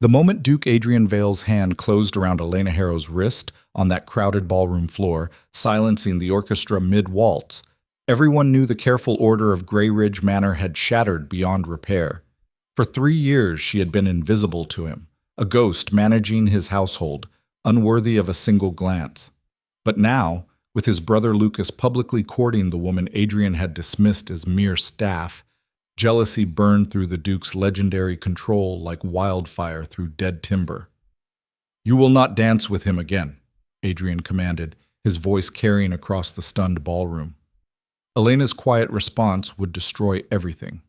The moment Duke Adrian Vale's hand closed around Elena Harrow's wrist on that crowded ballroom floor, silencing the orchestra mid-waltz, everyone knew the careful order of Grey Ridge Manor had shattered beyond repair. For 3 years she had been invisible to him, a ghost managing his household, unworthy of a single glance. But now, with his brother Lucas publicly courting the woman Adrian had dismissed as mere staff, jealousy burned through the Duke's legendary control like wildfire through dead timber. "You will not dance with him again," Adrian commanded, his voice carrying across the stunned ballroom. Elena's quiet response would destroy everything.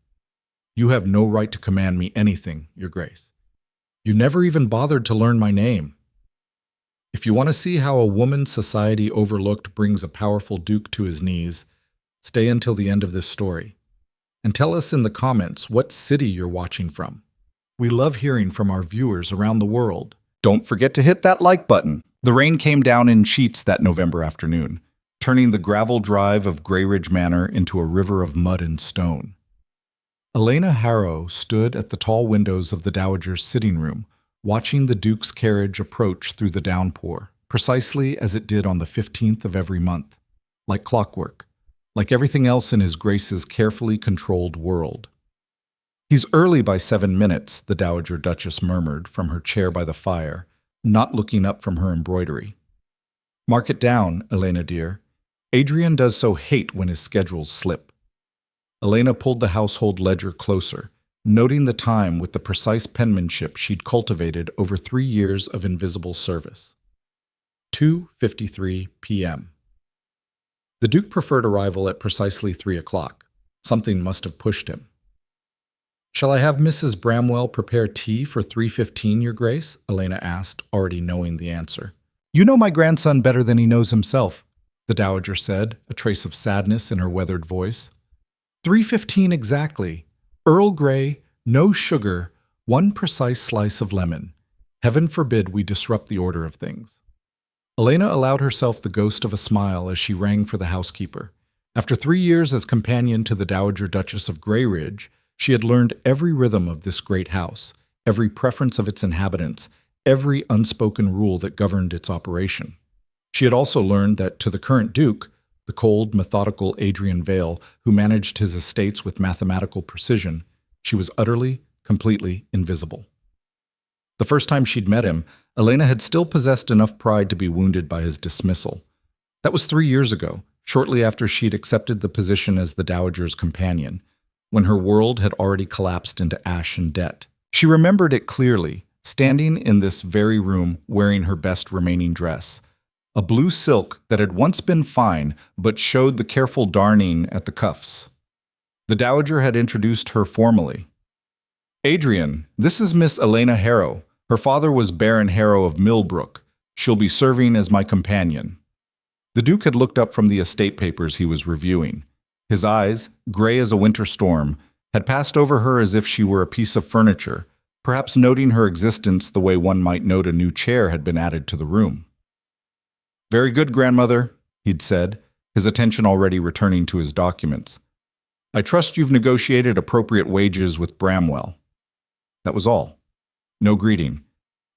"You have no right to command me anything, Your Grace. You never even bothered to learn my name." If you want to see how a woman society overlooked brings a powerful duke to his knees, stay until the end of this story. And tell us in the comments what city you're watching from. We love hearing from our viewers around the world. Don't forget to hit that like button. The rain came down in sheets that November afternoon, turning the gravel drive of Grey Ridge Manor into a river of mud and stone. Elena Harrow stood at the tall windows of the Dowager's sitting room, watching the Duke's carriage approach through the downpour, precisely as it did on the 15th of every month, like clockwork, like everything else in His Grace's carefully controlled world. "He's early by 7 minutes, the Dowager Duchess murmured from her chair by the fire, not looking up from her embroidery. "Mark it down, Elena dear. Adrian does so hate when his schedules slip." Elena pulled the household ledger closer, noting the time with the precise penmanship she'd cultivated over 3 years of invisible service. 2:53 p.m. The Duke preferred arrival at precisely 3 o'clock. Something must have pushed him. "Shall I have Mrs. Bramwell prepare tea for 3:15, Your Grace?" Elena asked, already knowing the answer. "You know my grandson better than he knows himself," the Dowager said, a trace of sadness in her weathered voice. 3:15 exactly. Earl Grey, no sugar, 1 precise slice of lemon. Heaven forbid we disrupt the order of things." Elena allowed herself the ghost of a smile as she rang for the housekeeper. After 3 years as companion to the Dowager Duchess of Grey Ridge, she had learned every rhythm of this great house, every preference of its inhabitants, every unspoken rule that governed its operation. She had also learned that to the current Duke, the cold, methodical Adrian Vale, who managed his estates with mathematical precision, she was utterly, completely invisible. The first time she'd met him, Elena had still possessed enough pride to be wounded by his dismissal. That was 3 years ago, shortly after she'd accepted the position as the Dowager's companion, when her world had already collapsed into ash and debt. She remembered it clearly, standing in this very room wearing her best remaining dress, a blue silk that had once been fine but showed the careful darning at the cuffs. The Dowager had introduced her formally. "Adrian, this is Miss Elena Harrow. Her father was Baron Harrow of Millbrook. She'll be serving as my companion." The Duke had looked up from the estate papers he was reviewing. His eyes, gray as a winter storm, had passed over her as if she were a piece of furniture, perhaps noting her existence the way one might note a new chair had been added to the room. "Very good, grandmother," he'd said, his attention already returning to his documents. "I trust you've negotiated appropriate wages with Bramwell." That was all. No greeting.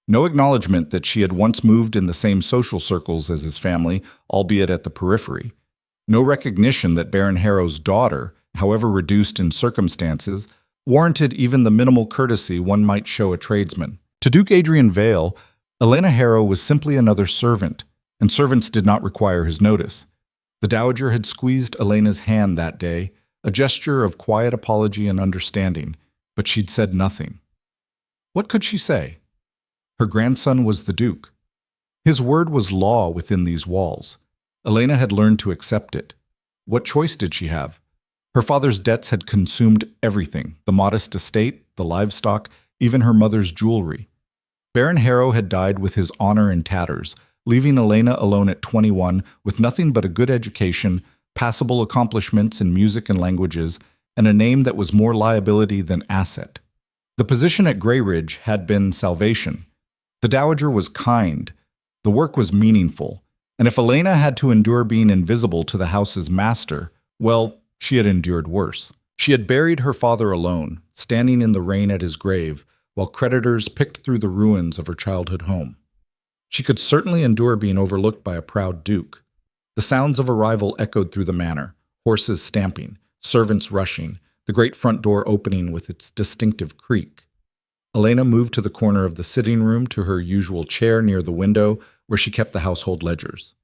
No acknowledgement that she had once moved in the same social circles as his family, albeit at the periphery. No recognition that Baron Harrow's daughter, however reduced in circumstances, warranted even the minimal courtesy one might show a tradesman. To Duke Adrian Vale, Elena Harrow was simply another servant, and servants did not require his notice. The Dowager had squeezed Elena's hand that day, a gesture of quiet apology and understanding, but she'd said nothing. What could she say? Her grandson was the Duke. His word was law within these walls. Elena had learned to accept it. What choice did she have? Her father's debts had consumed everything, the modest estate, the livestock, even her mother's jewelry. Baron Harrow had died with his honor in tatters, leaving Elena alone at 21 with nothing but a good education, passable accomplishments in music and languages, and a name that was more liability than asset. The position at Grey Ridge had been salvation. The Dowager was kind. The work was meaningful. And if Elena had to endure being invisible to the house's master, well, she had endured worse. She had buried her father alone, standing in the rain at his grave, while creditors picked through the ruins of her childhood home. She could certainly endure being overlooked by a proud duke. The sounds of arrival echoed through the manor, horses stamping, servants rushing, the great front door opening with its distinctive creak. Elena moved to the corner of the sitting room to her usual chair near the window where she kept the household ledgers.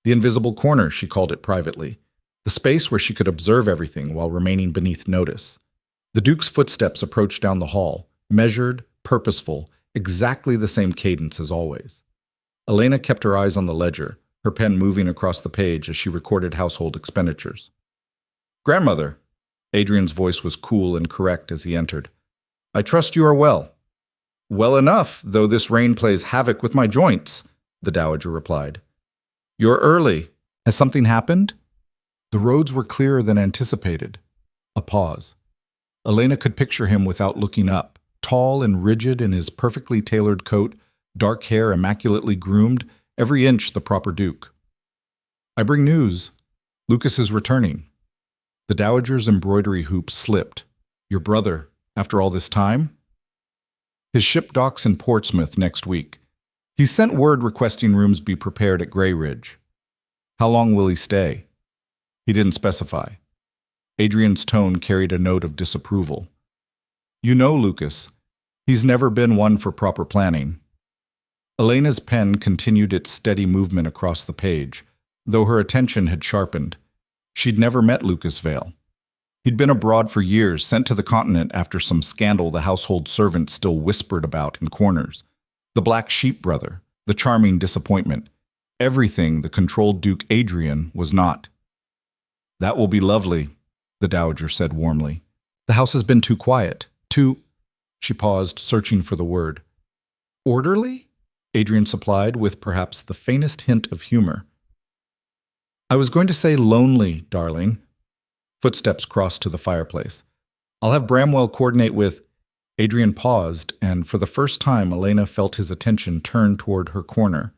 The invisible corner, she called it privately, the space where she could observe everything while remaining beneath notice. The Duke's footsteps approached down the hall, measured, purposeful, exactly the same cadence as always. Elena kept her eyes on the ledger, her pen moving across the page as she recorded household expenditures. "Grandmother," Adrian's voice was cool and correct as he entered. "I trust you are well." "Well enough, though this rain plays havoc with my joints," the dowager replied. "You're early. Has something happened?" The roads were clearer than anticipated. A pause. Elena could picture him without looking up, tall and rigid in his perfectly tailored coat, dark hair immaculately groomed, every inch the proper Duke. "I bring news. Lucas is returning." The dowager's embroidery hoop slipped. "Your brother, after all this time?" "His ship docks in Portsmouth next week. He sent word requesting rooms be prepared at Grey Ridge." "How long will he stay?" He didn't specify. Adrian's tone carried a note of disapproval. "You know Lucas. He's never been one for proper planning." Elena's pen continued its steady movement across the page, though her attention had sharpened. She'd never met Lucas Vale. He'd been abroad for years, sent to the continent after some scandal the household servants still whispered about in corners. The black sheep brother, the charming disappointment, everything the controlled Duke Adrian was not. "That will be lovely," the dowager said warmly. "The house has been too quiet, too—" She paused, searching for the word. "Orderly?" Adrian supplied, with perhaps the faintest hint of humor. "I was going to say lonely, darling." Footsteps crossed to the fireplace. "I'll have Bramwell coordinate with—" Adrian paused, and for the first time Elena felt his attention turn toward her corner.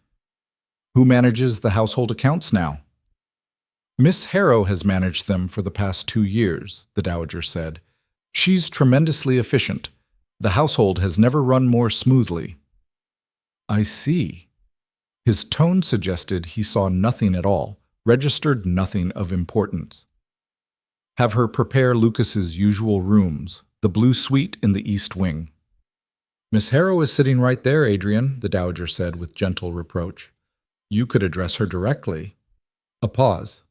"Who manages the household accounts now?" "Miss Harrow has managed them for the past 2 years," the dowager said. "She's tremendously efficient. The household has never run more smoothly." "I see." His tone suggested he saw nothing at all, registered nothing of importance. "Have her prepare Lucas's usual rooms, the blue suite in the east wing." "Miss Harrow is sitting right there, Adrian," the dowager said with gentle reproach. "You could address her directly." A pause.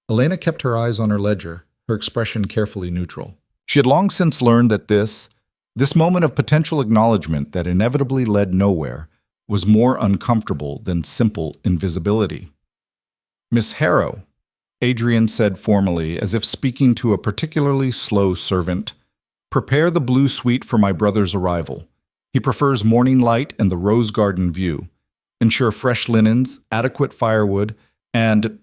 Elena kept her eyes on her ledger, her expression carefully neutral. She had long since learned that this moment of potential acknowledgement that inevitably led nowhere, was more uncomfortable than simple invisibility. "Miss Harrow," Adrian said formally, as if speaking to a particularly slow servant, "prepare the blue suite for my brother's arrival. He prefers morning light and the rose garden view. Ensure fresh linens, adequate firewood, and—"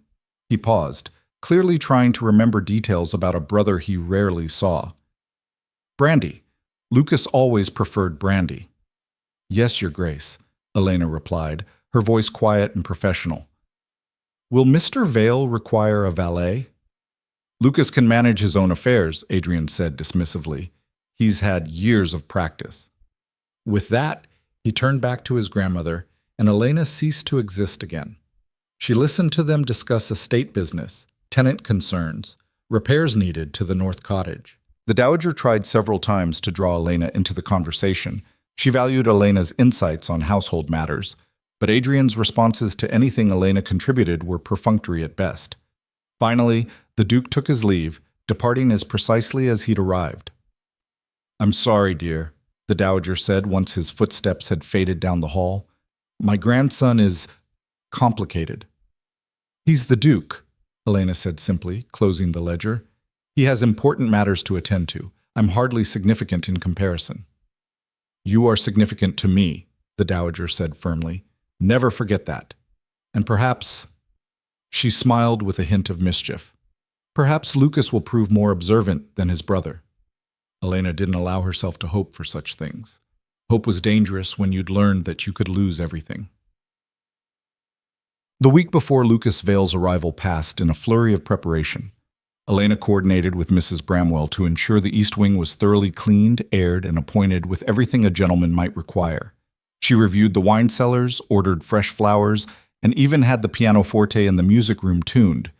He paused, clearly trying to remember details about a brother he rarely saw. "Brandy. Lucas always preferred brandy." "Yes, Your Grace," Elena replied, her voice quiet and professional. "Will Mr. Vale require a valet?" "Lucas can manage his own affairs," Adrian said dismissively. "He's had years of practice." With that, he turned back to his grandmother, and Elena ceased to exist again. She listened to them discuss estate business, tenant concerns, repairs needed to the north cottage. The dowager tried several times to draw Elena into the conversation. She valued Elena's insights on household matters, but Adrian's responses to anything Elena contributed were perfunctory at best. Finally, the Duke took his leave, departing as precisely as he'd arrived. "I'm sorry, dear," the dowager said once his footsteps had faded down the hall. "My grandson is complicated." "He's the Duke," Elena said simply, closing the ledger. "He has important matters to attend to. I'm hardly significant in comparison." "You are significant to me," the dowager said firmly. "Never forget that. And perhaps—" She smiled with a hint of mischief. "Perhaps Lucas will prove more observant than his brother." Elena didn't allow herself to hope for such things. Hope was dangerous when you'd learned that you could lose everything. The week before Lucas Vale's arrival passed in a flurry of preparation. Elena coordinated with Mrs. Bramwell to ensure the East Wing was thoroughly cleaned, aired, and appointed with everything a gentleman might require. She reviewed the wine cellars, ordered fresh flowers, and even had the pianoforte in the music room tuned.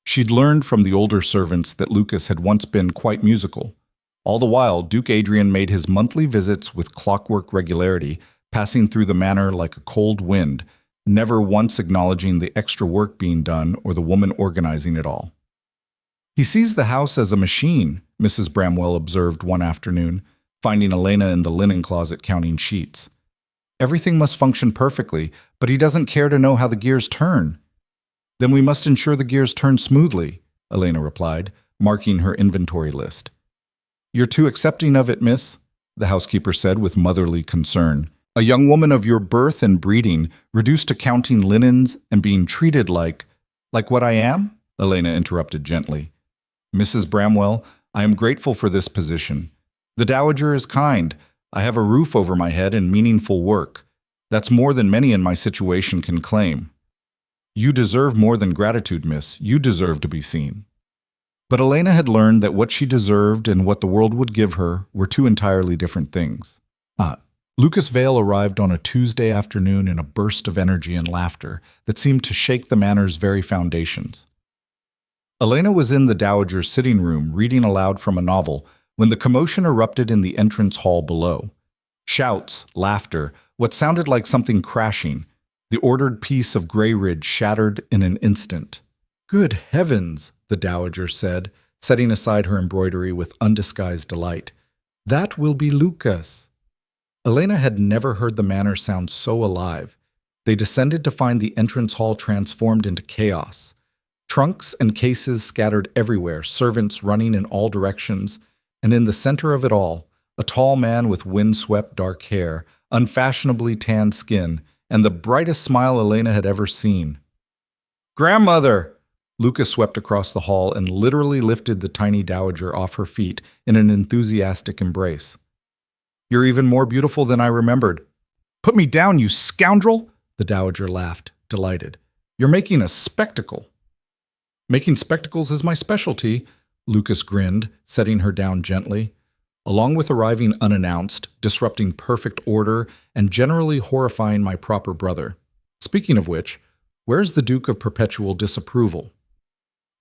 She'd learned from the older servants that Lucas had once been quite musical. All the while, Duke Adrian made his monthly visits with clockwork regularity, passing through the manor like a cold wind, never once acknowledging the extra work being done or the woman organizing it all. "He sees the house as a machine," Mrs. Bramwell observed one afternoon, finding Elena in the linen closet counting sheets. "Everything must function perfectly, but he doesn't care to know how the gears turn." "Then we must ensure the gears turn smoothly," Elena replied, marking her inventory list. "You're too accepting of it, miss," the housekeeper said with motherly concern. "A young woman of your birth and breeding, reduced to counting linens and being treated like what I am?" Elena interrupted gently. "Mrs. Bramwell, I am grateful for this position. The Dowager is kind. I have a roof over my head and meaningful work. That's more than many in my situation can claim." "You deserve more than gratitude, miss. You deserve to be seen." But Elena had learned that what she deserved and what the world would give her were two entirely different things. Lucas Vale arrived on a Tuesday afternoon in a burst of energy and laughter that seemed to shake the manor's very foundations. Elena was in the Dowager's sitting room reading aloud from a novel when the commotion erupted in the entrance hall below. Shouts, laughter, what sounded like something crashing. The ordered piece of Grey Ridge shattered in an instant. "Good heavens," the Dowager said, setting aside her embroidery with undisguised delight. "That will be Lucas." Elena had never heard the manor sound so alive. They descended to find the entrance hall transformed into chaos. Trunks and cases scattered everywhere, servants running in all directions, and in the center of it all, a tall man with wind-swept dark hair, unfashionably tanned skin, and the brightest smile Elena had ever seen. "Grandmother!" Lucas swept across the hall and literally lifted the tiny Dowager off her feet in an enthusiastic embrace. "You're even more beautiful than I remembered." "Put me down, you scoundrel!" the Dowager laughed, delighted. "You're making a spectacle." "Making spectacles is my specialty," Lucas grinned, setting her down gently. "Along with arriving unannounced, disrupting perfect order, and generally horrifying my proper brother. Speaking of which, where's the Duke of Perpetual Disapproval?"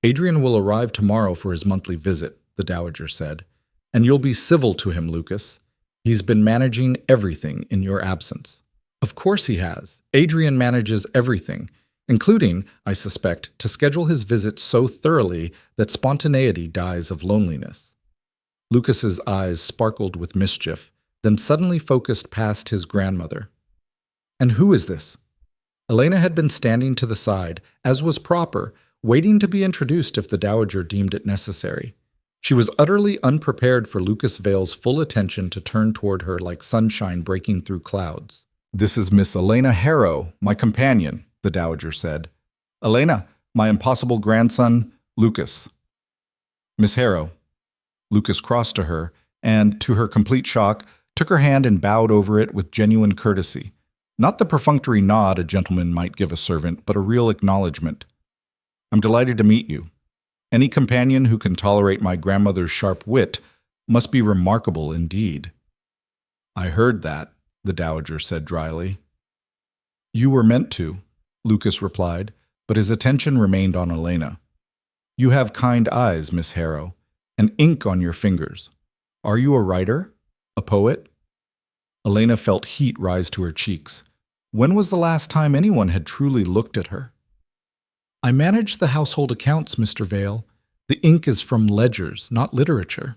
"Adrian will arrive tomorrow for his monthly visit," the Dowager said. "And you'll be civil to him, Lucas. He's been managing everything in your absence." "Of course he has. Adrian manages everything, including, I suspect, to schedule his visits so thoroughly that spontaneity dies of loneliness." Lucas's eyes sparkled with mischief, then suddenly focused past his grandmother. "And who is this?" Elena had been standing to the side, as was proper, waiting to be introduced if the Dowager deemed it necessary. She was utterly unprepared for Lucas Vale's full attention to turn toward her like sunshine breaking through clouds. "This is Miss Elena Harrow, my companion," the Dowager said. "Elena, my impossible grandson, Lucas." "Miss Harrow." Lucas crossed to her, and, to her complete shock, took her hand and bowed over it with genuine courtesy. Not the perfunctory nod a gentleman might give a servant, but a real acknowledgement. "I'm delighted to meet you. Any companion who can tolerate my grandmother's sharp wit must be remarkable indeed." "I heard that," the Dowager said dryly. "You were meant to," Lucas replied, but his attention remained on Elena. "You have kind eyes, Miss Harrow, and ink on your fingers. Are you a writer? A poet?" Elena felt heat rise to her cheeks. When was the last time anyone had truly looked at her? "I manage the household accounts, Mr. Vale. The ink is from ledgers, not literature."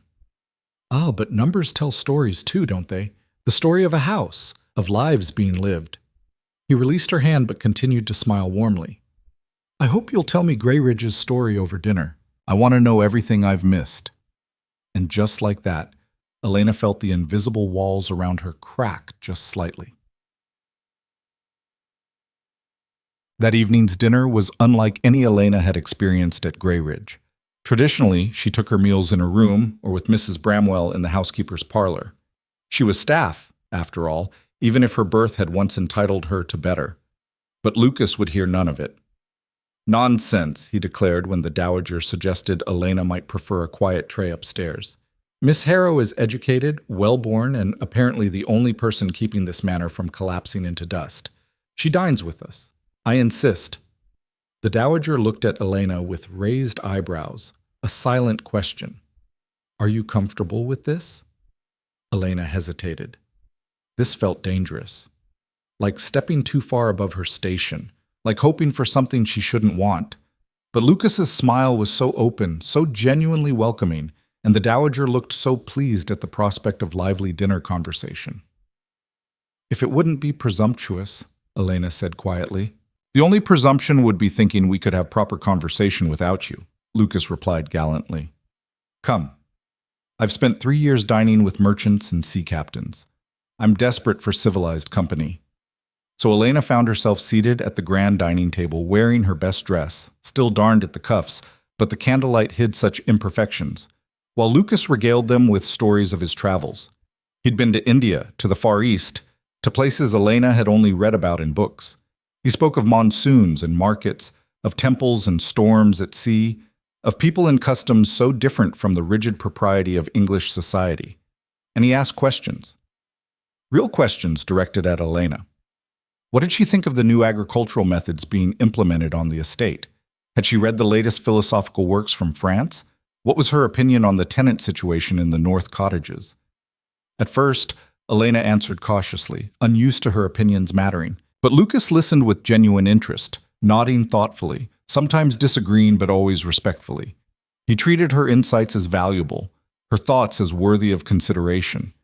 "Ah, but numbers tell stories too, don't they? The story of a house, of lives being lived." He released her hand but continued to smile warmly. "I hope you'll tell me Grey Ridge's story over dinner. I want to know everything I've missed." And just like that, Elena felt the invisible walls around her crack just slightly. That evening's dinner was unlike any Elena had experienced at Grey Ridge. Traditionally, she took her meals in her room or with Mrs. Bramwell in the housekeeper's parlor. She was staff, after all, even if her birth had once entitled her to better. But Lucas would hear none of it. Nonsense, he declared when the dowager suggested Elena might prefer a quiet tray upstairs. Miss Harrow is educated, well-born, and apparently the only person keeping this manor from collapsing into dust. She dines with us. I insist. The dowager looked at Elena with raised eyebrows, a silent question. Are you comfortable with this? Elena hesitated. This felt dangerous. Like stepping too far above her station, like hoping for something she shouldn't want. But Lucas's smile was so open, so genuinely welcoming, and the dowager looked so pleased at the prospect of lively dinner conversation. If it wouldn't be presumptuous, Elena said quietly. The only presumption would be thinking we could have proper conversation without you, Lucas replied gallantly. Come. I've spent 3 years dining with merchants and sea captains. I'm desperate for civilized company. So Elena found herself seated at the grand dining table wearing her best dress, still darned at the cuffs, but the candlelight hid such imperfections, while Lucas regaled them with stories of his travels. He'd been to India, to the Far East, to places Elena had only read about in books. He spoke of monsoons and markets, of temples and storms at sea, of people and customs so different from the rigid propriety of English society. And he asked questions. Real questions directed at Elena. What did she think of the new agricultural methods being implemented on the estate? Had she read the latest philosophical works from France? What was her opinion on the tenant situation in the North cottages? At first, Elena answered cautiously, unused to her opinions mattering. But Lucas listened with genuine interest, nodding thoughtfully, sometimes disagreeing but always respectfully. He treated her insights as valuable, her thoughts as worthy of consideration.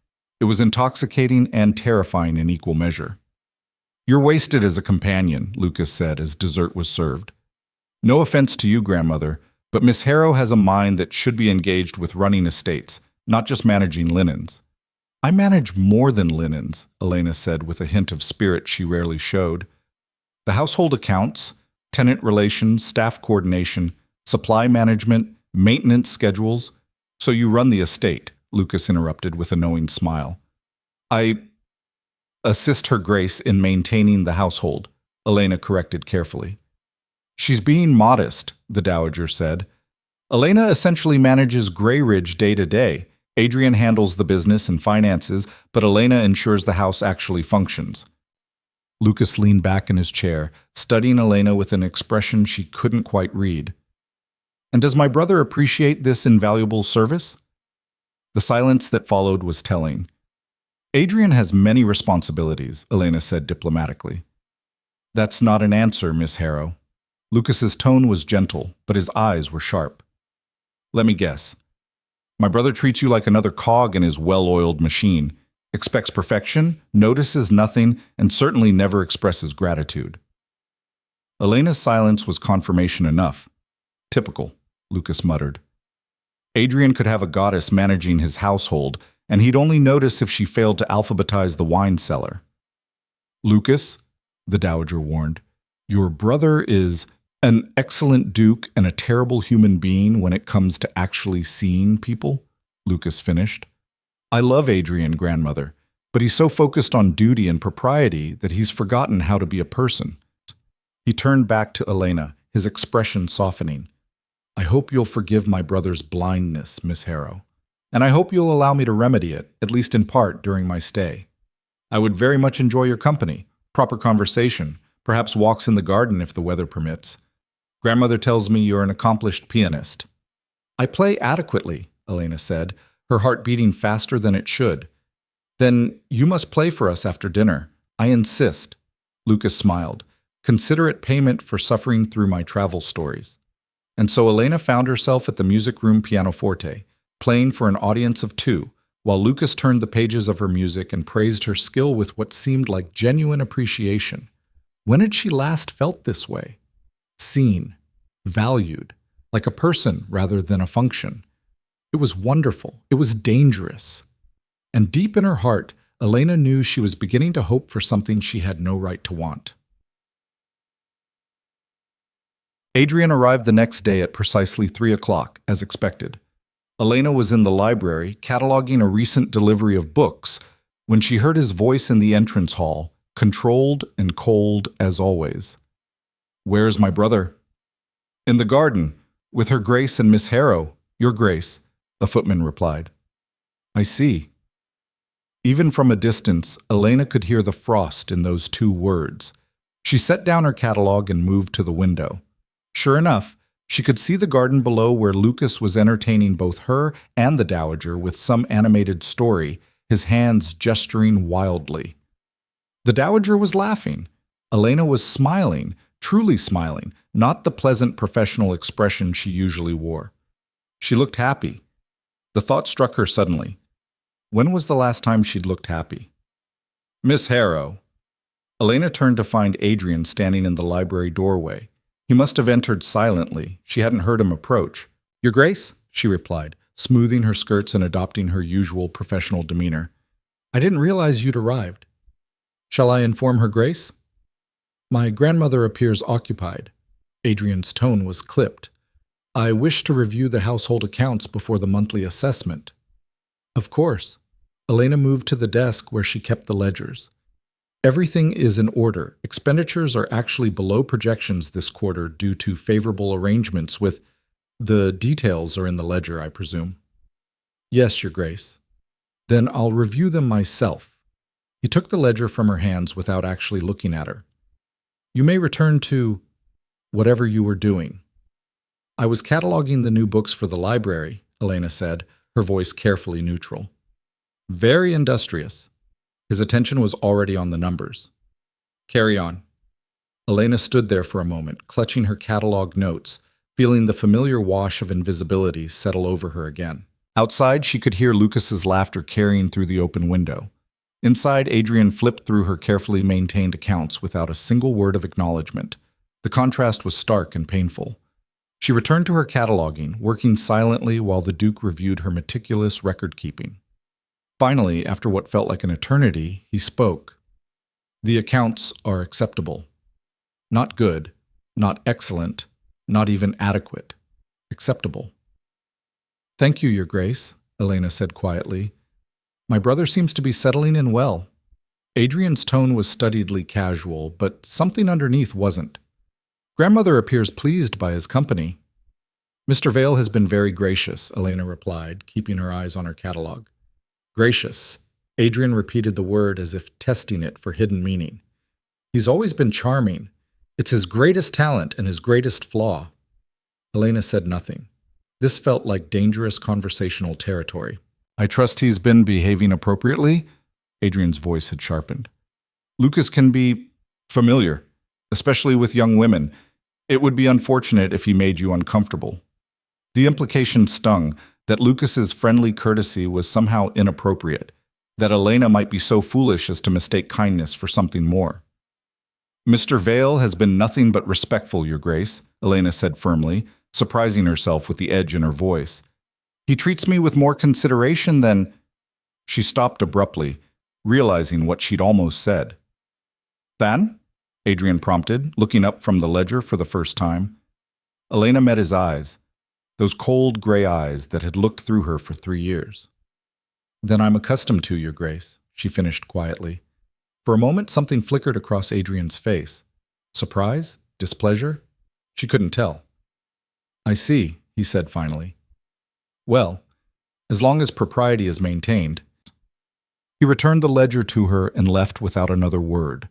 It was intoxicating and terrifying in equal measure. You're wasted as a companion, Lucas said as dessert was served. No offense to you, grandmother, but Miss Harrow has a mind that should be engaged with running estates, not just managing linens. I manage more than linens, Elena said with a hint of spirit she rarely showed. The household accounts, tenant relations, staff coordination, supply management, maintenance schedules. So you run the estate, Lucas interrupted with a knowing smile. I assist her grace in maintaining the household, Elena corrected carefully. She's being modest, the dowager said. Elena essentially manages Grey Ridge day to day. Adrian handles the business and finances, but Elena ensures the house actually functions. Lucas leaned back in his chair, studying Elena with an expression she couldn't quite read. And does my brother appreciate this invaluable service? The silence that followed was telling. Adrian has many responsibilities, Elena said diplomatically. That's not an answer, Miss Harrow. Lucas's tone was gentle, but his eyes were sharp. Let me guess. My brother treats you like another cog in his well-oiled machine, expects perfection, notices nothing, and certainly never expresses gratitude. Elena's silence was confirmation enough. Typical, Lucas muttered. Adrian could have a goddess managing his household, and he'd only notice if she failed to alphabetize the wine cellar. Lucas, the dowager warned, your brother is an excellent duke and a terrible human being when it comes to actually seeing people, Lucas finished. I love Adrian, grandmother, but he's so focused on duty and propriety that he's forgotten how to be a person. He turned back to Elena, his expression softening. I hope you'll forgive my brother's blindness, Miss Harrow, and I hope you'll allow me to remedy it, at least in part, during my stay. I would very much enjoy your company, proper conversation, perhaps walks in the garden if the weather permits. Grandmother tells me you're an accomplished pianist. I play adequately, Elena said, her heart beating faster than it should. Then you must play for us after dinner. I insist. Lucas smiled. Consider it payment for suffering through my travel stories. And so Elena found herself at the music room pianoforte, playing for an audience of 2, while Lucas turned the pages of her music and praised her skill with what seemed like genuine appreciation. When had she last felt this way? Seen, valued, like a person rather than a function. It was wonderful. It was dangerous. And deep in her heart, Elena knew she was beginning to hope for something she had no right to want. Adrian arrived the next day at precisely 3 o'clock, as expected. Elena was in the library, cataloging a recent delivery of books, when she heard his voice in the entrance hall, controlled and cold as always. Where's my brother? In the garden, with her Grace and Miss Harrow, your Grace, the footman replied. I see. Even from a distance, Elena could hear the frost in those two words. She set down her catalog and moved to the window. Sure enough, she could see the garden below where Lucas was entertaining both her and the dowager with some animated story, his hands gesturing wildly. The dowager was laughing. Elena was smiling, truly smiling, not the pleasant professional expression she usually wore. She looked happy. The thought struck her suddenly. When was the last time she'd looked happy? Miss Harrow. Elena turned to find Adrian standing in the library doorway. He must have entered silently. She hadn't heard him approach. Your Grace, she replied, smoothing her skirts and adopting her usual professional demeanor. I didn't realize you'd arrived. Shall I inform her Grace? My grandmother appears occupied. Adrian's tone was clipped. I wish to review the household accounts before the monthly assessment. Of course. Elena moved to the desk where she kept the ledgers. Everything is in order. Expenditures are actually below projections this quarter due to favorable arrangements with the details are in the ledger, I presume. Yes, Your Grace. Then I'll review them myself. He took the ledger from her hands without actually looking at her. You may return to whatever you were doing. I was cataloging the new books for the library, Elena said, her voice carefully neutral. Very industrious. His attention was already on the numbers. Carry on. Elena stood there for a moment, clutching her catalog notes, feeling the familiar wash of invisibility settle over her again. Outside, she could hear Lucas's laughter carrying through the open window. Inside, Adrian flipped through her carefully maintained accounts without a single word of acknowledgement. The contrast was stark and painful. She returned to her cataloging, working silently while the Duke reviewed her meticulous record-keeping. Finally, after what felt like an eternity, he spoke. The accounts are acceptable. Not good, not excellent, not even adequate. Acceptable. Thank you, Your Grace, Elena said quietly. My brother seems to be settling in well. Adrian's tone was studiedly casual, but something underneath wasn't. Grandmother appears pleased by his company. Mr. Vale has been very gracious, Elena replied, keeping her eyes on her catalog. Gracious. Adrian repeated the word as if testing it for hidden meaning. He's always been charming. It's his greatest talent and his greatest flaw. Elena said nothing. This felt like dangerous conversational territory. I trust he's been behaving appropriately? Adrian's voice had sharpened. Lucas can be familiar, especially with young women. It would be unfortunate if he made you uncomfortable. The implication stung, that Lucas's friendly courtesy was somehow inappropriate, that Elena might be so foolish as to mistake kindness for something more. Mr. Vale has been nothing but respectful, Your Grace, Elena said firmly, surprising herself with the edge in her voice. He treats me with more consideration than… She stopped abruptly, realizing what she'd almost said. Than? Adrian prompted, looking up from the ledger for the first time. Elena met his eyes, those cold gray eyes that had looked through her for 3 years. Then I'm accustomed to, Your Grace, she finished quietly. For a moment, something flickered across Adrian's face. Surprise? Displeasure? She couldn't tell. I see, he said finally. Well, as long as propriety is maintained. He returned the ledger to her and left without another word.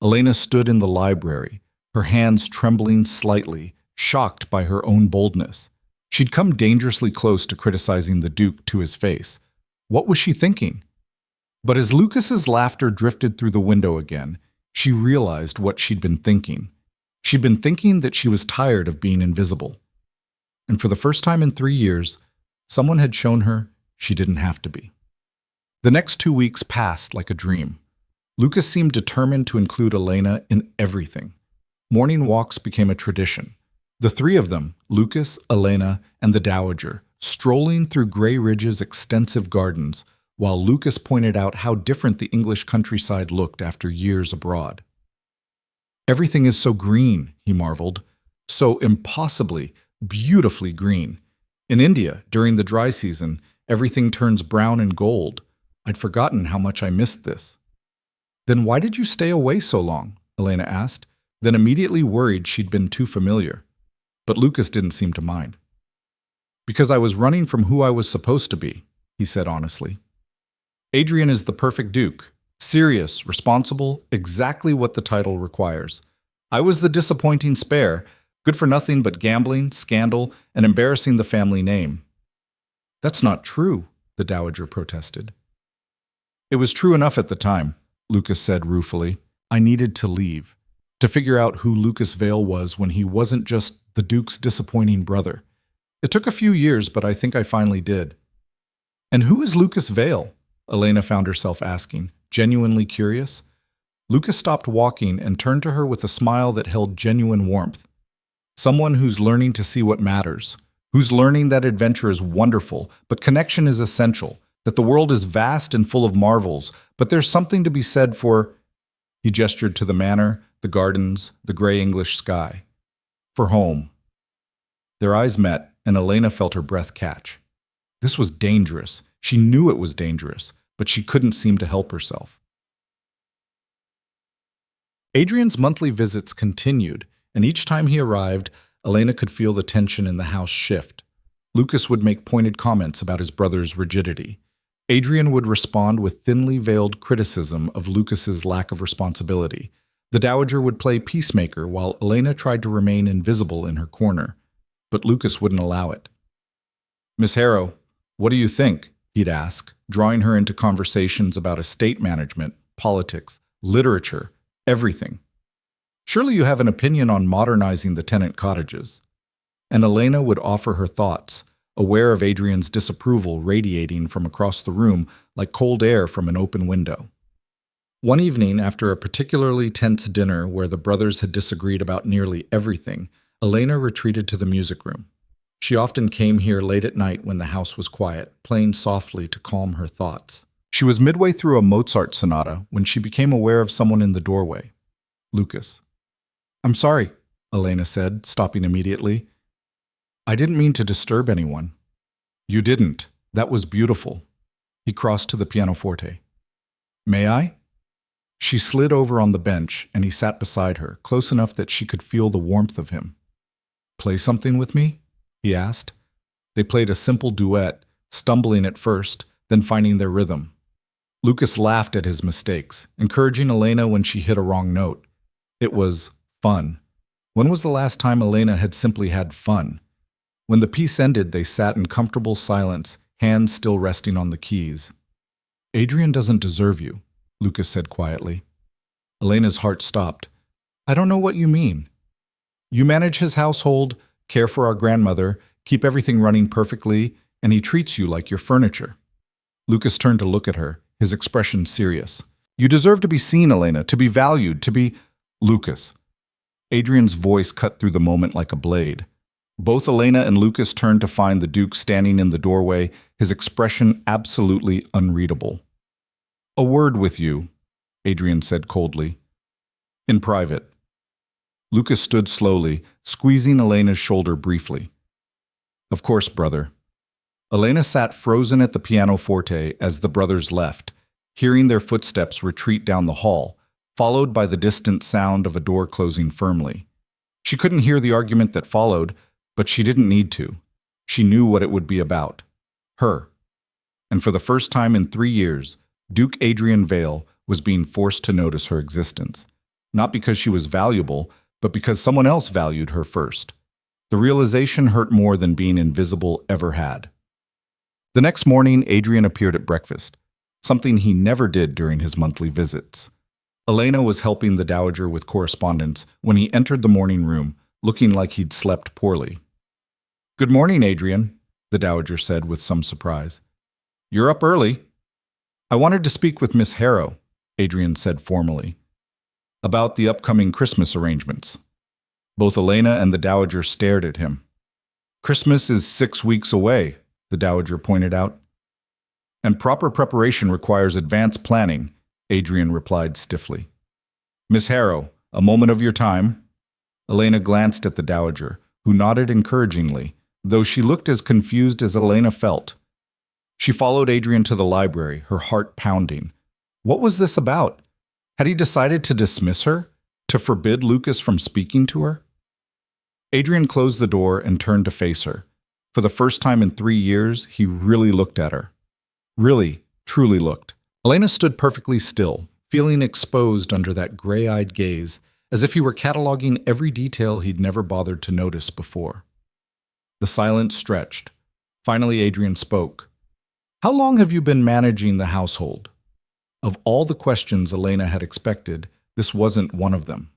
Elena stood in the library, her hands trembling slightly, shocked by her own boldness. She'd come dangerously close to criticizing the Duke to his face. What was she thinking? But as Lucas's laughter drifted through the window again, she realized what she'd been thinking. She'd been thinking that she was tired of being invisible. And for the first time in 3 years, someone had shown her she didn't have to be. The next 2 weeks passed like a dream. Lucas seemed determined to include Elena in everything. Morning walks became a tradition. The three of them, Lucas, Elena, and the Dowager, strolling through Grey Ridge's extensive gardens, while Lucas pointed out how different the English countryside looked after years abroad. Everything is so green, he marveled. So impossibly, beautifully green. In India, during the dry season, everything turns brown and gold. I'd forgotten how much I missed this. Then why did you stay away so long? Elena asked, then immediately worried she'd been too familiar. But Lucas didn't seem to mind. "Because I was running from who I was supposed to be," he said honestly. "Adrian is the perfect Duke. Serious, responsible, exactly what the title requires. I was the disappointing spare, good for nothing but gambling, scandal, and embarrassing the family name." "That's not true," the Dowager protested. "It was true enough at the time," Lucas said ruefully. "I needed to leave, to figure out who Lucas Vale was when he wasn't just the Duke's disappointing brother. It took a few years, but I think I finally did." "And who is Lucas Vale?" Elena found herself asking, genuinely curious. Lucas stopped walking and turned to her with a smile that held genuine warmth. "Someone who's learning to see what matters, who's learning that adventure is wonderful, but connection is essential, that the world is vast and full of marvels, but there's something to be said for—" He gestured to the manor, the gardens, the gray English sky. "For home." Their eyes met, and Elena felt her breath catch. This was dangerous. She knew it was dangerous, but she couldn't seem to help herself. Adrian's monthly visits continued, and each time he arrived, Elena could feel the tension in the house shift. Lucas would make pointed comments about his brother's rigidity. Adrian would respond with thinly veiled criticism of Lucas's lack of responsibility. The Dowager would play peacemaker while Elena tried to remain invisible in her corner, but Lucas wouldn't allow it. "Miss Harrow, what do you think?" he'd ask, drawing her into conversations about estate management, politics, literature, everything. "Surely you have an opinion on modernizing the tenant cottages." And Elena would offer her thoughts, aware of Adrian's disapproval radiating from across the room like cold air from an open window. One evening, after a particularly tense dinner where the brothers had disagreed about nearly everything, Elena retreated to the music room. She often came here late at night when the house was quiet, playing softly to calm her thoughts. She was midway through a Mozart sonata when she became aware of someone in the doorway. Lucas. "I'm sorry," Elena said, stopping immediately. "I didn't mean to disturb anyone." "You didn't. That was beautiful." He crossed to the pianoforte. "May I?" She slid over on the bench, and he sat beside her, close enough that she could feel the warmth of him. "Play something with me?" he asked. They played a simple duet, stumbling at first, then finding their rhythm. Lucas laughed at his mistakes, encouraging Elena when she hit a wrong note. It was fun. When was the last time Elena had simply had fun? When the piece ended, they sat in comfortable silence, hands still resting on the keys. "Adrian doesn't deserve you," Lucas said quietly. Elena's heart stopped. "I don't know what you mean." "You manage his household, care for our grandmother, keep everything running perfectly, and he treats you like your furniture." Lucas turned to look at her, his expression serious. "You deserve to be seen, Elena, to be valued, to be—" "Lucas." Adrian's voice cut through the moment like a blade. Both Elena and Lucas turned to find the Duke standing in the doorway, his expression absolutely unreadable. "A word with you," Adrian said coldly. "In private." Lucas stood slowly, squeezing Elena's shoulder briefly. "Of course, brother." Elena sat frozen at the pianoforte as the brothers left, hearing their footsteps retreat down the hall, followed by the distant sound of a door closing firmly. She couldn't hear the argument that followed, but she didn't need to. She knew what it would be about. Her. And for the first time in 3 years, Duke Adrian Vale was being forced to notice her existence. Not because she was valuable, but because someone else valued her first. The realization hurt more than being invisible ever had. The next morning, Adrian appeared at breakfast, something he never did during his monthly visits. Elena was helping the Dowager with correspondence when he entered the morning room, looking like he'd slept poorly. "Good morning, Adrian," the Dowager said with some surprise. "You're up early." "I wanted to speak with Miss Harrow," Adrian said formally, "about the upcoming Christmas arrangements." Both Elena and the Dowager stared at him. "Christmas is 6 weeks away," the Dowager pointed out. "And proper preparation requires advanced planning," Adrian replied stiffly. "Miss Harrow, a moment of your time?" Elena glanced at the Dowager, who nodded encouragingly, though she looked as confused as Elena felt. She followed Adrian to the library, her heart pounding. What was this about? Had he decided to dismiss her? To forbid Lucas from speaking to her? Adrian closed the door and turned to face her. For the first time in 3 years, he really looked at her. Really, truly looked. Elena stood perfectly still, feeling exposed under that gray-eyed gaze, as if he were cataloging every detail he'd never bothered to notice before. The silence stretched. Finally, Adrian spoke. "How long have you been managing the household?" Of all the questions Elena had expected, this wasn't one of them.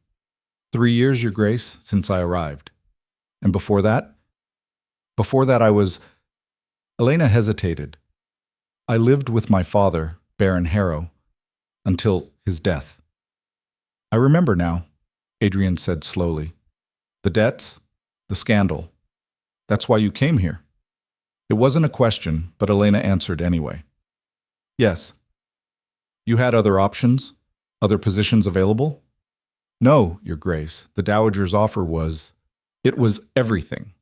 3 years, Your Grace, since I arrived. And before that? Before that I was... Elena hesitated. I lived with my father, Baron Harrow, until his death. I remember now, Adrian said slowly. The debts, the scandal. That's why you came here. It wasn't a question, but Elena answered anyway. Yes. You had other options? Other positions available? No, Your Grace. The Dowager's offer was... It was everything.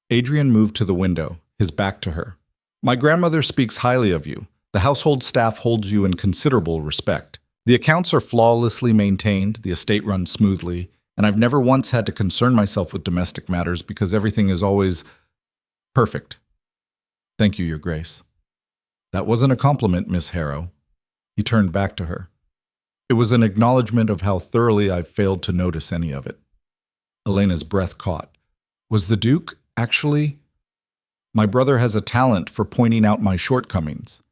Adrian moved to the window, his back to her. My grandmother speaks highly of you. The household staff holds you in considerable respect. The accounts are flawlessly maintained, the estate runs smoothly, and I've never once had to concern myself with domestic matters because everything is always perfect. Thank you, Your Grace. That wasn't a compliment, Miss Harrow. He turned back to her. It was an acknowledgement of how thoroughly I've failed to notice any of it. Elena's breath caught. Was the Duke actually... My brother has a talent for pointing out my shortcomings.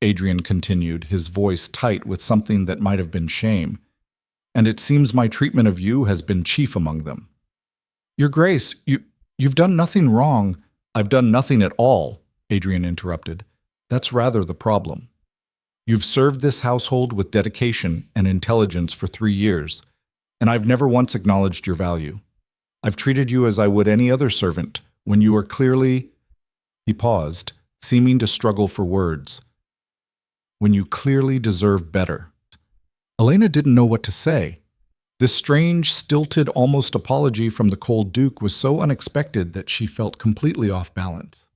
Adrian continued, his voice tight with something that might have been shame. And it seems my treatment of you has been chief among them. Your Grace, you've done nothing wrong. I've done nothing at all, Adrian interrupted. That's rather the problem. You've served this household with dedication and intelligence for 3 years, and I've never once acknowledged your value. I've treated you as I would any other servant, when you are clearly... He paused, seeming to struggle for words. When you clearly deserve better. Elena didn't know what to say. This strange, stilted, almost apology from the cold Duke was so unexpected that she felt completely off balance.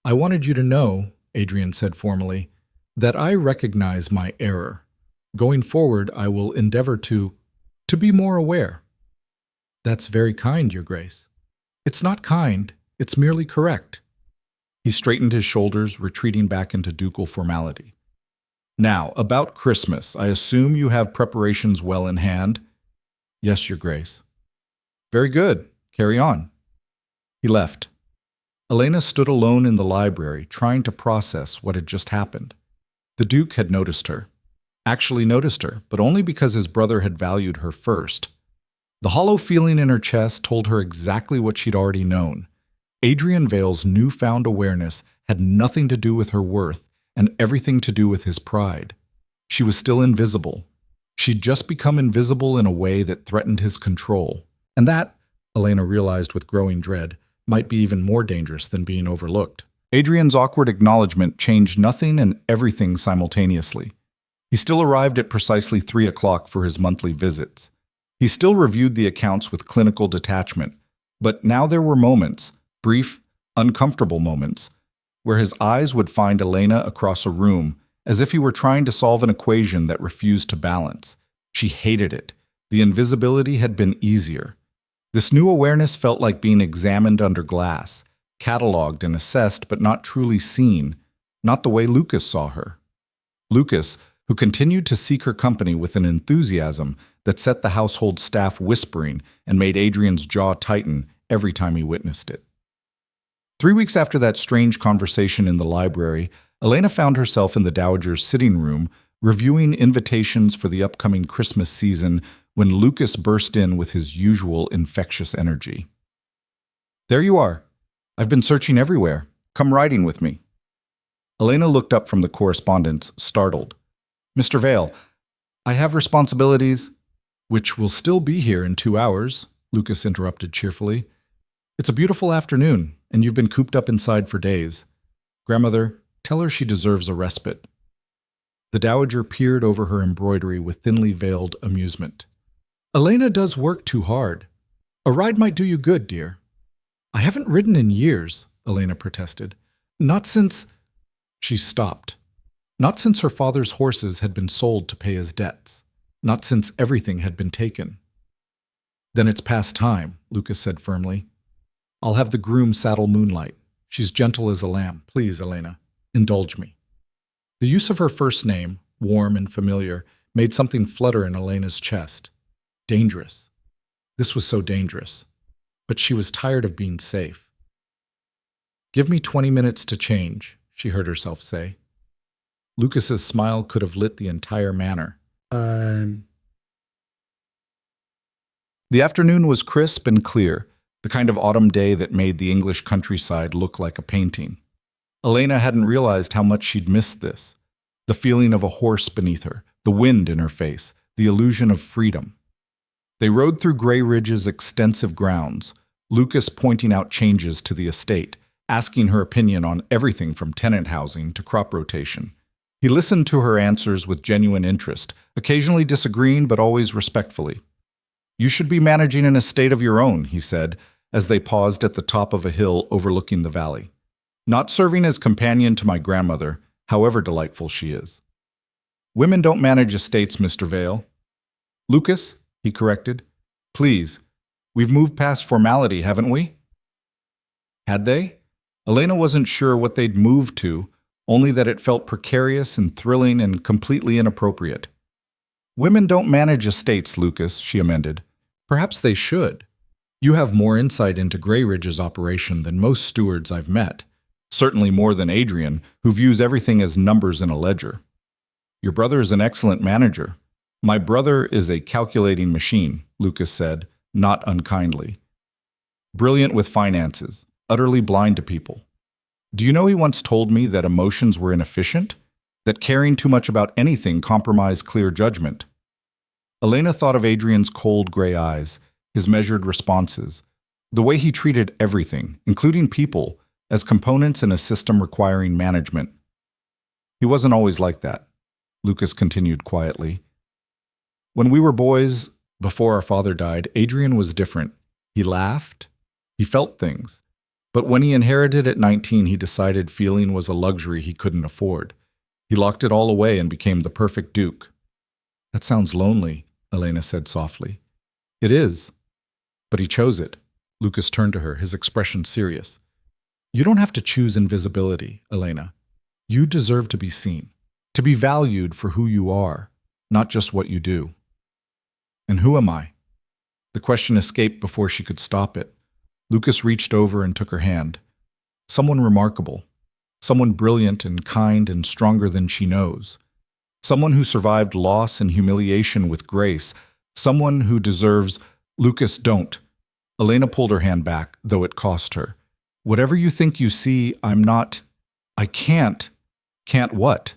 I wanted you to know, Adrian said formally, that I recognize my error. Going forward, I will endeavor to be more aware. That's very kind, Your Grace. It's not kind, it's merely correct. He straightened his shoulders, retreating back into ducal formality. Now, about Christmas, I assume you have preparations well in hand? Yes, Your Grace. Very good. Carry on. He left. Elena stood alone in the library, trying to process what had just happened. The Duke had noticed her. Actually noticed her, but only because his brother had valued her first. The hollow feeling in her chest told her exactly what she'd already known. Adrian Vale's newfound awareness had nothing to do with her worth and everything to do with his pride. She was still invisible. She'd just become invisible in a way that threatened his control. And that, Elena realized with growing dread, might be even more dangerous than being overlooked. Adrian's awkward acknowledgement changed nothing and everything simultaneously. He still arrived at precisely 3 o'clock for his monthly visits. He still reviewed the accounts with clinical detachment, but now there were moments, brief, uncomfortable moments, where his eyes would find Elena across a room, as if he were trying to solve an equation that refused to balance. She hated it. The invisibility had been easier. This new awareness felt like being examined under glass, catalogued and assessed but not truly seen, not the way Lucas saw her. Lucas, who continued to seek her company with an enthusiasm that set the household staff whispering and made Adrian's jaw tighten every time he witnessed it. 3 weeks after that strange conversation in the library, Elena found herself in the Dowager's sitting room, reviewing invitations for the upcoming Christmas season when Lucas burst in with his usual infectious energy. There you are. I've been searching everywhere. Come riding with me. Elena looked up from the correspondence, startled. Mr. Vale, I have responsibilities, which will still be here in 2 hours, Lucas interrupted cheerfully. It's a beautiful afternoon, and you've been cooped up inside for days. Grandmother, tell her she deserves a respite. The Dowager peered over her embroidery with thinly veiled amusement. Elena does work too hard. A ride might do you good, dear. I haven't ridden in years, Elena protested. Not since... She stopped. Not since her father's horses had been sold to pay his debts. Not since everything had been taken. Then it's past time, Lucas said firmly. I'll have the groom saddle Moonlight. She's gentle as a lamb. Please, Elena, indulge me. The use of her first name, warm and familiar, made something flutter in Elena's chest. Dangerous. This was so dangerous. But she was tired of being safe. Give me 20 minutes to change, she heard herself say. Lucas's smile could have lit the entire manor. The afternoon was crisp and clear, the kind of autumn day that made the English countryside look like a painting. Elena hadn't realized how much she'd missed this. The feeling of a horse beneath her, the wind in her face, the illusion of freedom. They rode through Grey Ridge's extensive grounds, Lucas pointing out changes to the estate, asking her opinion on everything from tenant housing to crop rotation. He listened to her answers with genuine interest, occasionally disagreeing but always respectfully. You should be managing an estate of your own, he said, as they paused at the top of a hill overlooking the valley. Not serving as companion to my grandmother, however delightful she is. Women don't manage estates, Mr. Vale. Lucas, he corrected. Please, we've moved past formality, haven't we? Had they? Elena wasn't sure what they'd moved to, only that it felt precarious and thrilling and completely inappropriate. Women don't manage estates, Lucas, she amended. Perhaps they should. You have more insight into Grey Ridge's operation than most stewards I've met. Certainly more than Adrian, who views everything as numbers in a ledger. Your brother is an excellent manager. My brother is a calculating machine, Lucas said, not unkindly. Brilliant with finances, utterly blind to people. Do you know he once told me that emotions were inefficient? That caring too much about anything compromised clear judgment? Elena thought of Adrian's cold gray eyes, his measured responses, the way he treated everything, including people, as components in a system requiring management. He wasn't always like that, Lucas continued quietly. When we were boys, before our father died, Adrian was different. He laughed. He felt things. But when he inherited at 19, he decided feeling was a luxury he couldn't afford. He locked it all away and became the perfect Duke. That sounds lonely, Elena said softly. It is. But he chose it. Lucas turned to her, his expression serious. You don't have to choose invisibility, Elena. You deserve to be seen, to be valued for who you are, not just what you do. And who am I? The question escaped before she could stop it. Lucas reached over and took her hand. Someone remarkable. Someone brilliant and kind and stronger than she knows. Someone who survived loss and humiliation with grace. Someone who deserves... Lucas, don't. Elena pulled her hand back, though it cost her. Whatever you think you see, I'm not... I can't. Can't what?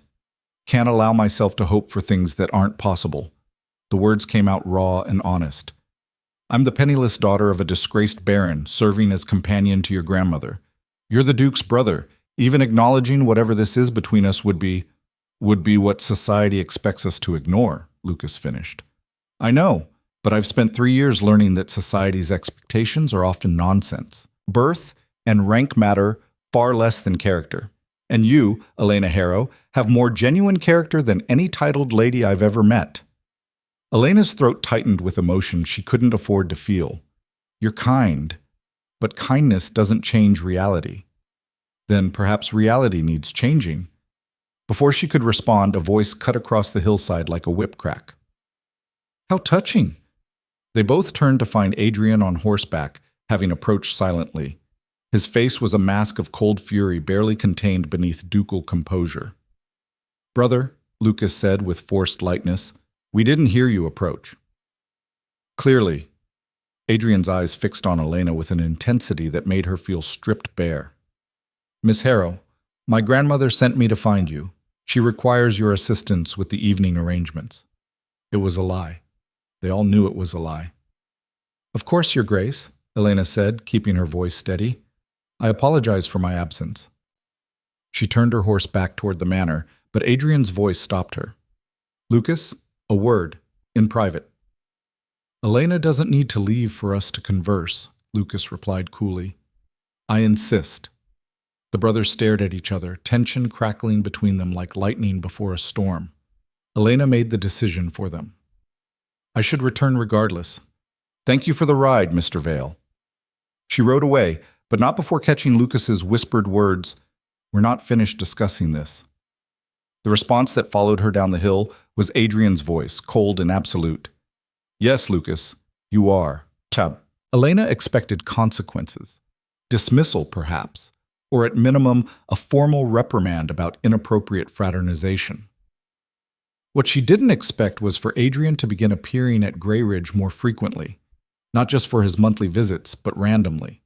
Can't allow myself to hope for things that aren't possible. The words came out raw and honest. I'm the penniless daughter of a disgraced baron, serving as companion to your grandmother. You're the Duke's brother. Even acknowledging whatever this is between us would be what society expects us to ignore, Lucas finished. I know, but I've spent 3 years learning that society's expectations are often nonsense. Birth and rank matter far less than character. And you, Elena Harrow, have more genuine character than any titled lady I've ever met. Elena's throat tightened with emotion she couldn't afford to feel. You're kind, but kindness doesn't change reality. Then perhaps reality needs changing. Before she could respond, a voice cut across the hillside like a whip crack. How touching! They both turned to find Adrian on horseback, having approached silently. His face was a mask of cold fury barely contained beneath ducal composure. Brother, Lucas said with forced lightness, we didn't hear you approach. Clearly, Adrian's eyes fixed on Elena with an intensity that made her feel stripped bare. Miss Harrow, my grandmother sent me to find you. She requires your assistance with the evening arrangements. It was a lie. They all knew it was a lie. Of course, Your Grace, Elena said, keeping her voice steady. I apologize for my absence. She turned her horse back toward the manor, but Adrian's voice stopped her. Lucas, a word, in private. Elena doesn't need to leave for us to converse, Lucas replied coolly. I insist. The brothers stared at each other, tension crackling between them like lightning before a storm. Elena made the decision for them. I should return regardless. Thank you for the ride, Mr. Vale. She rode away, but not before catching Lucas's whispered words, "We're not finished discussing this." The response that followed her down the hill was Adrian's voice, cold and absolute. "Yes, Lucas, you are. Tab." Elena expected consequences. Dismissal, perhaps, or at minimum, a formal reprimand about inappropriate fraternization. What she didn't expect was for Adrian to begin appearing at Grey Ridge more frequently, not just for his monthly visits, but randomly,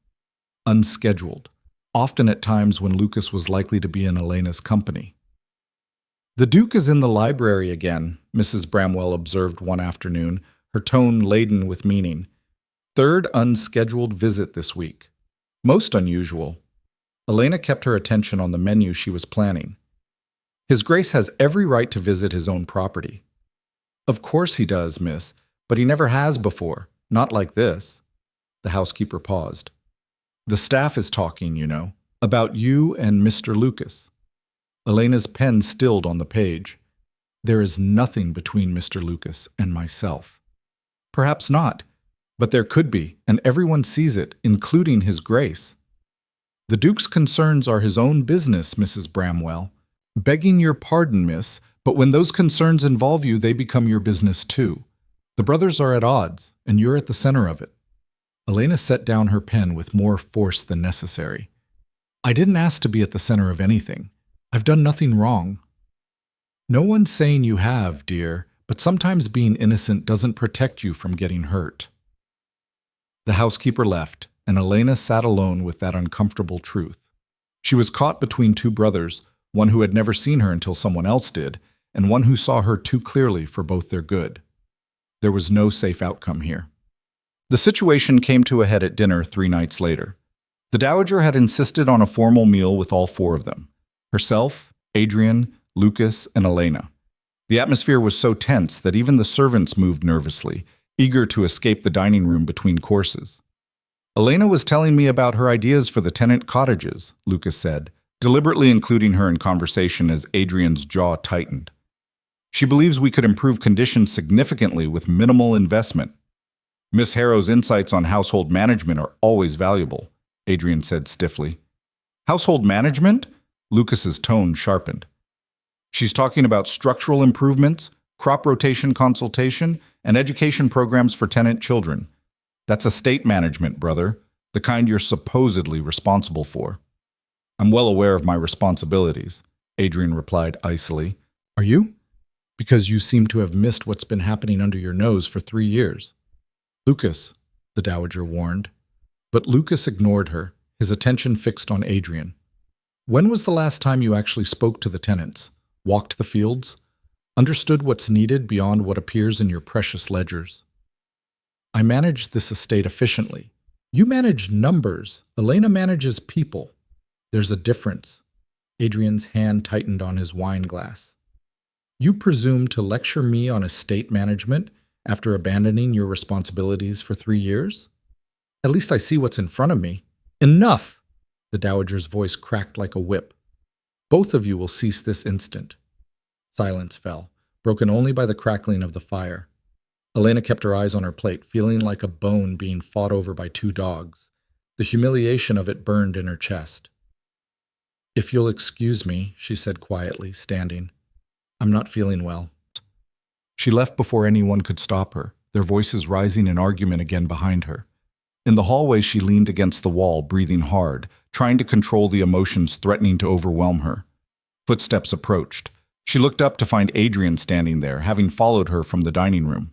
unscheduled, often at times when Lucas was likely to be in Elena's company. "The Duke is in the library again," Mrs. Bramwell observed one afternoon, her tone laden with meaning. "Third unscheduled visit this week. Most unusual." Elena kept her attention on the menu she was planning. "His Grace has every right to visit his own property." "Of course he does, miss, but he never has before. Not like this." The housekeeper paused. "The staff is talking, you know, about you and Mr. Lucas." Elena's pen stilled on the page. "There is nothing between Mr. Lucas and myself." "Perhaps not, but there could be, and everyone sees it, including His Grace." "The Duke's concerns are his own business, Mrs. Bramwell. Begging your pardon, miss, but when those concerns involve you, they become your business too. The brothers are at odds, and you're at the center of it." Elena set down her pen with more force than necessary. "I didn't ask to be at the center of anything. I've done nothing wrong." "No one's saying you have, dear, but sometimes being innocent doesn't protect you from getting hurt." The housekeeper left, and Elena sat alone with that uncomfortable truth. She was caught between two brothers, one who had never seen her until someone else did, and one who saw her too clearly for both their good. There was no safe outcome here. The situation came to a head at dinner 3 nights later. The Dowager had insisted on a formal meal with all 4 of them: herself, Adrian, Lucas, and Elena. The atmosphere was so tense that even the servants moved nervously, eager to escape the dining room between courses. "Elena was telling me about her ideas for the tenant cottages," Lucas said, deliberately including her in conversation as Adrian's jaw tightened. "She believes we could improve conditions significantly with minimal investment." "Miss Harrow's insights on household management are always valuable," Adrian said stiffly. "Household management?" Lucas's tone sharpened. "She's talking about structural improvements, crop rotation consultation, and education programs for tenant children. That's estate management, brother, the kind you're supposedly responsible for." "I'm well aware of my responsibilities," Adrian replied icily. "Are you? Because you seem to have missed what's been happening under your nose for 3 years. "Lucas," the Dowager warned. But Lucas ignored her, his attention fixed on Adrian. "When was the last time you actually spoke to the tenants, walked the fields, understood what's needed beyond what appears in your precious ledgers?" "I manage this estate efficiently. You manage numbers. Elena manages people. There's a difference." Adrian's hand tightened on his wine glass. "You presume to lecture me on estate management after abandoning your responsibilities for 3 years? At least I see what's in front of me." "Enough!" The Dowager's voice cracked like a whip. "Both of you will cease this instant." Silence fell, broken only by the crackling of the fire. Elena kept her eyes on her plate, feeling like a bone being fought over by 2 dogs. The humiliation of it burned in her chest. "If you'll excuse me," she said quietly, standing. "I'm not feeling well." She left before anyone could stop her, their voices rising in argument again behind her. In the hallway, she leaned against the wall, breathing hard, trying to control the emotions threatening to overwhelm her. Footsteps approached. She looked up to find Adrian standing there, having followed her from the dining room.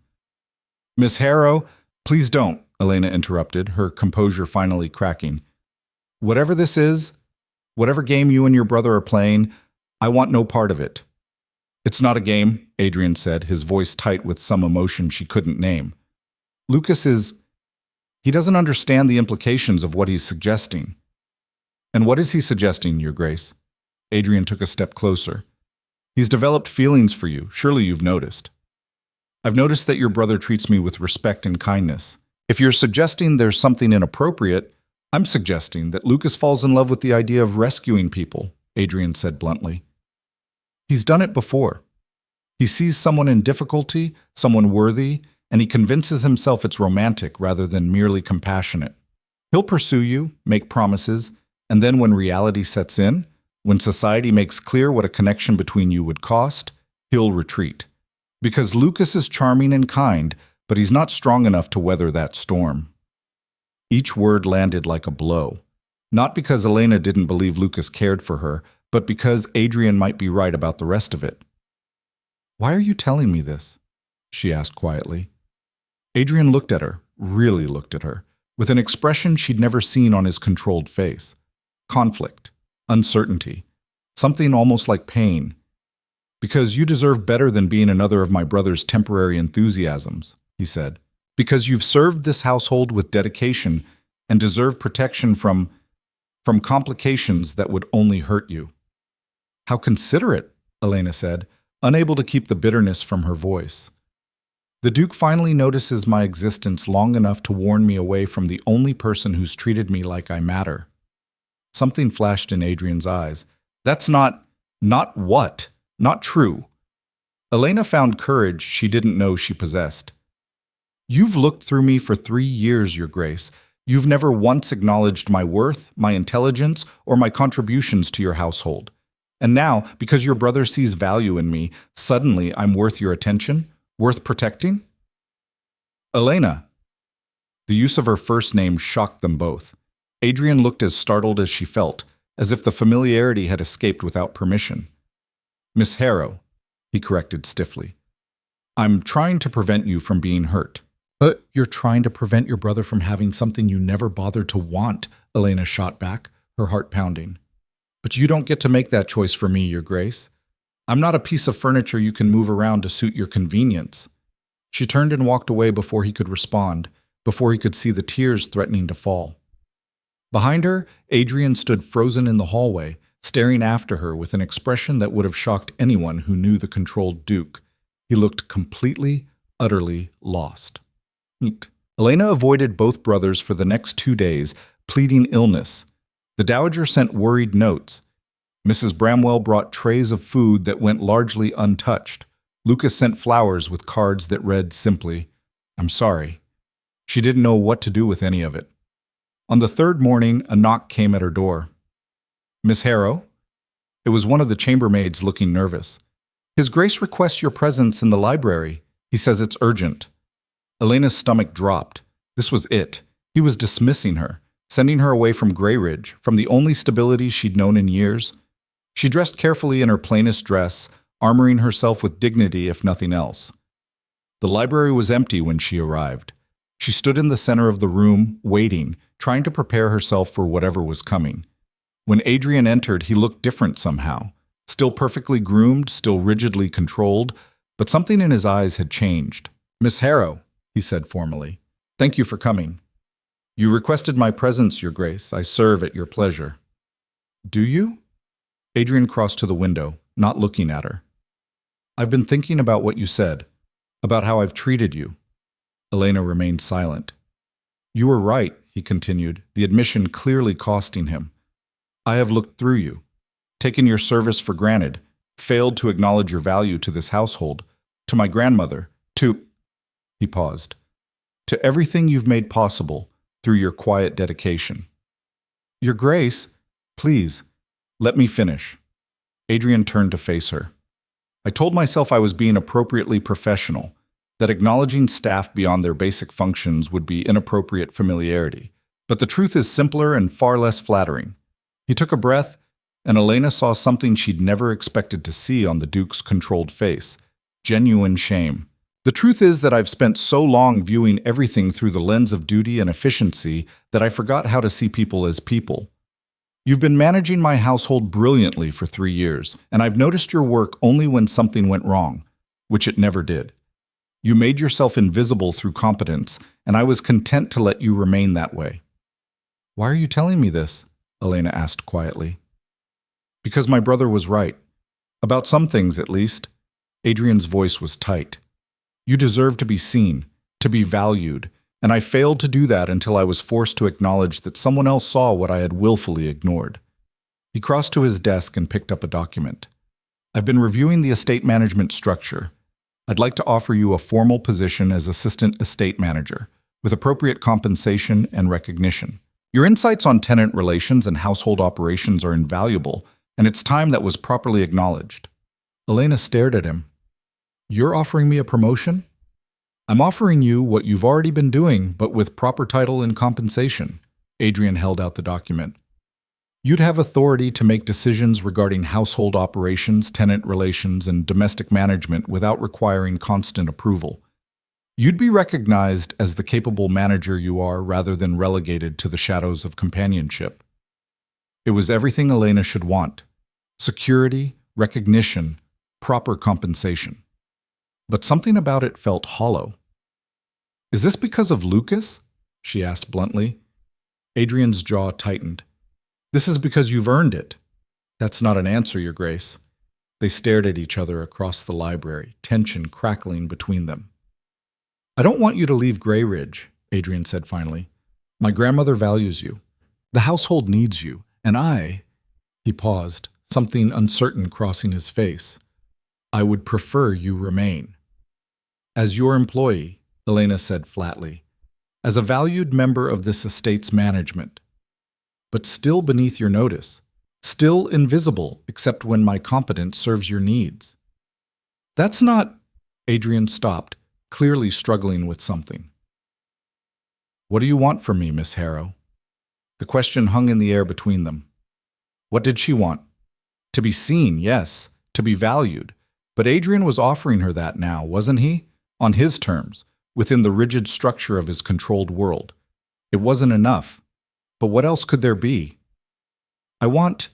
"Miss Harrow, please don't," Elena interrupted, her composure finally cracking. "Whatever this is, whatever game you and your brother are playing, I want no part of it." "It's not a game," Adrian said, his voice tight with some emotion she couldn't name. He doesn't understand the implications of what he's suggesting." "And what is he suggesting, Your Grace?" Adrian took a step closer. "He's developed feelings for you. Surely you've noticed." "I've noticed that your brother treats me with respect and kindness. If you're suggesting there's something inappropriate, I'm suggesting that Lucas falls in love with the idea of rescuing people," Adrian said bluntly. "He's done it before. He sees someone in difficulty, someone worthy, and he convinces himself it's romantic rather than merely compassionate." He'll pursue you, make promises, and then when reality sets in, when society makes clear what a connection between you would cost, he'll retreat. Because Lucas is charming and kind, but he's not strong enough to weather that storm. Each word landed like a blow. Not because Elena didn't believe Lucas cared for her, but because Adrian might be right about the rest of it. "Why are you telling me this?" she asked quietly. Adrian looked at her, really looked at her, with an expression she'd never seen on his controlled face. Conflict, uncertainty, something almost like pain. "Because you deserve better than being another of my brother's temporary enthusiasms," he said. "Because you've served this household with dedication and deserve protection from complications that would only hurt you." "How considerate," Elena said, unable to keep the bitterness from her voice. "The Duke finally notices my existence long enough to warn me away from the only person who's treated me like I matter." Something flashed in Adrian's eyes. "That's not what? Not true." Elena found courage she didn't know she possessed. "You've looked through me for 3 years, Your Grace. You've never once acknowledged my worth, my intelligence, or my contributions to your household. And now, because your brother sees value in me, suddenly I'm worth your attention? Worth protecting?" "Elena." The use of her first name shocked them both. Adrian looked as startled as she felt, as if the familiarity had escaped without permission. "Miss Harrow," he corrected stiffly. "I'm trying to prevent you from being hurt." "But you're trying to prevent your brother from having something you never bothered to want," Elena shot back, her heart pounding. "But you don't get to make that choice for me, Your Grace. I'm not a piece of furniture you can move around to suit your convenience." She turned and walked away before he could respond, before he could see the tears threatening to fall. Behind her, Adrian stood frozen in the hallway, staring after her with an expression that would have shocked anyone who knew the controlled Duke. He looked completely, utterly lost. Elena avoided both brothers for the next 2 days, pleading illness. The Dowager sent worried notes. Mrs. Bramwell brought trays of food that went largely untouched. Lucas sent flowers with cards that read simply, "I'm sorry." She didn't know what to do with any of it. On the 3rd morning, a knock came at her door. "Miss Harrow?" It was one of the chambermaids looking nervous. "His Grace requests your presence in the library. He says it's urgent." Elena's stomach dropped. This was it. He was dismissing her, sending her away from Greyridge, from the only stability she'd known in years. She dressed carefully in her plainest dress, armoring herself with dignity if nothing else. The library was empty when she arrived. She stood in the center of the room, waiting, trying to prepare herself for whatever was coming. When Adrian entered, he looked different somehow. Still perfectly groomed, still rigidly controlled, but something in his eyes had changed. "Miss Harrow," he said formally, "thank you for coming. You requested my presence, Your Grace. I serve at your pleasure." "Do you?" Adrian crossed to the window, not looking at her. "I've been thinking about what you said, about how I've treated you." Elena remained silent. "You were right," he continued, the admission clearly costing him. "I have looked through you, taken your service for granted, failed to acknowledge your value to this household, to my grandmother, to—" He paused. "To everything you've made possible through your quiet dedication." "Your Grace, please, let me finish." Adrian turned to face her. "I told myself I was being appropriately professional, that acknowledging staff beyond their basic functions would be inappropriate familiarity. But the truth is simpler and far less flattering." He took a breath, and Elena saw something she'd never expected to see on the Duke's controlled face: genuine shame. "The truth is that I've spent so long viewing everything through the lens of duty and efficiency that I forgot how to see people as people. You've been managing my household brilliantly for 3 years, and I've noticed your work only when something went wrong, which it never did. You made yourself invisible through competence, and I was content to let you remain that way." "Why are you telling me this?" Elena asked quietly. "Because my brother was right. About some things, at least." Adrian's voice was tight. "You deserve to be seen, to be valued, and I failed to do that until I was forced to acknowledge that someone else saw what I had willfully ignored." He crossed to his desk and picked up a document. "I've been reviewing the estate management structure. I'd like to offer you a formal position as assistant estate manager, with appropriate compensation and recognition." Your insights on tenant relations and household operations are invaluable, and it's time that was properly acknowledged. Elena stared at him. You're offering me a promotion? I'm offering you what you've already been doing, but with proper title and compensation. Adrian held out the document. You'd have authority to make decisions regarding household operations, tenant relations, and domestic management without requiring constant approval. You'd be recognized as the capable manager you are rather than relegated to the shadows of companionship. It was everything Elena should want: security, recognition, proper compensation. But something about it felt hollow. Is this because of Lucas? She asked bluntly. Adrian's jaw tightened. This is because you've earned it. That's not an answer, Your Grace. They stared at each other across the library, tension crackling between them. I don't want you to leave Grey Ridge, Adrian said finally. My grandmother values you. The household needs you, and I— He paused, something uncertain crossing his face. I would prefer you remain. As your employee, Elena said flatly. As a valued member of this estate's management. But still beneath your notice. Still invisible, except when my competence serves your needs. That's not— Adrian stopped, clearly struggling with something. What do you want from me, Miss Harrow? The question hung in the air between them. What did she want? To be seen, yes, to be valued. But Adrian was offering her that now, wasn't he? On his terms, within the rigid structure of his controlled world. It wasn't enough. But what else could there be? I want—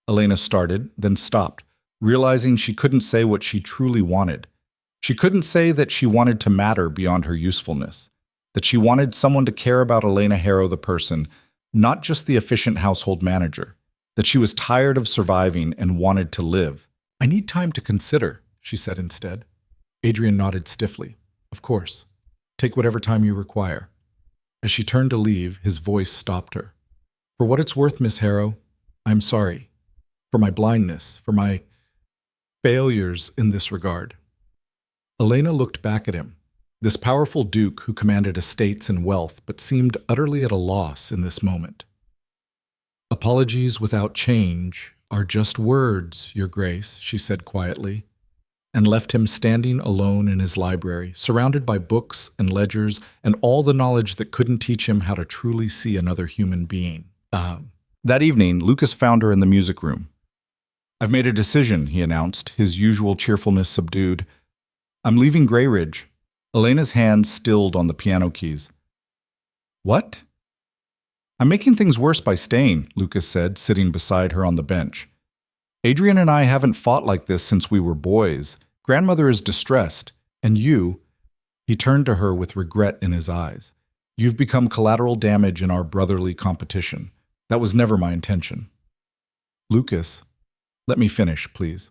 Elena started, then stopped, realizing she couldn't say what she truly wanted. She couldn't say that she wanted to matter beyond her usefulness, that she wanted someone to care about Elena Harrow the person, not just the efficient household manager, that she was tired of surviving and wanted to live. I need time to consider, she said instead. Adrian nodded stiffly. Of course. Take whatever time you require. As she turned to leave, his voice stopped her. For what it's worth, Miss Harrow, I'm sorry. For my blindness, for my failures in this regard. Elena looked back at him, this powerful duke who commanded estates and wealth but seemed utterly at a loss in this moment. Apologies without change are just words, Your Grace, she said quietly, and left him standing alone in his library, surrounded by books and ledgers and all the knowledge that couldn't teach him how to truly see another human being. That evening, Lucas found her in the music room. I've made a decision, he announced, his usual cheerfulness subdued. I'm leaving Grey Ridge. Elena's hand stilled on the piano keys. What? I'm making things worse by staying, Lucas said, sitting beside her on the bench. Adrian and I haven't fought like this since we were boys. Grandmother is distressed, and you— He turned to her with regret in his eyes. You've become collateral damage in our brotherly competition. That was never my intention. Lucas, let me finish, please.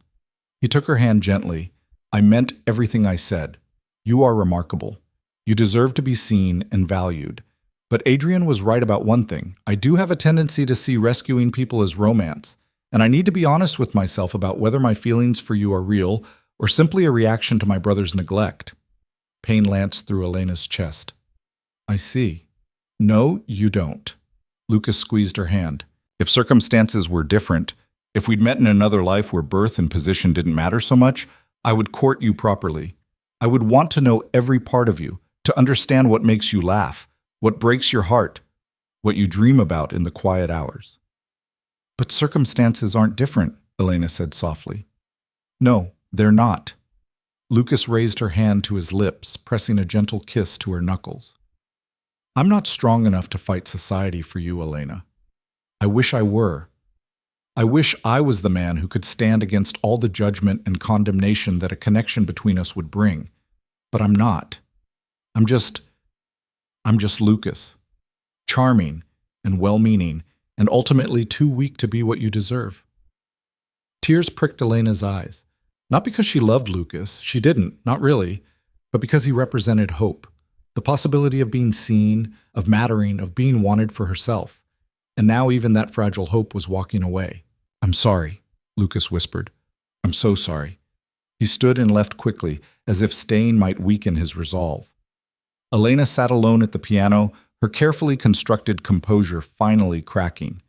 He took her hand gently. I meant everything I said. You are remarkable. You deserve to be seen and valued. But Adrian was right about one thing. I do have a tendency to see rescuing people as romance, and I need to be honest with myself about whether my feelings for you are real or simply a reaction to my brother's neglect. Pain lanced through Elena's chest. I see. No, you don't. Lucas squeezed her hand. If circumstances were different, if we'd met in another life where birth and position didn't matter so much, I would court you properly. I would want to know every part of you, to understand what makes you laugh, what breaks your heart, what you dream about in the quiet hours. But circumstances aren't different, Elena said softly. No, they're not. Lucas raised her hand to his lips, pressing a gentle kiss to her knuckles. I'm not strong enough to fight society for you, Elena. I wish I were. I wish I was the man who could stand against all the judgment and condemnation that a connection between us would bring. But I'm not. I'm just Lucas. Charming and well-meaning, and ultimately too weak to be what you deserve. Tears pricked Elena's eyes. Not because she loved Lucas, she didn't, not really, but because he represented hope. The possibility of being seen, of mattering, of being wanted for herself. And now even that fragile hope was walking away. I'm sorry, Lucas whispered. I'm so sorry. He stood and left quickly, as if staying might weaken his resolve. Elena sat alone at the piano, her carefully constructed composure finally cracking.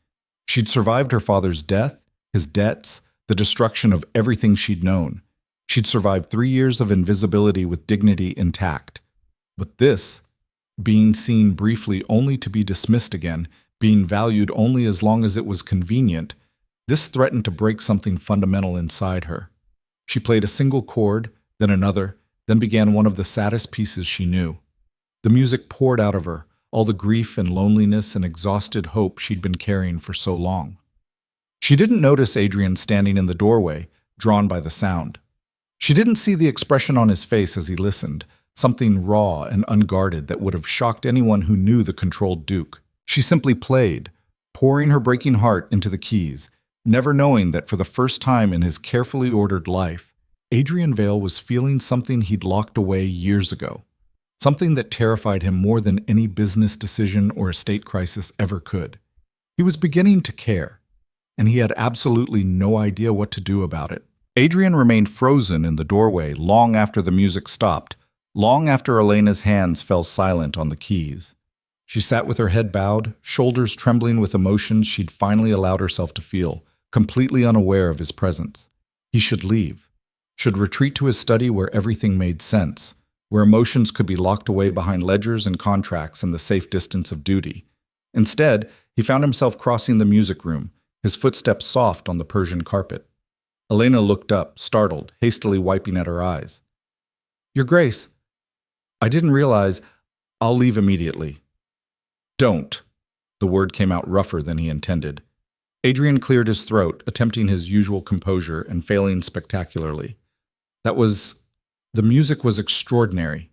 She'd survived her father's death, his debts, the destruction of everything she'd known. She'd survived 3 years of invisibility with dignity intact. But this, being seen briefly only to be dismissed again, being valued only as long as it was convenient, this threatened to break something fundamental inside her. She played a single chord, then another, then began one of the saddest pieces she knew. The music poured out of her, all the grief and loneliness and exhausted hope she'd been carrying for so long. She didn't notice Adrian standing in the doorway, drawn by the sound. She didn't see the expression on his face as he listened, something raw and unguarded that would have shocked anyone who knew the controlled Duke. She simply played, pouring her breaking heart into the keys, never knowing that for the first time in his carefully ordered life, Adrian Vale was feeling something he'd locked away years ago, something that terrified him more than any business decision or estate crisis ever could. He was beginning to care, and he had absolutely no idea what to do about it. Adrian remained frozen in the doorway long after the music stopped, long after Elena's hands fell silent on the keys. She sat with her head bowed, shoulders trembling with emotions she'd finally allowed herself to feel, completely unaware of his presence. He should leave, should retreat to his study where everything made sense, where emotions could be locked away behind ledgers and contracts and the safe distance of duty. Instead, he found himself crossing the music room, his footsteps soft on the Persian carpet. Elena looked up, startled, hastily wiping at her eyes. "Your Grace, I didn't realize. I'll leave immediately." "Don't." The word came out rougher than he intended. Adrian cleared his throat, attempting his usual composure and failing spectacularly. The music was extraordinary.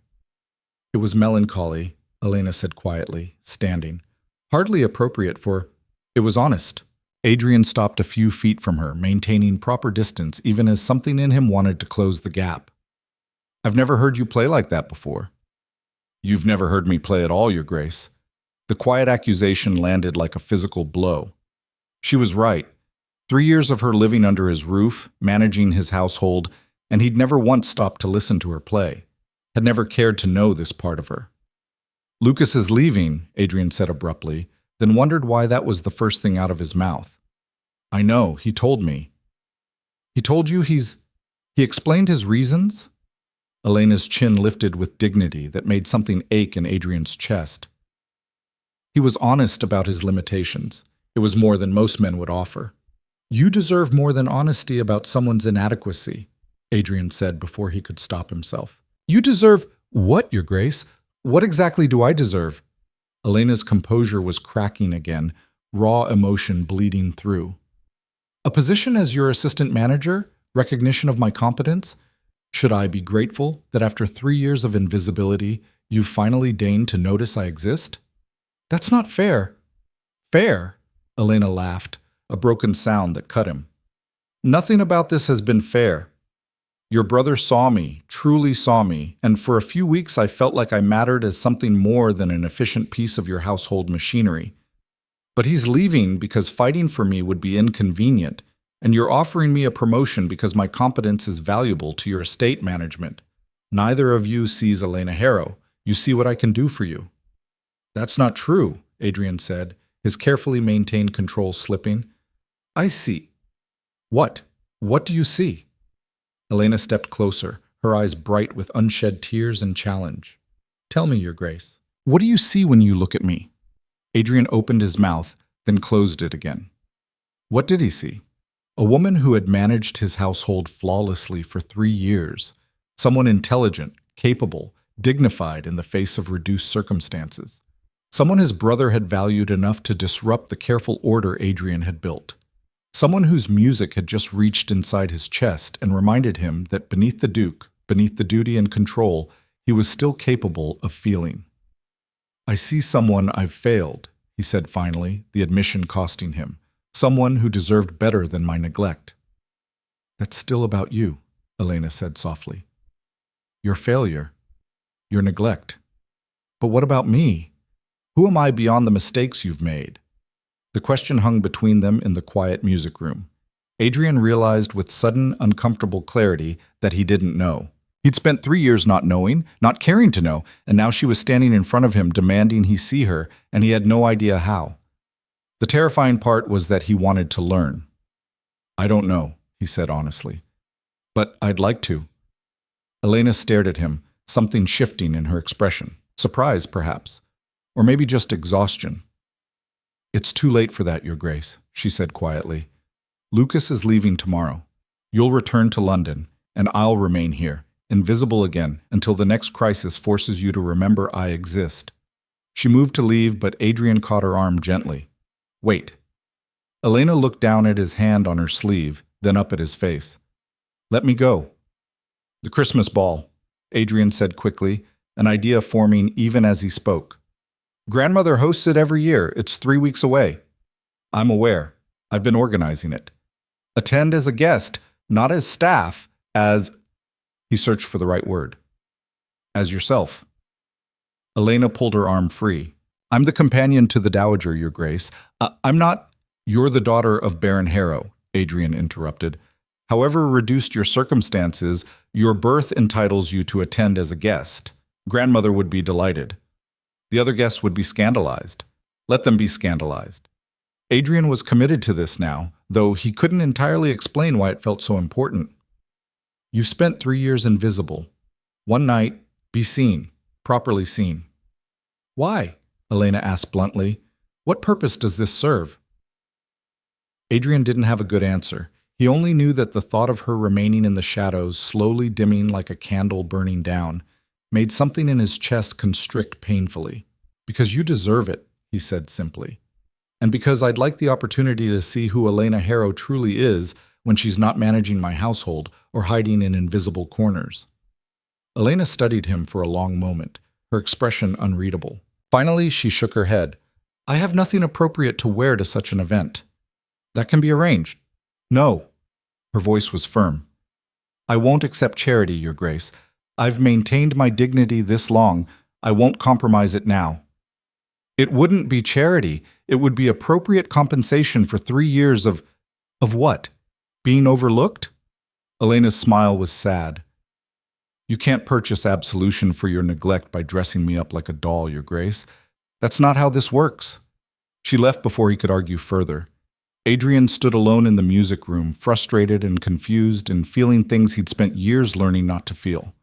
"It was melancholy," Elena said quietly, standing. "Hardly appropriate for. It was honest." Adrian stopped a few feet from her, maintaining proper distance even as something in him wanted to close the gap. "I've never heard you play like that before." "You've never heard me play at all, Your Grace." The quiet accusation landed like a physical blow. She was right. 3 years of her living under his roof, managing his household, and he'd never once stopped to listen to her play, had never cared to know this part of her. "Lucas is leaving," Adrian said abruptly, then wondered why that was the first thing out of his mouth. "I know, he told me." "He told you he explained his reasons?" Elena's chin lifted with dignity that made something ache in Adrian's chest. "He was honest about his limitations. It was more than most men would offer." "You deserve more than honesty about someone's inadequacy," Adrian said before he could stop himself. "You deserve what, Your Grace? What exactly do I deserve?" Elena's composure was cracking again, raw emotion bleeding through. "A position as your assistant manager? Recognition of my competence? Should I be grateful that after 3 years of invisibility, you've finally deigned to notice I exist? That's not fair." "Fair?" Elena laughed, a broken sound that cut him. "Nothing about this has been fair. Your brother saw me, truly saw me, and for a few weeks I felt like I mattered as something more than an efficient piece of your household machinery. But he's leaving because fighting for me would be inconvenient, and you're offering me a promotion because my competence is valuable to your estate management. Neither of you sees Elena Harrow. You see what I can do for you." "That's not true," Adrian said, his carefully maintained control slipping. "I see." "What? What do you see?" Elena stepped closer, her eyes bright with unshed tears and challenge. "Tell me, Your Grace, what do you see when you look at me?" Adrian opened his mouth, then closed it again. What did he see? A woman who had managed his household flawlessly for 3 years. Someone intelligent, capable, dignified in the face of reduced circumstances. Someone his brother had valued enough to disrupt the careful order Adrian had built. Someone whose music had just reached inside his chest and reminded him that beneath the Duke, beneath the duty and control, he was still capable of feeling. "I see someone I've failed," he said finally, the admission costing him. "Someone who deserved better than my neglect." "That's still about you," Elena said softly. "Your failure. Your neglect. But what about me? Who am I beyond the mistakes you've made?" The question hung between them in the quiet music room. Adrian realized with sudden, uncomfortable clarity that he didn't know. He'd spent 3 years not knowing, not caring to know, and now she was standing in front of him demanding he see her, and he had no idea how. The terrifying part was that he wanted to learn. "I don't know," he said honestly. "But I'd like to." Elena stared at him, something shifting in her expression. Surprise, perhaps. Or maybe just exhaustion. "It's too late for that, Your Grace," she said quietly. "Lucas is leaving tomorrow. You'll return to London, and I'll remain here, invisible again, until the next crisis forces you to remember I exist." She moved to leave, but Adrian caught her arm gently. "Wait." Elena looked down at his hand on her sleeve, then up at his face. "Let me go." "The Christmas ball," Adrian said quickly, an idea forming even as he spoke. "Grandmother hosts it every year. It's 3 weeks away." "I'm aware. I've been organizing it." "Attend as a guest, not as staff, as—" He searched for the right word. "As yourself." Elena pulled her arm free. "I'm the companion to the Dowager, Your Grace. I'm not—" "You're the daughter of Baron Harrow," Adrian interrupted. "However reduced your circumstances, your birth entitles you to attend as a guest. Grandmother would be delighted. The other guests would be scandalized. Let them be scandalized." Adrian was committed to this now, though he couldn't entirely explain why it felt so important. "You've spent 3 years invisible. One night, be seen, properly seen." "Why?" Elena asked bluntly. "What purpose does this serve?" Adrian didn't have a good answer. He only knew that the thought of her remaining in the shadows, slowly dimming like a candle burning down, made something in his chest constrict painfully. "Because you deserve it," he said simply. "And because I'd like the opportunity to see who Elena Harrow truly is when she's not managing my household or hiding in invisible corners." Elena studied him for a long moment, her expression unreadable. Finally, she shook her head. "I have nothing appropriate to wear to such an event." "That can be arranged." "No." Her voice was firm. "I won't accept charity, Your Grace. I've maintained my dignity this long. I won't compromise it now." "It wouldn't be charity. It would be appropriate compensation for 3 years of what? Being overlooked?" Elena's smile was sad. "You can't purchase absolution for your neglect by dressing me up like a doll, Your Grace. That's not how this works." She left before he could argue further. Adrian stood alone in the music room, frustrated and confused and feeling things he'd spent years learning not to feel.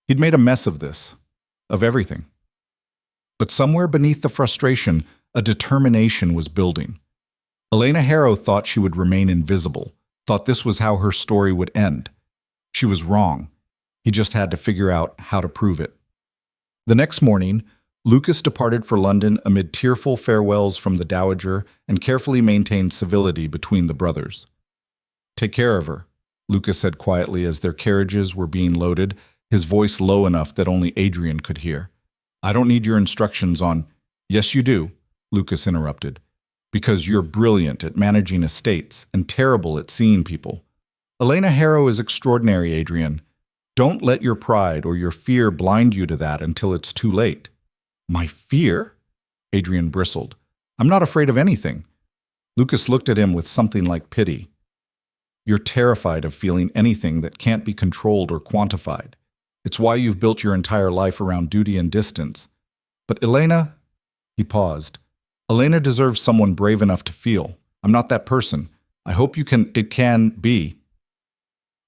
He'd made a mess of this, of everything. But somewhere beneath the frustration, a determination was building. Elena Harrow thought she would remain invisible, thought this was how her story would end. She was wrong. He just had to figure out how to prove it. The next morning, Lucas departed for London amid tearful farewells from the Dowager and carefully maintained civility between the brothers. "Take care of her," Lucas said quietly as their carriages were being loaded, his voice low enough that only Adrian could hear. "I don't need your instructions on—" "Yes, you do," Lucas interrupted. "Because you're brilliant at managing estates and terrible at seeing people. Elena Harrow is extraordinary, Adrian. Don't let your pride or your fear blind you to that until it's too late." "My fear?" Adrian bristled. "I'm not afraid of anything." Lucas looked at him with something like pity. "You're terrified of feeling anything that can't be controlled or quantified. It's why you've built your entire life around duty and distance. But Elena—" He paused. "Elena deserves someone brave enough to feel. I'm not that person. I hope it can be."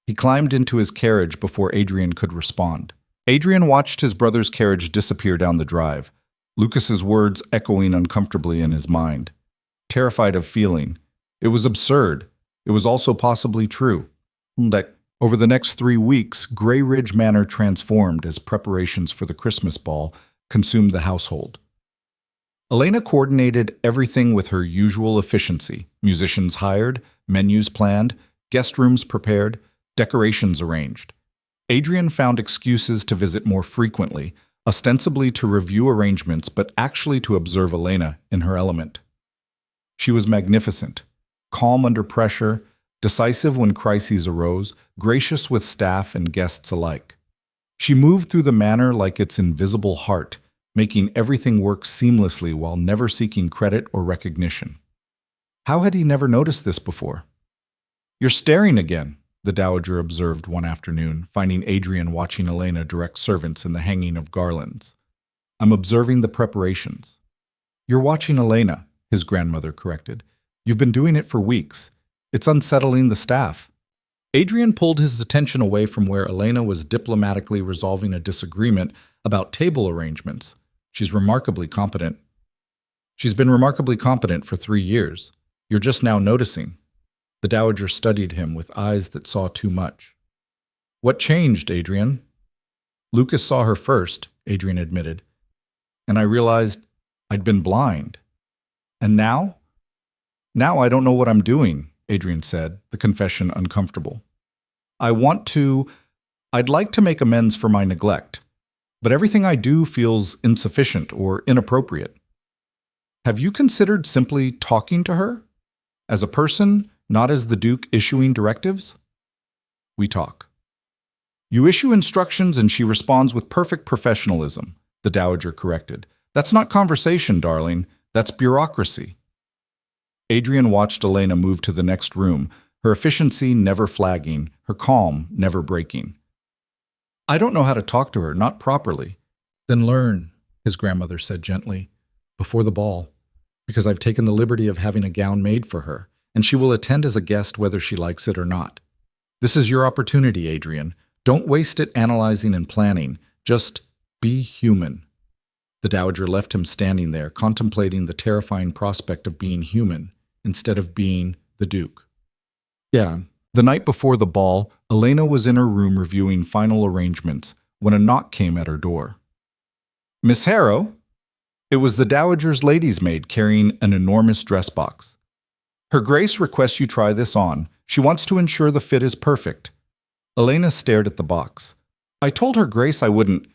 He climbed into his carriage before Adrian could respond. Adrian watched his brother's carriage disappear down the drive, Lucas's words echoing uncomfortably in his mind. Terrified of feeling. It was absurd. It was also possibly true. That over the next 3 weeks, Grey Ridge Manor transformed as preparations for the Christmas ball consumed the household. Elena coordinated everything with her usual efficiency. Musicians hired, menus planned, guest rooms prepared, decorations arranged. Adrian found excuses to visit more frequently, ostensibly to review arrangements, but actually to observe Elena in her element. She was magnificent, calm under pressure, decisive when crises arose, gracious with staff and guests alike. She moved through the manor like its invisible heart, making everything work seamlessly while never seeking credit or recognition. How had he never noticed this before? "You're staring again," the dowager observed one afternoon, finding Adrian watching Elena direct servants in the hanging of garlands. I'm observing the preparations. You're watching Elena, his grandmother corrected. You've been doing it for weeks. It's unsettling the staff. Adrian pulled his attention away from where Elena was diplomatically resolving a disagreement about table arrangements. She's remarkably competent. She's been remarkably competent for 3 years. You're just now noticing. The dowager studied him with eyes that saw too much. What changed, Adrian? Lucas saw her first, Adrian admitted, and I realized I'd been blind. And now? Now I don't know what I'm doing, Adrian said, the confession uncomfortable. I'd like to make amends for my neglect, but everything I do feels insufficient or inappropriate. Have you considered simply talking to her? As a person, not as the Duke issuing directives? We talk. You issue instructions and she responds with perfect professionalism, the dowager corrected. That's not conversation, darling. That's bureaucracy. Adrian watched Elena move to the next room, her efficiency never flagging, her calm never breaking. I don't know how to talk to her, not properly. Then learn, his grandmother said gently, before the ball, because I've taken the liberty of having a gown made for her, and she will attend as a guest whether she likes it or not. This is your opportunity, Adrian. Don't waste it analyzing and planning. Just be human. The dowager left him standing there, contemplating the terrifying prospect of being human instead of being the Duke. Yeah, the night before the ball, Elena was in her room reviewing final arrangements when a knock came at her door. Miss Harrow? It was the dowager's lady's maid carrying an enormous dress box. Her Grace requests you try this on. She wants to ensure the fit is perfect. Elena stared at the box. I told her Grace I wouldn't.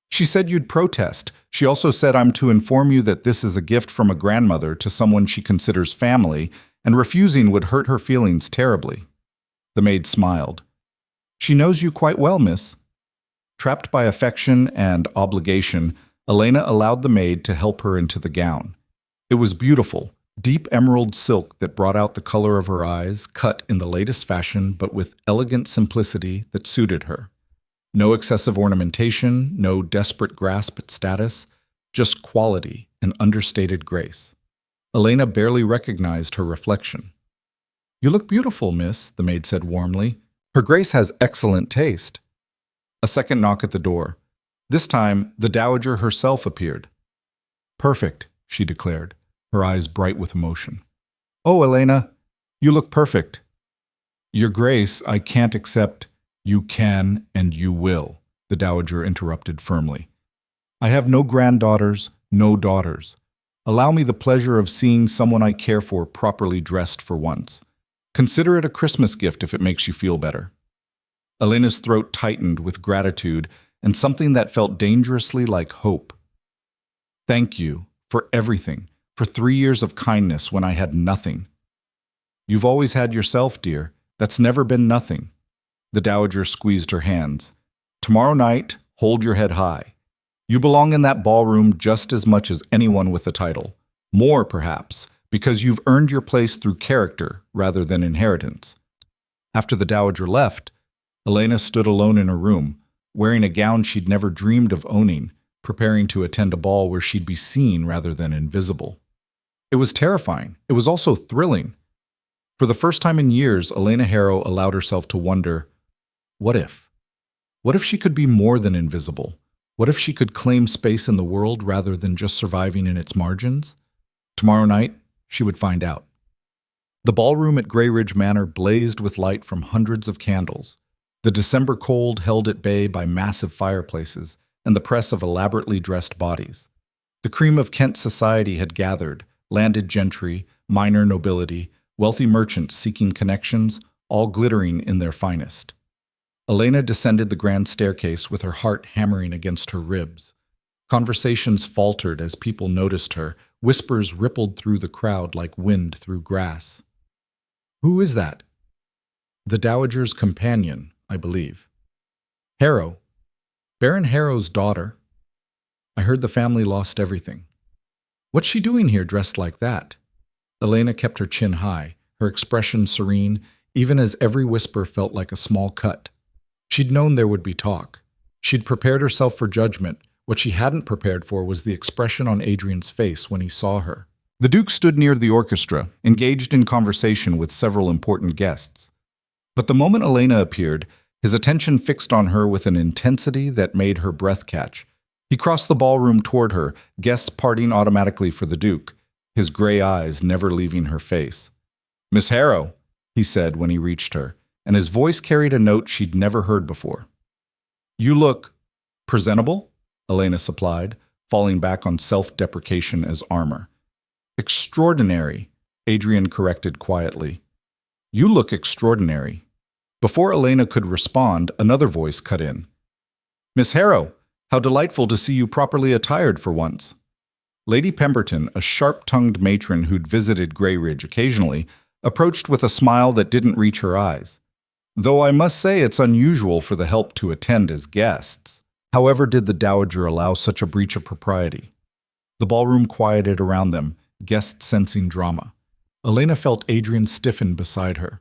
She said you'd protest. She also said I'm to inform you that this is a gift from a grandmother to someone she considers family, and refusing would hurt her feelings terribly. The maid smiled. She knows you quite well, miss. Trapped by affection and obligation, Elena allowed the maid to help her into the gown. It was beautiful, deep emerald silk that brought out the color of her eyes, cut in the latest fashion but with elegant simplicity that suited her. No excessive ornamentation, no desperate grasp at status, just quality and understated grace. Elena barely recognized her reflection. You look beautiful, miss, the maid said warmly. Her Grace has excellent taste. A second knock at the door. This time, the dowager herself appeared. Perfect, she declared, her eyes bright with emotion. Oh, Elena, you look perfect. Your Grace, I can't accept. You can and you will, the dowager interrupted firmly. I have no granddaughters, no daughters. Allow me the pleasure of seeing someone I care for properly dressed for once. Consider it a Christmas gift if it makes you feel better. Elena's throat tightened with gratitude and something that felt dangerously like hope. Thank you for everything, for 3 years of kindness when I had nothing. You've always had yourself, dear. That's never been nothing. The dowager squeezed her hands. Tomorrow night, hold your head high. You belong in that ballroom just as much as anyone with a title. More, perhaps, because you've earned your place through character rather than inheritance. After the dowager left, Elena stood alone in her room, wearing a gown she'd never dreamed of owning, preparing to attend a ball where she'd be seen rather than invisible. It was terrifying. It was also thrilling. For the first time in years, Elena Harrow allowed herself to wonder, what if? What if she could be more than invisible? What if she could claim space in the world rather than just surviving in its margins? Tomorrow night, she would find out. The ballroom at Grey Ridge Manor blazed with light from hundreds of candles. The December cold held at bay by massive fireplaces and the press of elaborately dressed bodies. The cream of Kent society had gathered, landed gentry, minor nobility, wealthy merchants seeking connections, all glittering in their finest. Elena descended the grand staircase with her heart hammering against her ribs. Conversations faltered as people noticed her. Whispers rippled through the crowd like wind through grass. Who is that? The dowager's companion, I believe. Harrow. Baron Harrow's daughter. I heard the family lost everything. What's she doing here dressed like that? Elena kept her chin high, her expression serene, even as every whisper felt like a small cut. She'd known there would be talk. She'd prepared herself for judgment. What she hadn't prepared for was the expression on Adrian's face when he saw her. The Duke stood near the orchestra, engaged in conversation with several important guests. But the moment Elena appeared, his attention fixed on her with an intensity that made her breath catch. He crossed the ballroom toward her, guests parting automatically for the Duke, his gray eyes never leaving her face. "Miss Harrow," he said when he reached her, and his voice carried a note she'd never heard before. "You look presentable," Elena supplied, falling back on self-deprecation as armor. "Extraordinary," Adrian corrected quietly. "You look extraordinary." Before Elena could respond, another voice cut in. "Miss Harrow, how delightful to see you properly attired for once." Lady Pemberton, a sharp-tongued matron who'd visited Greyridge occasionally, approached with a smile that didn't reach her eyes. "Though I must say it's unusual for the help to attend as guests." However did the Dowager allow such a breach of propriety? The ballroom quieted around them, guests sensing drama. Elena felt Adrian stiffen beside her.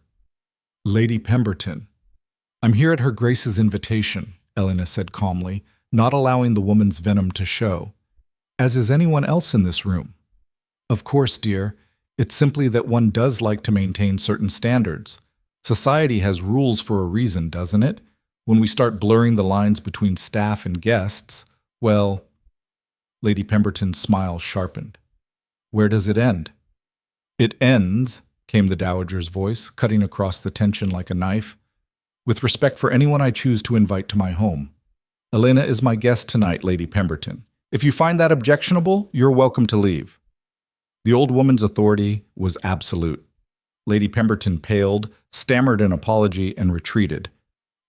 "Lady Pemberton." "I'm here at Her Grace's invitation," Elena said calmly, not allowing the woman's venom to show. "As is anyone else in this room." "Of course, dear. It's simply that one does like to maintain certain standards. Society has rules for a reason, doesn't it? When we start blurring the lines between staff and guests, well..." Lady Pemberton's smile sharpened. "Where does it end?" "It ends," came the Dowager's voice, cutting across the tension like a knife, "with respect for anyone I choose to invite to my home. Elena is my guest tonight, Lady Pemberton. If you find that objectionable, you're welcome to leave." The old woman's authority was absolute. Lady Pemberton paled, stammered an apology, and retreated.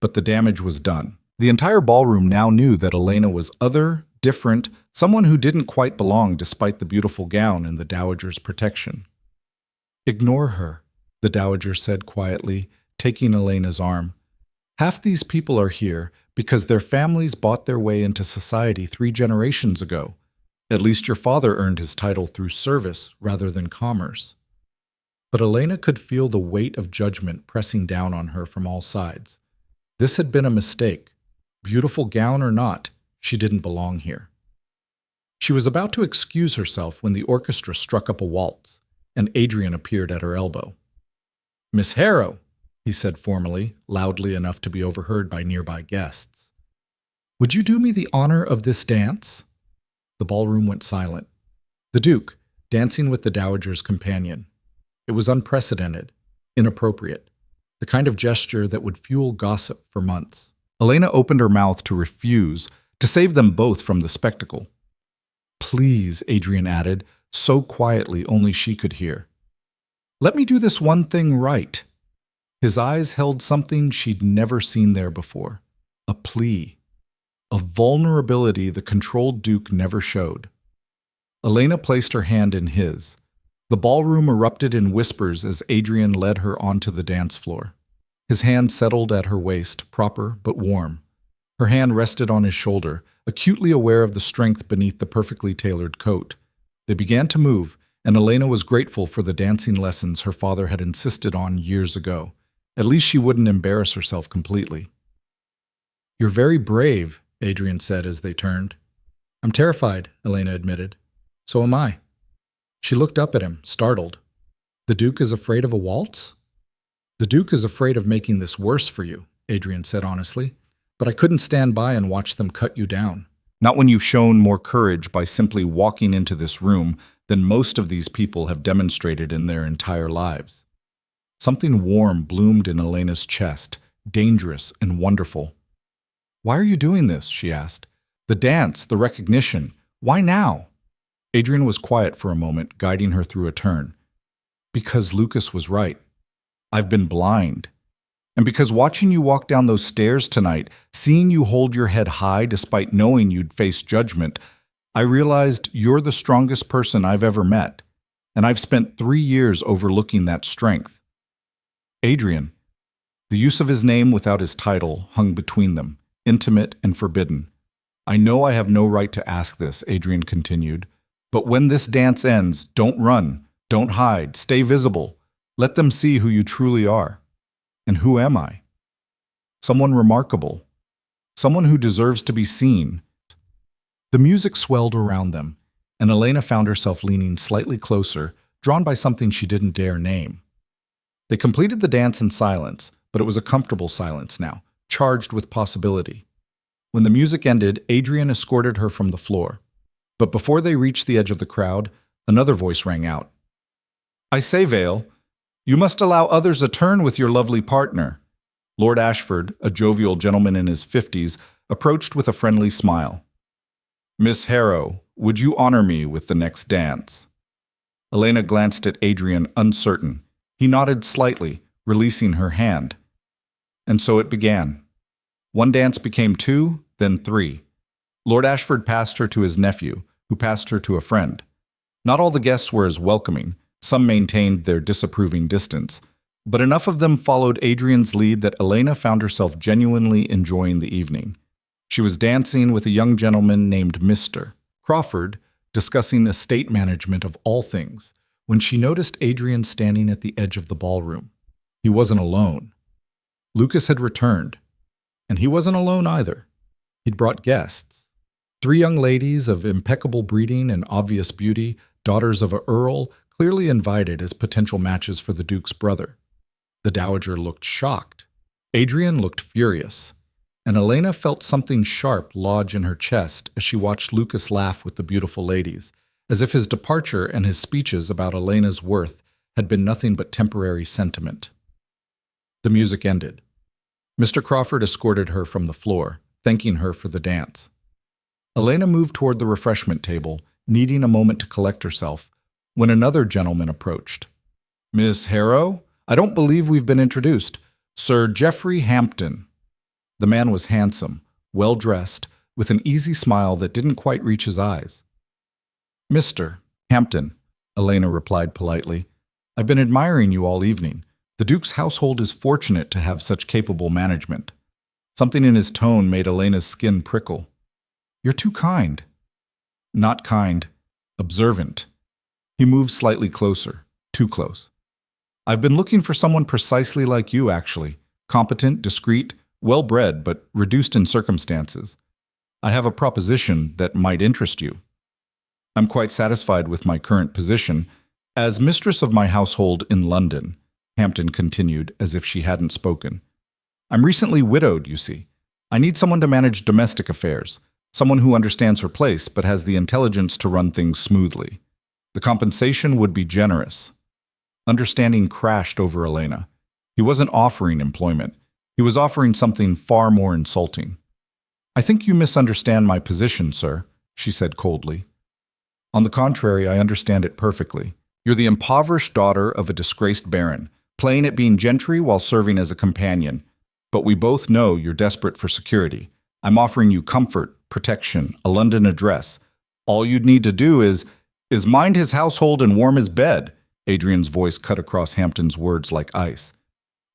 But the damage was done. The entire ballroom now knew that Elena was other, different, someone who didn't quite belong despite the beautiful gown and the Dowager's protection. "Ignore her," the Dowager said quietly, taking Elena's arm. "Half these people are here because their families bought their way into society 3 generations ago. At least your father earned his title through service rather than commerce." But Elena could feel the weight of judgment pressing down on her from all sides. This had been a mistake. Beautiful gown or not, she didn't belong here. She was about to excuse herself when the orchestra struck up a waltz, and Adrian appeared at her elbow. "Miss Harrow," he said formally, loudly enough to be overheard by nearby guests. "Would you do me the honor of this dance?" The ballroom went silent. The Duke, dancing with the Dowager's companion. It was unprecedented, inappropriate, the kind of gesture that would fuel gossip for months. Elena opened her mouth to refuse, to save them both from the spectacle. "Please," Adrian added, so quietly only she could hear. "Let me do this one thing right." His eyes held something she'd never seen there before. A plea. A vulnerability the controlled Duke never showed. Elena placed her hand in his. The ballroom erupted in whispers as Adrian led her onto the dance floor. His hand settled at her waist, proper but warm. Her hand rested on his shoulder, acutely aware of the strength beneath the perfectly tailored coat. They began to move, and Elena was grateful for the dancing lessons her father had insisted on years ago. At least she wouldn't embarrass herself completely. "You're very brave," Adrian said as they turned. "I'm terrified," Elena admitted. "So am I." She looked up at him, startled. "The Duke is afraid of a waltz?" "The Duke is afraid of making this worse for you," Adrian said honestly. "But I couldn't stand by and watch them cut you down. Not when you've shown more courage by simply walking into this room than most of these people have demonstrated in their entire lives." Something warm bloomed in Elena's chest, dangerous and wonderful. "Why are you doing this?" she asked. "The dance, the recognition. Why now?" Adrian was quiet for a moment, guiding her through a turn. "Because Lucas was right. I've been blind. And because watching you walk down those stairs tonight, seeing you hold your head high despite knowing you'd face judgment, I realized you're the strongest person I've ever met. And I've spent 3 years overlooking that strength." Adrian. The use of his name without his title hung between them, intimate and forbidden. "I know I have no right to ask this," Adrian continued. "But when this dance ends, don't run, don't hide, stay visible. Let them see who you truly are." And who am I? Someone remarkable. Someone who deserves to be seen. The music swelled around them, and Elena found herself leaning slightly closer, drawn by something she didn't dare name. They completed the dance in silence, but it was a comfortable silence now, charged with possibility. When the music ended, Adrian escorted her from the floor. But before they reached the edge of the crowd, another voice rang out. "I say, Vale, you must allow others a turn with your lovely partner." Lord Ashford, a jovial gentleman in his 50s, approached with a friendly smile. "Miss Harrow, would you honor me with the next dance?" Elena glanced at Adrian, uncertain. He nodded slightly, releasing her hand. And so it began. One dance became two, then three. Lord Ashford passed her to his nephew, who passed her to a friend. Not all the guests were as welcoming. Some maintained their disapproving distance, but enough of them followed Adrian's lead that Elena found herself genuinely enjoying the evening. She was dancing with a young gentleman named Mr. Crawford, discussing estate management of all things, when she noticed Adrian standing at the edge of the ballroom. He wasn't alone. Lucas had returned, and he wasn't alone either. He'd brought guests. 3 young ladies of impeccable breeding and obvious beauty, daughters of an earl, clearly invited as potential matches for the Duke's brother. The dowager looked shocked. Adrian looked furious. And Elena felt something sharp lodge in her chest as she watched Lucas laugh with the beautiful ladies, as if his departure and his speeches about Elena's worth had been nothing but temporary sentiment. The music ended. Mr. Crawford escorted her from the floor, thanking her for the dance. Elena moved toward the refreshment table, needing a moment to collect herself, when another gentleman approached. "Miss Harrow, I don't believe we've been introduced. Sir Geoffrey Hampton." The man was handsome, well-dressed, with an easy smile that didn't quite reach his eyes. "Mr. Hampton," Elena replied politely, "I've been admiring you all evening. The Duke's household is fortunate to have such capable management." Something in his tone made Elena's skin prickle. "You're too kind." "Not kind. Observant." He moved slightly closer, too close. "I've been looking for someone precisely like you, actually. Competent, discreet, well-bred, but reduced in circumstances. I have a proposition that might interest you. I'm quite satisfied with my current position as mistress of my household in London," Hampton continued as if she hadn't spoken. "I'm recently widowed, you see. I need someone to manage domestic affairs, someone who understands her place but has the intelligence to run things smoothly. The compensation would be generous." Understanding crashed over Elena. He wasn't offering employment. He was offering something far more insulting. "I think you misunderstand my position, sir," she said coldly. "On the contrary, I understand it perfectly. You're the impoverished daughter of a disgraced baron, playing at being gentry while serving as a companion. But we both know you're desperate for security. I'm offering you comfort, protection, a London address. All you'd need to do is mind his household and warm his bed." Adrian's voice cut across Hampton's words like ice.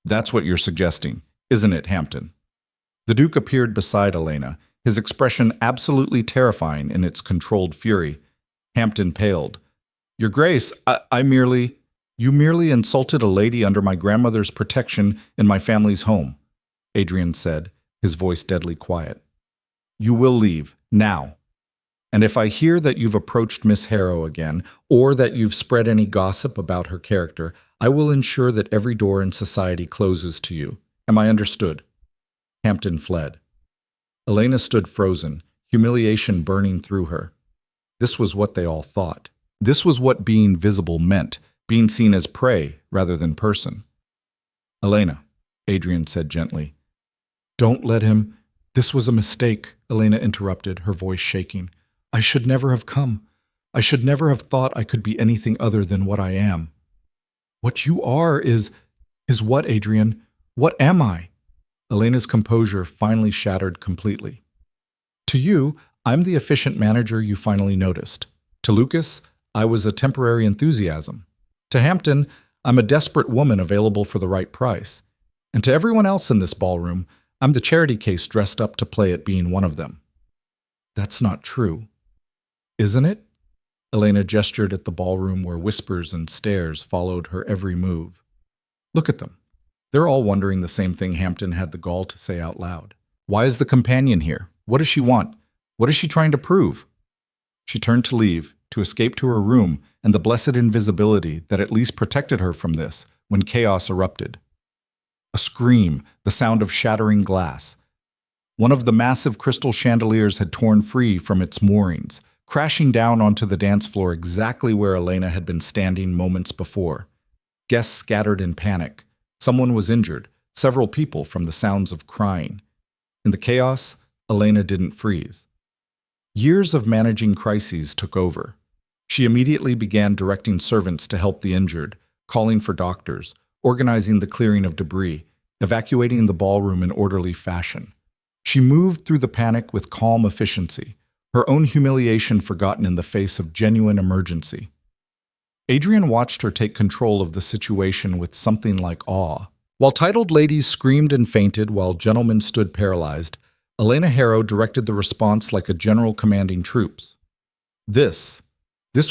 "That's what you're suggesting, isn't it, Hampton?" The Duke appeared beside Elena, his expression absolutely terrifying in its controlled fury. Hampton paled. "Your Grace, You merely insulted a lady under my grandmother's protection in my family's home," Adrian said, his voice deadly quiet. "You will leave, now. And if I hear that you've approached Miss Harrow again, or that you've spread any gossip about her character, I will ensure that every door in society closes to you. Am I understood?" Hampton fled. Elena stood frozen, humiliation burning through her. This was what they all thought. This was what being visible meant, being seen as prey rather than person. "Elena," Adrian said gently. "Don't let him—" "This was a mistake," Elena interrupted, her voice shaking. "I should never have come. I should never have thought I could be anything other than what I am." "What you are is what, Adrian? What am I?" Elena's composure finally shattered completely. "To you, I'm the efficient manager you finally noticed. To Lucas, I was a temporary enthusiasm. To Hampton, I'm a desperate woman available for the right price. And to everyone else in this ballroom, I'm the charity case dressed up to play at being one of them." "That's not true." "Isn't it?" Elena gestured at the ballroom where whispers and stares followed her every move. "Look at them. They're all wondering the same thing Hampton had the gall to say out loud. Why is the companion here? What does she want? What is she trying to prove? She turned to leave, to escape to her room and the blessed invisibility that at least protected her from this when chaos erupted. A scream, the sound of shattering glass. One of the massive crystal chandeliers had torn free from its moorings, crashing down onto the dance floor exactly where Elena had been standing moments before. Guests scattered in panic. Someone was injured, several people from the sounds of crying. In the chaos, Elena didn't freeze. Years of managing crises took over. She immediately began directing servants to help the injured, calling for doctors, organizing the clearing of debris, evacuating the ballroom in orderly fashion. She moved through the panic with calm efficiency, her own humiliation forgotten in the face of genuine emergency. Adrian watched her take control of the situation with something like awe. While titled ladies screamed and fainted while gentlemen stood paralyzed, Elena Harrow directed the response like a general commanding troops. This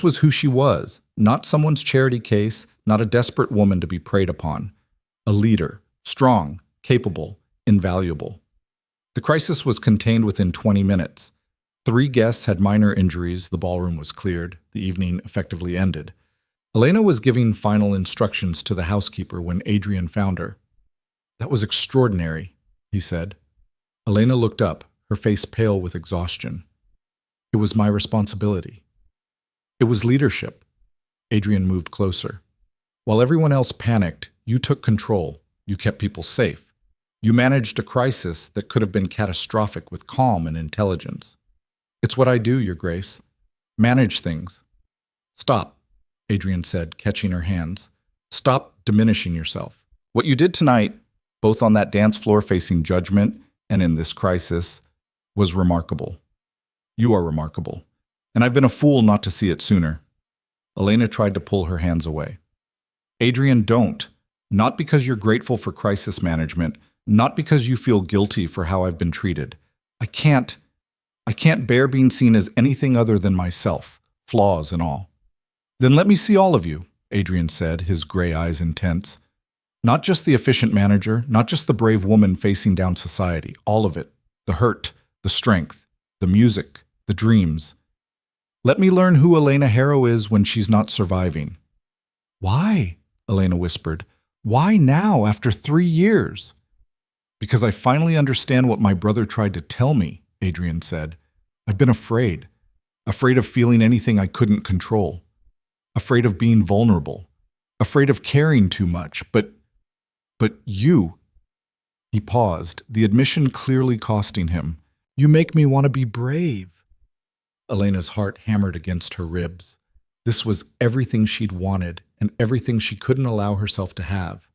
was who she was, not someone's charity case, not a desperate woman to be preyed upon. A leader, strong, capable, invaluable. The crisis was contained within 20 minutes. 3 guests had minor injuries, the ballroom was cleared, the evening effectively ended. Elena was giving final instructions to the housekeeper when Adrian found her. "That was extraordinary," he said. Elena looked up, her face pale with exhaustion. "It was my responsibility." "It was leadership." Adrian moved closer. "While everyone else panicked, you took control. You kept people safe. You managed a crisis that could have been catastrophic with calm and intelligence. It's what I do, Your Grace. Manage things." "Stop," Adrian said, catching her hands. "Stop diminishing yourself. What you did tonight, both on that dance floor facing judgment and in this crisis, was remarkable. You are remarkable, and I've been a fool not to see it sooner." Elena tried to pull her hands away. "Adrian, don't. Not because you're grateful for crisis management, not because you feel guilty for how I've been treated. I can't bear being seen as anything other than myself, flaws and all." "Then let me see all of you," Adrian said, his gray eyes intense. "Not just the efficient manager, not just the brave woman facing down society, all of it. The hurt, the strength, the music, the dreams. Let me learn who Elena Harrow is when she's not surviving." "Why?" Elena whispered. "Why now, after 3 years?" "Because I finally understand what my brother tried to tell me," Adrian said. "I've been afraid. Afraid of feeling anything I couldn't control. Afraid of being vulnerable. Afraid of caring too much. But you..." He paused, the admission clearly costing him. "You make me want to be brave." Elena's heart hammered against her ribs. This was everything she'd wanted and everything she couldn't allow herself to have.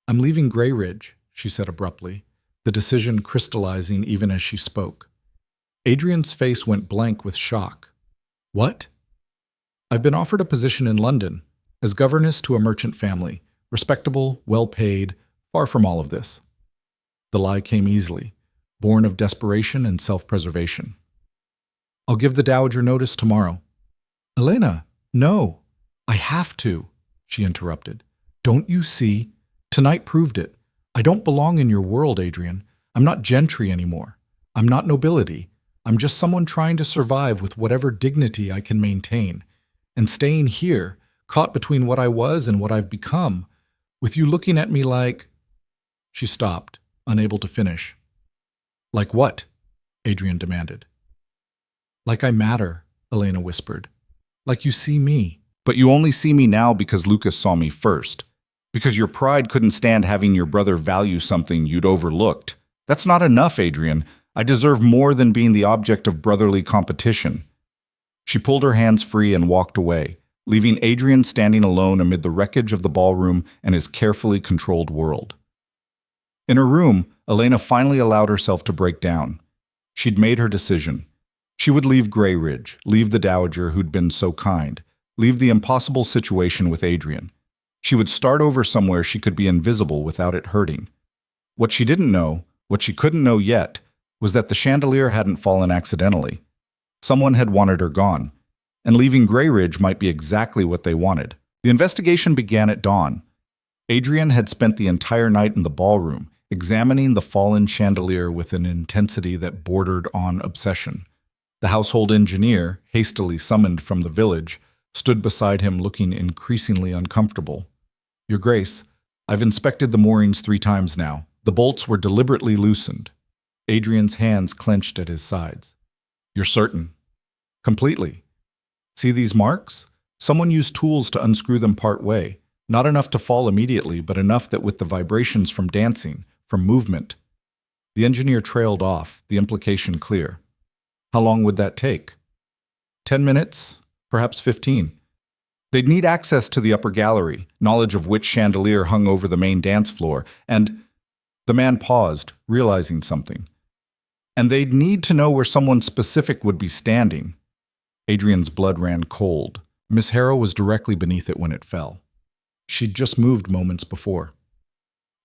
"I'm leaving Grey Ridge," she said abruptly, the decision crystallizing even as she spoke. Adrian's face went blank with shock. "What?" "I've been offered a position in London, as governess to a merchant family, respectable, well-paid, far from all of this." The lie came easily, born of desperation and self-preservation. "I'll give the Dowager notice tomorrow." "Elena, no. I have to," she interrupted. "Don't you see? Tonight proved it. I don't belong in your world, Adrian. I'm not gentry anymore. I'm not nobility. I'm just someone trying to survive with whatever dignity I can maintain. And staying here, caught between what I was and what I've become, with you looking at me like..." She stopped, unable to finish. "Like what?" Adrian demanded. "Like I matter," Elena whispered. "Like you see me." "But you only see me now because Lucas saw me first. Because your pride couldn't stand having your brother value something you'd overlooked. That's not enough, Adrian. I deserve more than being the object of brotherly competition." She pulled her hands free and walked away, leaving Adrian standing alone amid the wreckage of the ballroom and his carefully controlled world. In her room, Elena finally allowed herself to break down. She'd made her decision. She would leave Grey Ridge, leave the Dowager who'd been so kind, leave the impossible situation with Adrian. She would start over somewhere she could be invisible without it hurting. What she didn't know, what she couldn't know yet, was that the chandelier hadn't fallen accidentally. Someone had wanted her gone, and leaving Grey Ridge might be exactly what they wanted. The investigation began at dawn. Adrian had spent the entire night in the ballroom, examining the fallen chandelier with an intensity that bordered on obsession. The household engineer, hastily summoned from the village, stood beside him looking increasingly uncomfortable. Your Grace, I've inspected the moorings 3 times now. The bolts were deliberately loosened. Adrian's hands clenched at his sides. You're certain? Completely. See these marks? Someone used tools to unscrew them part way. Not enough to fall immediately, but enough that with the vibrations from dancing, from movement. The engineer trailed off, the implication clear. How long would that take? 10 minutes, perhaps 15. They'd need access to the upper gallery, knowledge of which chandelier hung over the main dance floor, and the man paused, realizing something. And they'd need to know where someone specific would be standing. Adrian's blood ran cold. Miss Harrow was directly beneath it when it fell. She'd just moved moments before.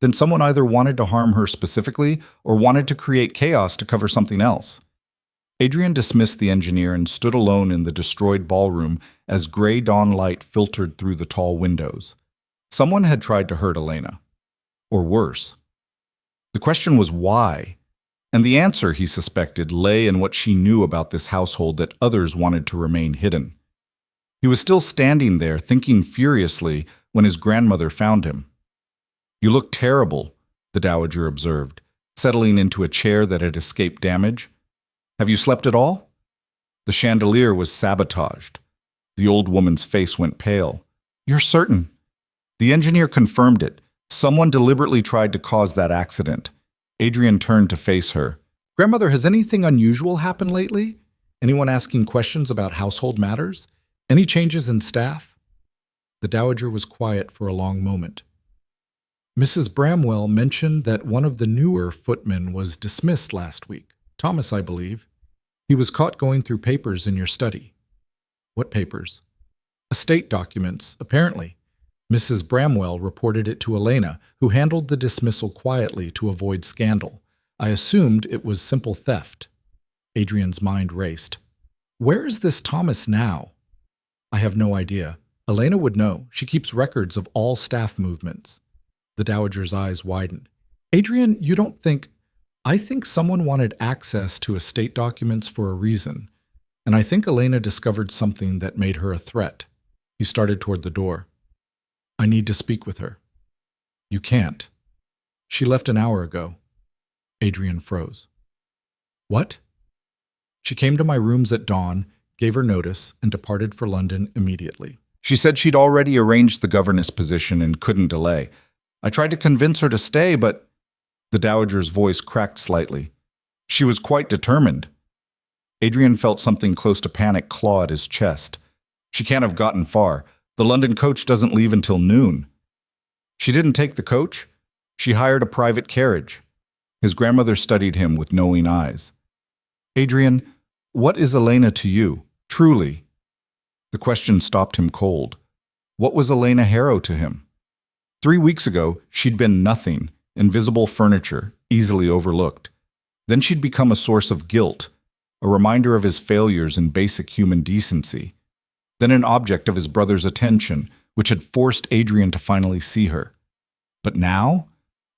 Then someone either wanted to harm her specifically or wanted to create chaos to cover something else. Adrian dismissed the engineer and stood alone in the destroyed ballroom as gray dawn light filtered through the tall windows. Someone had tried to hurt Elena. Or worse. The question was why? And the answer, he suspected, lay in what she knew about this household that others wanted to remain hidden. He was still standing there, thinking furiously, when his grandmother found him. You look terrible, the dowager observed, settling into a chair that had escaped damage. Have you slept at all? The chandelier was sabotaged. The old woman's face went pale. You're certain? The engineer confirmed it. Someone deliberately tried to cause that accident. Adrian turned to face her. Grandmother, has anything unusual happened lately? Anyone asking questions about household matters? Any changes in staff? The dowager was quiet for a long moment. Mrs. Bramwell mentioned that one of the newer footmen was dismissed last week. Thomas, I believe. He was caught going through papers in your study. What papers? Estate documents, apparently. Mrs. Bramwell reported it to Elena, who handled the dismissal quietly to avoid scandal. I assumed it was simple theft. Adrian's mind raced. Where is this Thomas now? I have no idea. Elena would know. She keeps records of all staff movements. The dowager's eyes widened. Adrian, you don't think... I think someone wanted access to estate documents for a reason, and I think Elena discovered something that made her a threat. He started toward the door. I need to speak with her. You can't. She left an hour ago. Adrian froze. What? She came to my rooms at dawn, gave her notice, and departed for London immediately. She said she'd already arranged the governess position and couldn't delay. I tried to convince her to stay, but... The dowager's voice cracked slightly. She was quite determined. Adrian felt something close to panic claw at his chest. She can't have gotten far. The London coach doesn't leave until noon. She didn't take the coach. She hired a private carriage. His grandmother studied him with knowing eyes. Adrian, what is Elena to you, truly? The question stopped him cold. What was Elena Harrow to him? 3 weeks ago, she'd been nothing. Invisible furniture, easily overlooked. Then she'd become a source of guilt, a reminder of his failures in basic human decency. Then an object of his brother's attention, which had forced Adrian to finally see her. But now?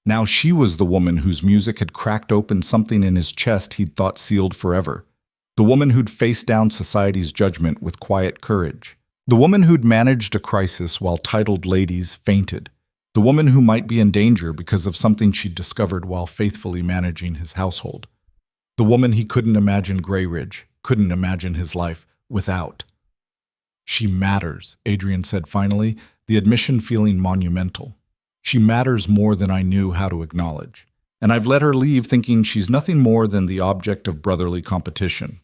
Now she was the woman whose music had cracked open something in his chest he'd thought sealed forever. The woman who'd faced down society's judgment with quiet courage. The woman who'd managed a crisis while titled ladies fainted. The woman who might be in danger because of something she'd discovered while faithfully managing his household. The woman he couldn't imagine Greyridge, couldn't imagine his life without. She matters, Adrian said finally, the admission feeling monumental. She matters more than I knew how to acknowledge. And I've let her leave thinking she's nothing more than the object of brotherly competition.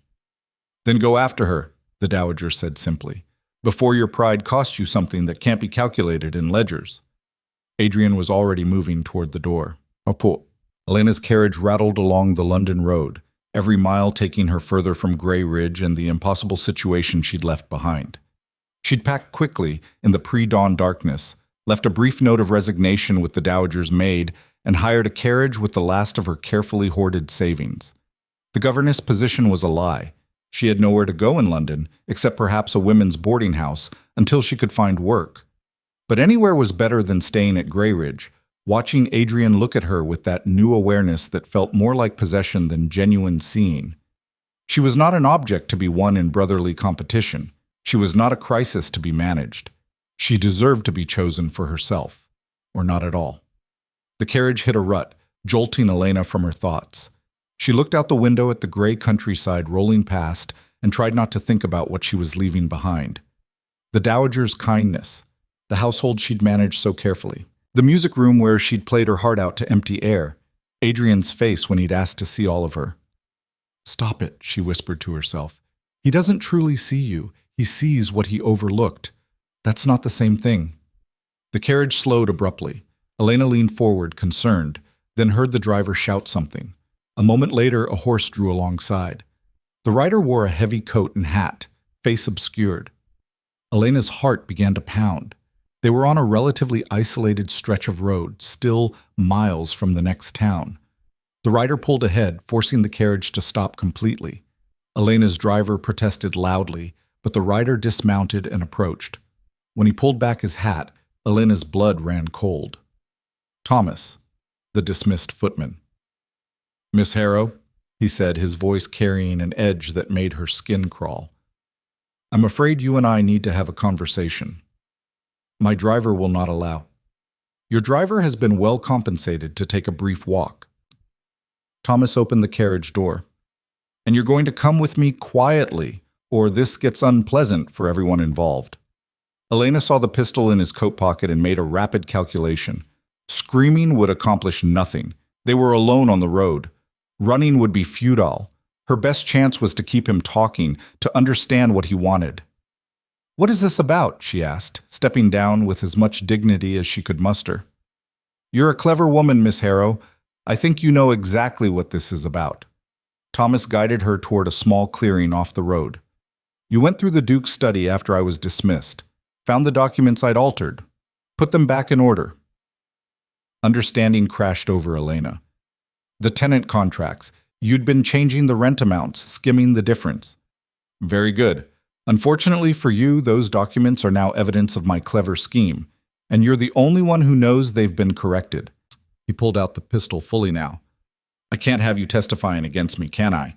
Then go after her, the dowager said simply, before your pride costs you something that can't be calculated in ledgers. Adrian was already moving toward the door. Apo. Elena's carriage rattled along the London road, every mile taking her further from Greyridge and the impossible situation she'd left behind. She'd packed quickly in the pre-dawn darkness, left a brief note of resignation with the dowager's maid, and hired a carriage with the last of her carefully hoarded savings. The governess position was a lie. She had nowhere to go in London, except perhaps a women's boarding house, until she could find work. But anywhere was better than staying at Grey Ridge, watching Adrian look at her with that new awareness that felt more like possession than genuine seeing. She was not an object to be won in brotherly competition. She was not a crisis to be managed. She deserved to be chosen for herself, or not at all. The carriage hit a rut, jolting Elena from her thoughts. She looked out the window at the gray countryside rolling past and tried not to think about what she was leaving behind. The dowager's kindness, the household she'd managed so carefully, the music room where she'd played her heart out to empty air, Adrian's face when he'd asked to see all of her. "Stop it," she whispered to herself. "He doesn't truly see you. He sees what he overlooked. That's not the same thing." The carriage slowed abruptly. Elena leaned forward, concerned, then heard the driver shout something. A moment later, a horse drew alongside. The rider wore a heavy coat and hat, face obscured. Elena's heart began to pound. They were on a relatively isolated stretch of road, still miles from the next town. The rider pulled ahead, forcing the carriage to stop completely. Elena's driver protested loudly, but the rider dismounted and approached. When he pulled back his hat, Elena's blood ran cold. Thomas, the dismissed footman. "Miss Harrow," he said, his voice carrying an edge that made her skin crawl. "I'm afraid you and I need to have a conversation. My driver will not allow. Your driver has been well compensated to take a brief walk." Thomas opened the carriage door. "And you're going to come with me quietly, or this gets unpleasant for everyone involved." Elena saw the pistol in his coat pocket and made a rapid calculation. Screaming would accomplish nothing. They were alone on the road. Running would be futile. Her best chance was to keep him talking, to understand what he wanted. "What is this about?" she asked, stepping down with as much dignity as she could muster. "You're a clever woman, Miss Harrow. I think you know exactly what this is about." Thomas guided her toward a small clearing off the road. "You went through the Duke's study after I was dismissed, found the documents I'd altered, put them back in order." Understanding crashed over Elena. "The tenant contracts. You'd been changing the rent amounts, skimming the difference." "Very good. Unfortunately for you, those documents are now evidence of my clever scheme, and you're the only one who knows they've been corrected." He pulled out the pistol fully now. "I can't have you testifying against me, can I?"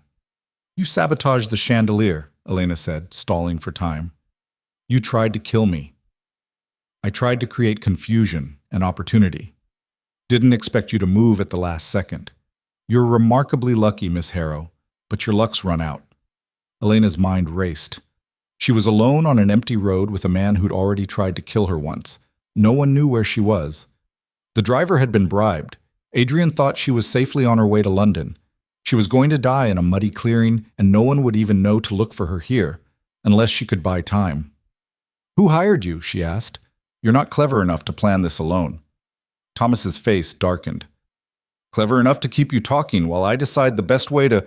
"You sabotaged the chandelier," Elena said, stalling for time. "You tried to kill me. I tried to create confusion and opportunity. Didn't expect you to move at the last second. You're remarkably lucky, Miss Harrow, but your luck's run out." Elena's mind raced. She was alone on an empty road with a man who'd already tried to kill her once. No one knew where she was. The driver had been bribed. Adrian thought she was safely on her way to London. She was going to die in a muddy clearing, and no one would even know to look for her here, unless she could buy time. "Who hired you?" she asked. "You're not clever enough to plan this alone." Thomas's face darkened. "Clever enough to keep you talking while I decide the best way to—"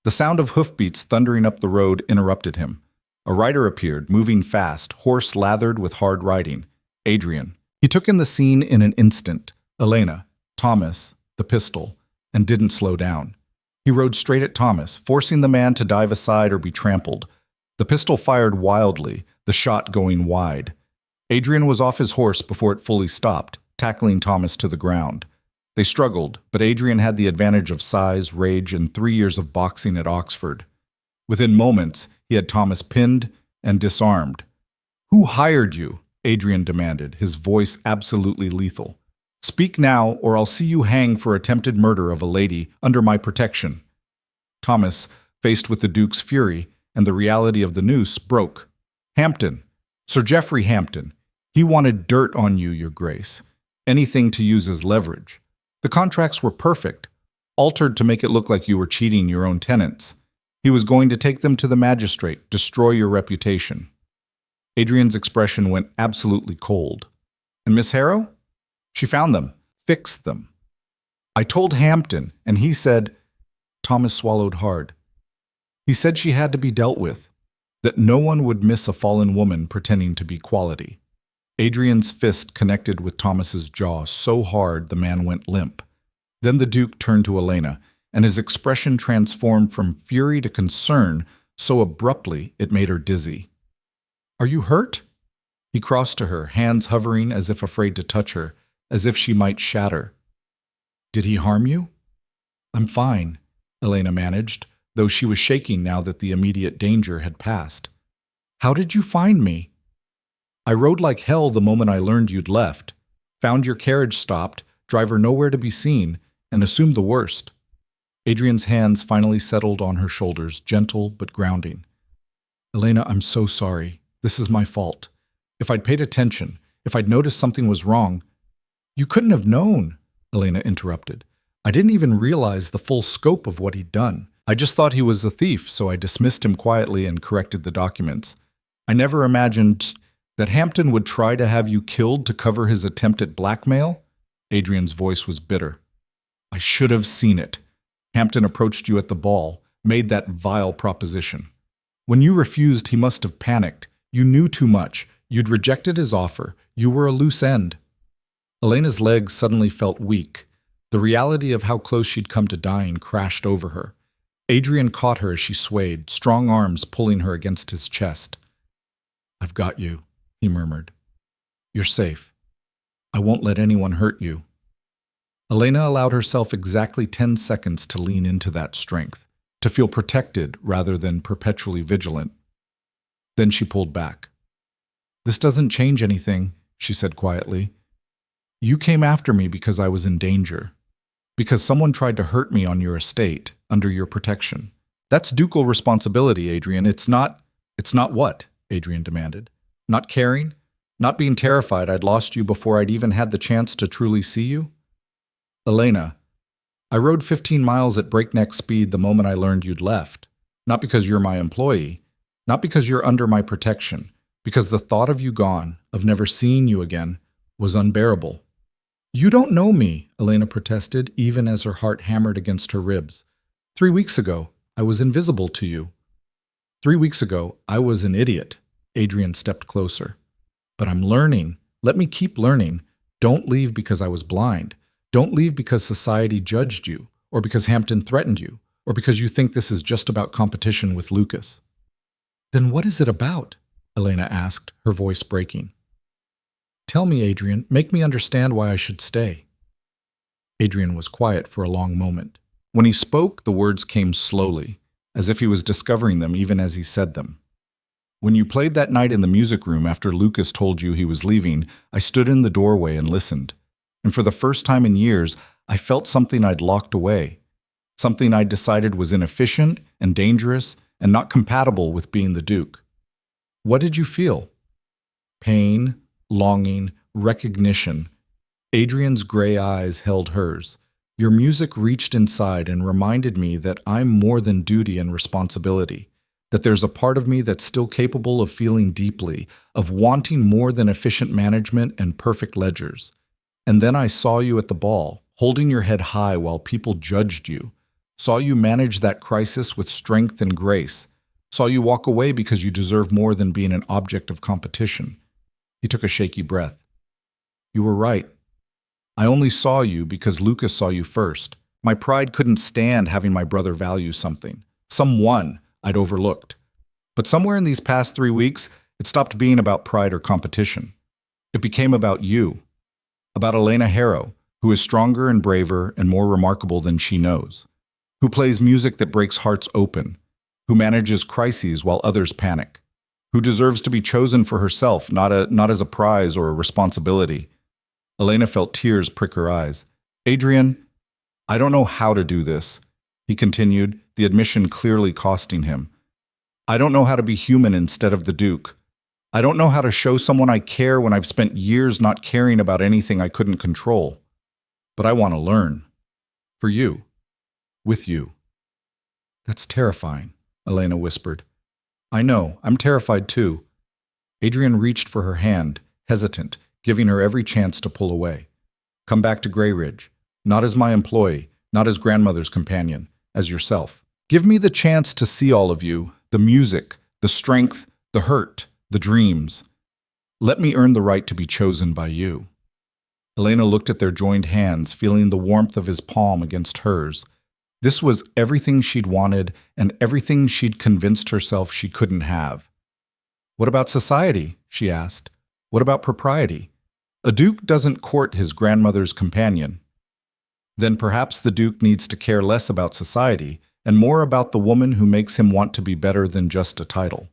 The sound of hoofbeats thundering up the road interrupted him. A rider appeared, moving fast, horse lathered with hard riding. Adrian. He took in the scene in an instant. Elena, Thomas, the pistol, and didn't slow down. He rode straight at Thomas, forcing the man to dive aside or be trampled. The pistol fired wildly, the shot going wide. Adrian was off his horse before it fully stopped, tackling Thomas to the ground. They struggled, but Adrian had the advantage of size, rage, and 3 years of boxing at Oxford. Within moments, he had Thomas pinned and disarmed. "Who hired you?" Adrian demanded, his voice absolutely lethal. "Speak now, or I'll see you hang for attempted murder of a lady under my protection." Thomas, faced with the Duke's fury and the reality of the noose, broke. "Hampton, Sir Geoffrey Hampton. He wanted dirt on you, Your Grace. Anything to use as leverage. The contracts were perfect, altered to make it look like you were cheating your own tenants. He was going to take them to the magistrate, destroy your reputation." Adrian's expression went absolutely cold. "And Miss Harrow?" "She found them, fixed them. I told Hampton, and he said—" Thomas swallowed hard. "He said she had to be dealt with, that no one would miss a fallen woman pretending to be quality." Adrian's fist connected with Thomas's jaw so hard the man went limp. Then the Duke turned to Elena, and his expression transformed from fury to concern so abruptly it made her dizzy. "Are you hurt?" He crossed to her, hands hovering as if afraid to touch her, as if she might shatter. Did he harm you? I'm fine, Elena managed, though she was shaking now that the immediate danger had passed. How did you find me? I rode like hell the moment I learned you'd left, found your carriage stopped, driver nowhere to be seen, and assumed the worst. Adrian's hands finally settled on her shoulders, gentle but grounding. Elena, I'm so sorry. This is my fault. If I'd paid attention, if I'd noticed something was wrong— You couldn't have known, Elena interrupted. I didn't even realize the full scope of what he'd done. I just thought he was a thief, so I dismissed him quietly and corrected the documents. I never imagined that Hampton would try to have you killed to cover his attempt at blackmail. Adrian's voice was bitter. I should have seen it. Hampton approached you at the ball, made that vile proposition. When you refused, he must have panicked. You knew too much. You'd rejected his offer. You were a loose end. Elena's legs suddenly felt weak. The reality of how close she'd come to dying crashed over her. Adrian caught her as she swayed, strong arms pulling her against his chest. I've got you, he murmured. You're safe. I won't let anyone hurt you. Elena allowed herself exactly 10 seconds to lean into that strength, to feel protected rather than perpetually vigilant. Then she pulled back. This doesn't change anything, she said quietly. You came after me because I was in danger, because someone tried to hurt me on your estate, under your protection. That's ducal responsibility, Adrian. It's not what? Adrian demanded. Not caring? Not being terrified I'd lost you before I'd even had the chance to truly see you? Elena, I rode 15 miles at breakneck speed the moment I learned you'd left. Not because you're my employee, not because you're under my protection, because the thought of you gone, of never seeing you again, was unbearable. You don't know me, Elena protested, even as her heart hammered against her ribs. 3 weeks ago, I was invisible to you. 3 weeks ago, I was an idiot. Adrian stepped closer. But I'm learning. Let me keep learning. Don't leave because I was blind. Don't leave because society judged you, or because Hampton threatened you, or because you think this is just about competition with Lucas. Then what is it about? Elena asked, her voice breaking. Tell me, Adrian. Make me understand why I should stay. Adrian was quiet for a long moment. When he spoke, the words came slowly, as if he was discovering them even as he said them. When you played that night in the music room after Lucas told you he was leaving, I stood in the doorway and listened. And for the first time in years, I felt something I'd locked away. Something I'd decided was inefficient and dangerous and not compatible with being the Duke. What did you feel? Pain, longing, recognition. Adrian's gray eyes held hers. Your music reached inside and reminded me that I'm more than duty and responsibility, that there's a part of me that's still capable of feeling deeply, of wanting more than efficient management and perfect ledgers. And then I saw you at the ball, holding your head high while people judged you, saw you manage that crisis with strength and grace, saw you walk away because you deserve more than being an object of competition. He took a shaky breath. You were right. I only saw you because Lucas saw you first. My pride couldn't stand having my brother value something, someone I'd overlooked. But somewhere in these past 3 weeks, it stopped being about pride or competition. It became about you, about Elena Harrow, who is stronger and braver and more remarkable than she knows, who plays music that breaks hearts open, who manages crises while others panic, who deserves to be chosen for herself, not as a prize or a responsibility. Elena felt tears prick her eyes. Adrian, I don't know how to do this, he continued, the admission clearly costing him. I don't know how to be human instead of the Duke. I don't know how to show someone I care when I've spent years not caring about anything I couldn't control. But I want to learn. For you. With you. That's terrifying, Elena whispered. I know, I'm terrified too. Adrian reached for her hand, hesitant, giving her every chance to pull away. Come back to Grey Ridge, not as my employee, not as grandmother's companion, as yourself. Give me the chance to see all of you, the music, the strength, the hurt, the dreams. Let me earn the right to be chosen by you. Elena looked at their joined hands, feeling the warmth of his palm against hers. This was everything she'd wanted and everything she'd convinced herself she couldn't have. What about society? She asked. What about propriety? A duke doesn't court his grandmother's companion. Then perhaps the duke needs to care less about society and more about the woman who makes him want to be better than just a title.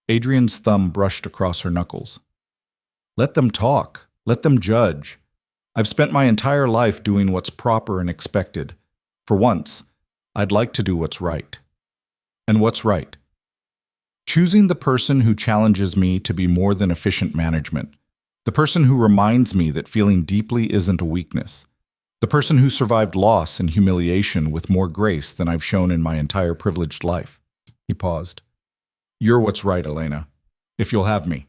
Adrian's thumb brushed across her knuckles. Let them talk. Let them judge. I've spent my entire life doing what's proper and expected. For once, I'd like to do what's right. And what's right? Choosing the person who challenges me to be more than efficient management. The person who reminds me that feeling deeply isn't a weakness. The person who survived loss and humiliation with more grace than I've shown in my entire privileged life. He paused. You're what's right, Elena. If you'll have me.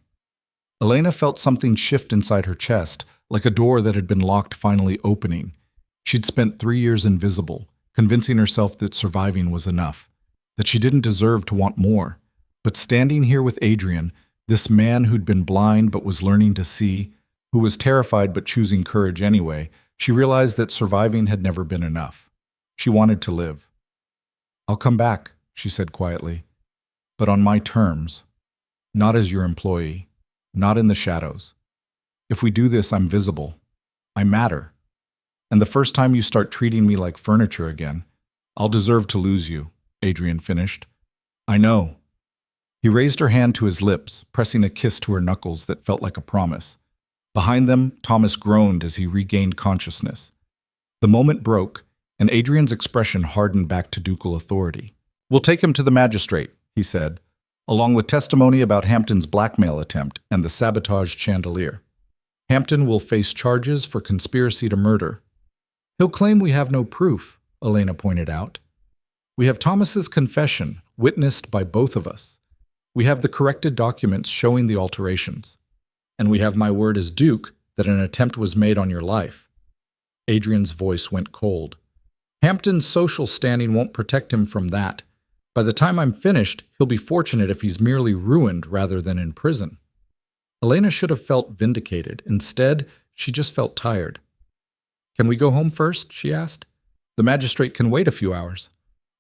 Elena felt something shift inside her chest, like a door that had been locked finally opening. She'd spent 3 years invisible, convincing herself that surviving was enough, that she didn't deserve to want more. But standing here with Adrian, this man who'd been blind but was learning to see, who was terrified but choosing courage anyway, she realized that surviving had never been enough. She wanted to live. I'll come back, she said quietly, but on my terms, not as your employee, not in the shadows. If we do this, I'm visible. I matter. And the first time you start treating me like furniture again, I'll deserve to lose you, Adrian finished. I know. He raised her hand to his lips, pressing a kiss to her knuckles that felt like a promise. Behind them, Thomas groaned as he regained consciousness. The moment broke, and Adrian's expression hardened back to ducal authority. We'll take him to the magistrate, he said, along with testimony about Hampton's blackmail attempt and the sabotaged chandelier. Hampton will face charges for conspiracy to murder. He'll claim we have no proof, Elena pointed out. We have Thomas's confession, witnessed by both of us. We have the corrected documents showing the alterations. And we have my word as Duke that an attempt was made on your life. Adrian's voice went cold. Hampton's social standing won't protect him from that. By the time I'm finished, he'll be fortunate if he's merely ruined rather than in prison. Elena should have felt vindicated. Instead, she just felt tired. Can we go home first? She asked. The magistrate can wait a few hours.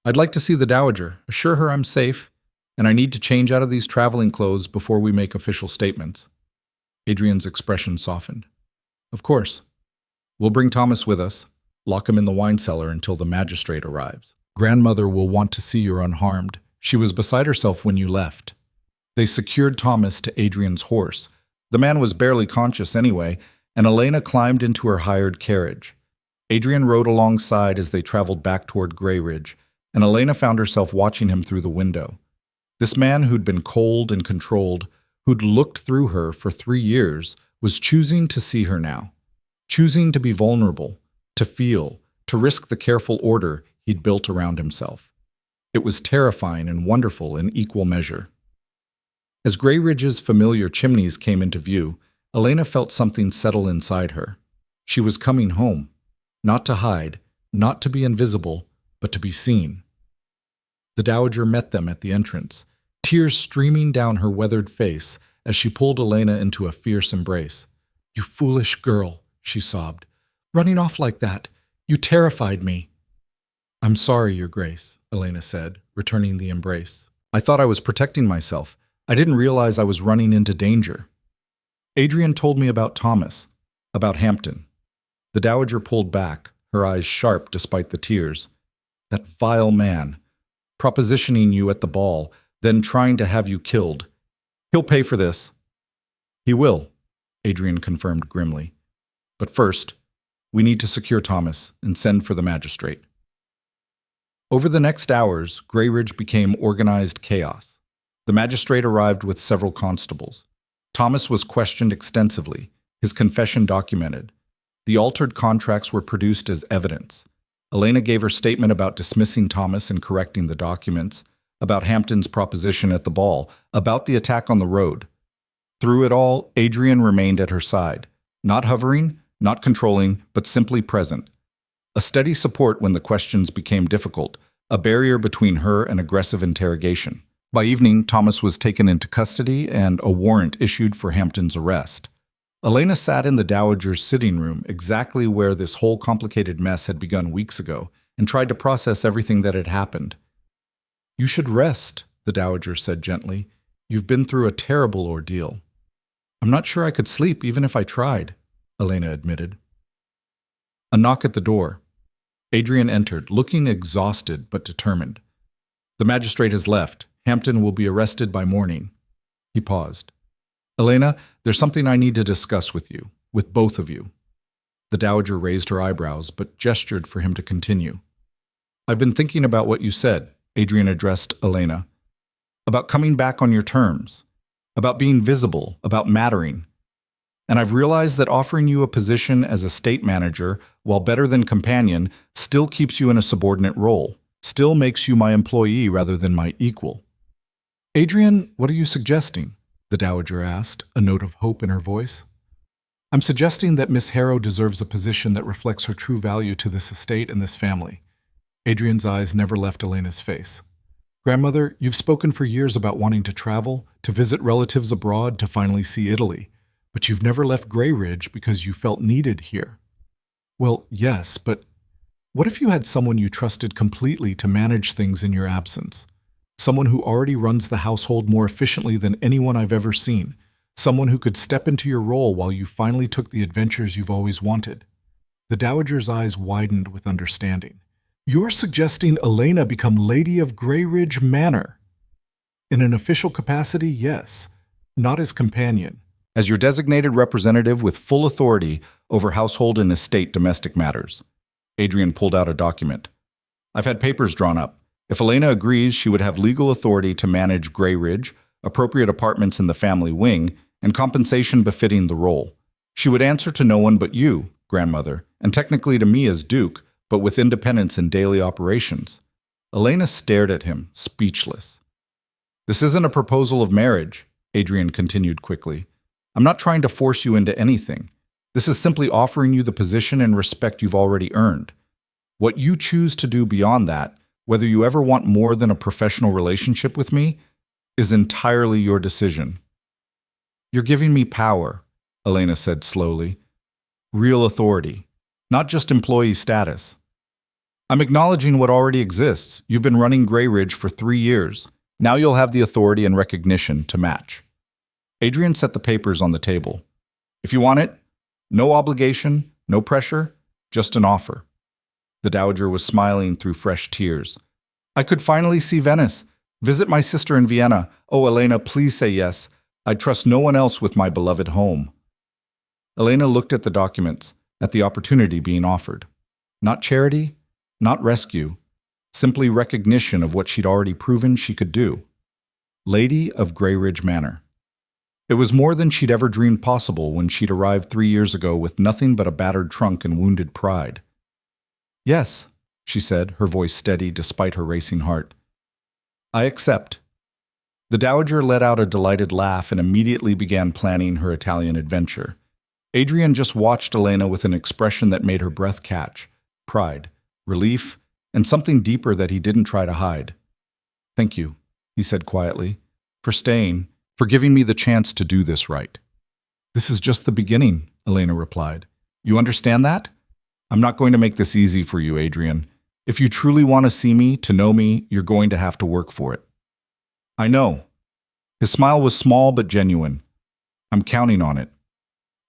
I'd like to see the dowager, assure her I'm safe, and I need to change out of these traveling clothes before we make official statements. Adrian's expression softened. Of course. We'll bring Thomas with us, lock him in the wine cellar until the magistrate arrives. Grandmother will want to see you're unharmed. She was beside herself when you left. They secured Thomas to Adrian's horse. The man was barely conscious anyway, and Elena climbed into her hired carriage. Adrian rode alongside as they traveled back toward Grey Ridge, and Elena found herself watching him through the window. This man who'd been cold and controlled, who'd looked through her for 3 years, was choosing to see her now, choosing to be vulnerable, to feel, to risk the careful order he'd built around himself. It was terrifying and wonderful in equal measure. As Grey Ridge's familiar chimneys came into view, Elena felt something settle inside her. She was coming home, not to hide, not to be invisible, but to be seen. The dowager met them at the entrance, tears streaming down her weathered face as she pulled Elena into a fierce embrace. You foolish girl, she sobbed. Running off like that. You terrified me. I'm sorry, Your Grace, Elena said, returning the embrace. I thought I was protecting myself. I didn't realize I was running into danger. Adrian told me about Thomas, about Hampton. The dowager pulled back, her eyes sharp despite the tears. That vile man, propositioning you at the ball, then trying to have you killed. He'll pay for this. He will, Adrian confirmed grimly. But first, we need to secure Thomas and send for the magistrate. Over the next hours, Grey Ridge became organized chaos. The magistrate arrived with several constables. Thomas was questioned extensively, his confession documented. The altered contracts were produced as evidence. Elena gave her statement about dismissing Thomas and correcting the documents, about Hampton's proposition at the ball, about the attack on the road. Through it all, Adrian remained at her side, not hovering, not controlling, but simply present. A steady support when the questions became difficult, a barrier between her and aggressive interrogation. By evening, Thomas was taken into custody and a warrant issued for Hampton's arrest. Elena sat in the dowager's sitting room, exactly where this whole complicated mess had begun weeks ago, and tried to process everything that had happened. You should rest, the dowager said gently. You've been through a terrible ordeal. I'm not sure I could sleep even if I tried, Elena admitted. A knock at the door. Adrian entered, looking exhausted but determined. The magistrate has left. Hampton will be arrested by morning. He paused. Elena, there's something I need to discuss with you, with both of you. The dowager raised her eyebrows, but gestured for him to continue. I've been thinking about what you said, Adrian addressed Elena. About coming back on your terms. About being visible, about mattering. And I've realized that offering you a position as estate manager, while better than companion, still keeps you in a subordinate role, still makes you my employee rather than my equal. Adrian, what are you suggesting? The dowager asked, a note of hope in her voice. I'm suggesting that Miss Harrow deserves a position that reflects her true value to this estate and this family. Adrian's eyes never left Elena's face. Grandmother, you've spoken for years about wanting to travel, to visit relatives abroad, to finally see Italy. But you've never left Grey Ridge because you felt needed here. Well, yes, but what if you had someone you trusted completely to manage things in your absence? Someone who already runs the household more efficiently than anyone I've ever seen. Someone who could step into your role while you finally took the adventures you've always wanted. The dowager's eyes widened with understanding. You're suggesting Elena become Lady of Grey Ridge Manor? In an official capacity, yes. Not as companion. As your designated representative with full authority over household and estate domestic matters. Adrian pulled out a document. I've had papers drawn up. If Elena agrees, she would have legal authority to manage Grey Ridge, appropriate apartments in the family wing, and compensation befitting the role. She would answer to no one but you, grandmother, and technically to me as Duke, but with independence in daily operations. Elena stared at him, speechless. This isn't a proposal of marriage, Adrian continued quickly. I'm not trying to force you into anything. This is simply offering you the position and respect you've already earned. What you choose to do beyond that, whether you ever want more than a professional relationship with me, is entirely your decision. You're giving me power, Elena said slowly. Real authority, not just employee status. I'm acknowledging what already exists. You've been running Grey Ridge for 3 years. Now you'll have the authority and recognition to match. Adrian set the papers on the table. If you want it, no obligation, no pressure, just an offer. The dowager was smiling through fresh tears. I could finally see Venice, visit my sister in Vienna. Oh, Elena, please say yes. I trust no one else with my beloved home. Elena looked at the documents, at the opportunity being offered. Not charity, not rescue, simply recognition of what she'd already proven she could do. Lady of Grey Ridge Manor. It was more than she'd ever dreamed possible when she'd arrived 3 years ago with nothing but a battered trunk and wounded pride. Yes, she said, her voice steady despite her racing heart. I accept. The dowager let out a delighted laugh and immediately began planning her Italian adventure. Adrian just watched Elena with an expression that made her breath catch. Pride, relief, and something deeper that he didn't try to hide. Thank you, he said quietly, for staying, for giving me the chance to do this right. This is just the beginning, Elena replied. You understand that? I'm not going to make this easy for you, Adrian. If you truly want to see me, to know me, you're going to have to work for it. I know. His smile was small but genuine. I'm counting on it.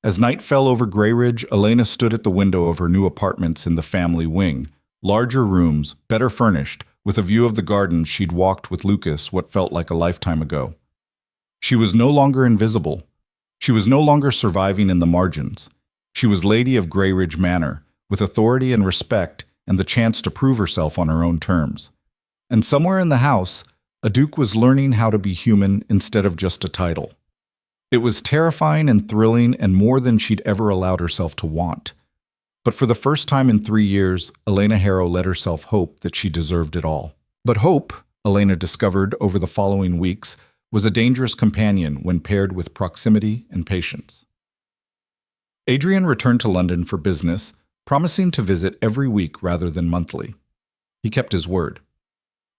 As night fell over Grey Ridge, Elena stood at the window of her new apartments in the family wing. Larger rooms, better furnished, with a view of the gardens she'd walked with Lucas what felt like a lifetime ago. She was no longer invisible. She was no longer surviving in the margins. She was Lady of Grey Ridge Manor, with authority and respect and the chance to prove herself on her own terms. And somewhere in the house, a Duke was learning how to be human instead of just a title. It was terrifying and thrilling and more than she'd ever allowed herself to want. But for the first time in 3 years, Elena Harrow let herself hope that she deserved it all. But hope, Elena discovered over the following weeks, was a dangerous companion when paired with proximity and patience. Adrian returned to London for business, promising to visit every week rather than monthly. He kept his word.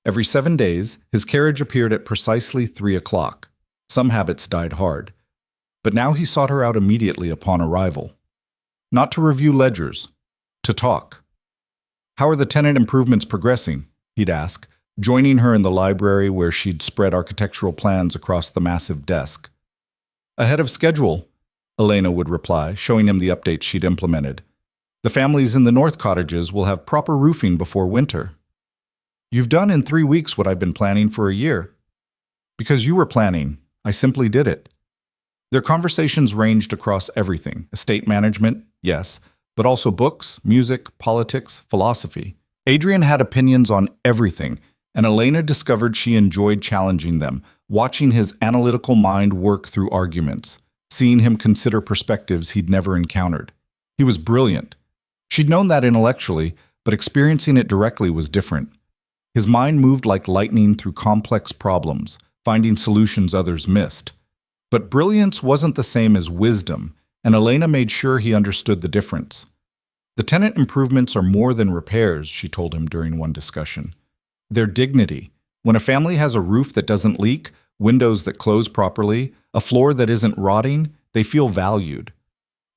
Every 7 days, his carriage appeared at precisely 3 o'clock. Some habits died hard. But now he sought her out immediately upon arrival. Not to review ledgers, to talk. How are the tenant improvements progressing? He'd ask, joining her in the library where she'd spread architectural plans across the massive desk. Ahead of schedule, Elena would reply, showing him the updates she'd implemented. The families in the north cottages will have proper roofing before winter. You've done in 3 weeks what I've been planning for a year. Because you were planning, I simply did it. Their conversations ranged across everything. Estate management, yes, but also books, music, politics, philosophy. Adrian had opinions on everything, and Elena discovered she enjoyed challenging them, watching his analytical mind work through arguments, seeing him consider perspectives he'd never encountered. He was brilliant. She'd known that intellectually, but experiencing it directly was different. His mind moved like lightning through complex problems, finding solutions others missed. But brilliance wasn't the same as wisdom, and Elena made sure he understood the difference. The tenant improvements are more than repairs, she told him during one discussion. They're dignity. When a family has a roof that doesn't leak, windows that close properly, a floor that isn't rotting, they feel valued.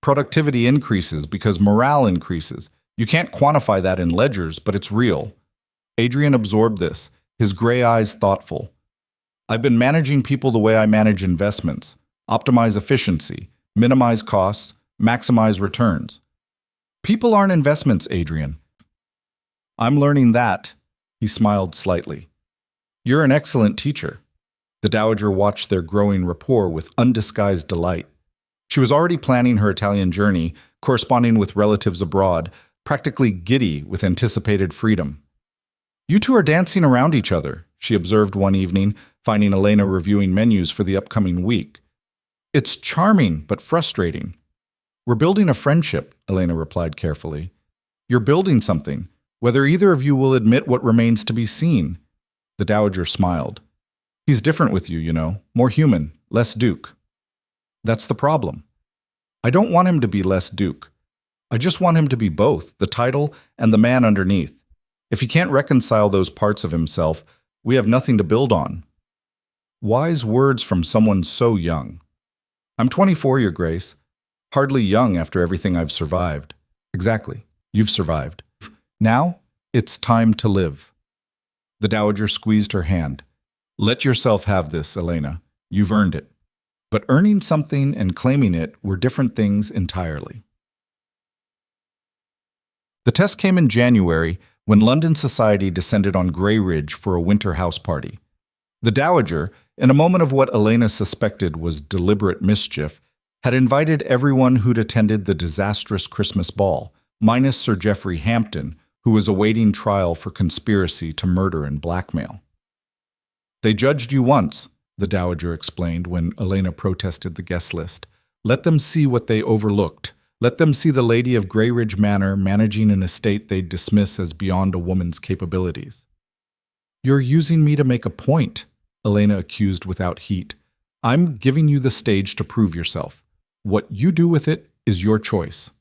Productivity increases because morale increases. You can't quantify that in ledgers, but it's real. Adrian absorbed this, his gray eyes thoughtful. I've been managing people the way I manage investments. Optimize efficiency, minimize costs, maximize returns. People aren't investments, Adrian. I'm learning that. He smiled slightly. You're an excellent teacher. The dowager watched their growing rapport with undisguised delight. She was already planning her Italian journey, corresponding with relatives abroad, practically giddy with anticipated freedom. You two are dancing around each other, she observed one evening, finding Elena reviewing menus for the upcoming week. It's charming, but frustrating. We're building a friendship, Elena replied carefully. You're building something. Whether either of you will admit what remains to be seen. The dowager smiled. He's different with you, more human, less Duke. That's the problem. I don't want him to be less Duke. I just want him to be both, the title and the man underneath. If he can't reconcile those parts of himself, we have nothing to build on. Wise words from someone so young. I'm 24, Your Grace. Hardly young after everything I've survived. Exactly. You've survived. Now, it's time to live. The dowager squeezed her hand. Let yourself have this, Elena. You've earned it. But earning something and claiming it were different things entirely. The test came in January, when London society descended on Grey Ridge for a winter house party. The dowager, in a moment of what Elena suspected was deliberate mischief, had invited everyone who'd attended the disastrous Christmas ball, minus Sir Geoffrey Hampton, who was awaiting trial for conspiracy to murder and blackmail. They judged you once, the dowager explained when Elena protested the guest list. Let them see what they overlooked. Let them see the lady of Grey Ridge Manor managing an estate they'd dismiss as beyond a woman's capabilities. You're using me to make a point, Elena accused without heat. I'm giving you the stage to prove yourself. What you do with it is your choice.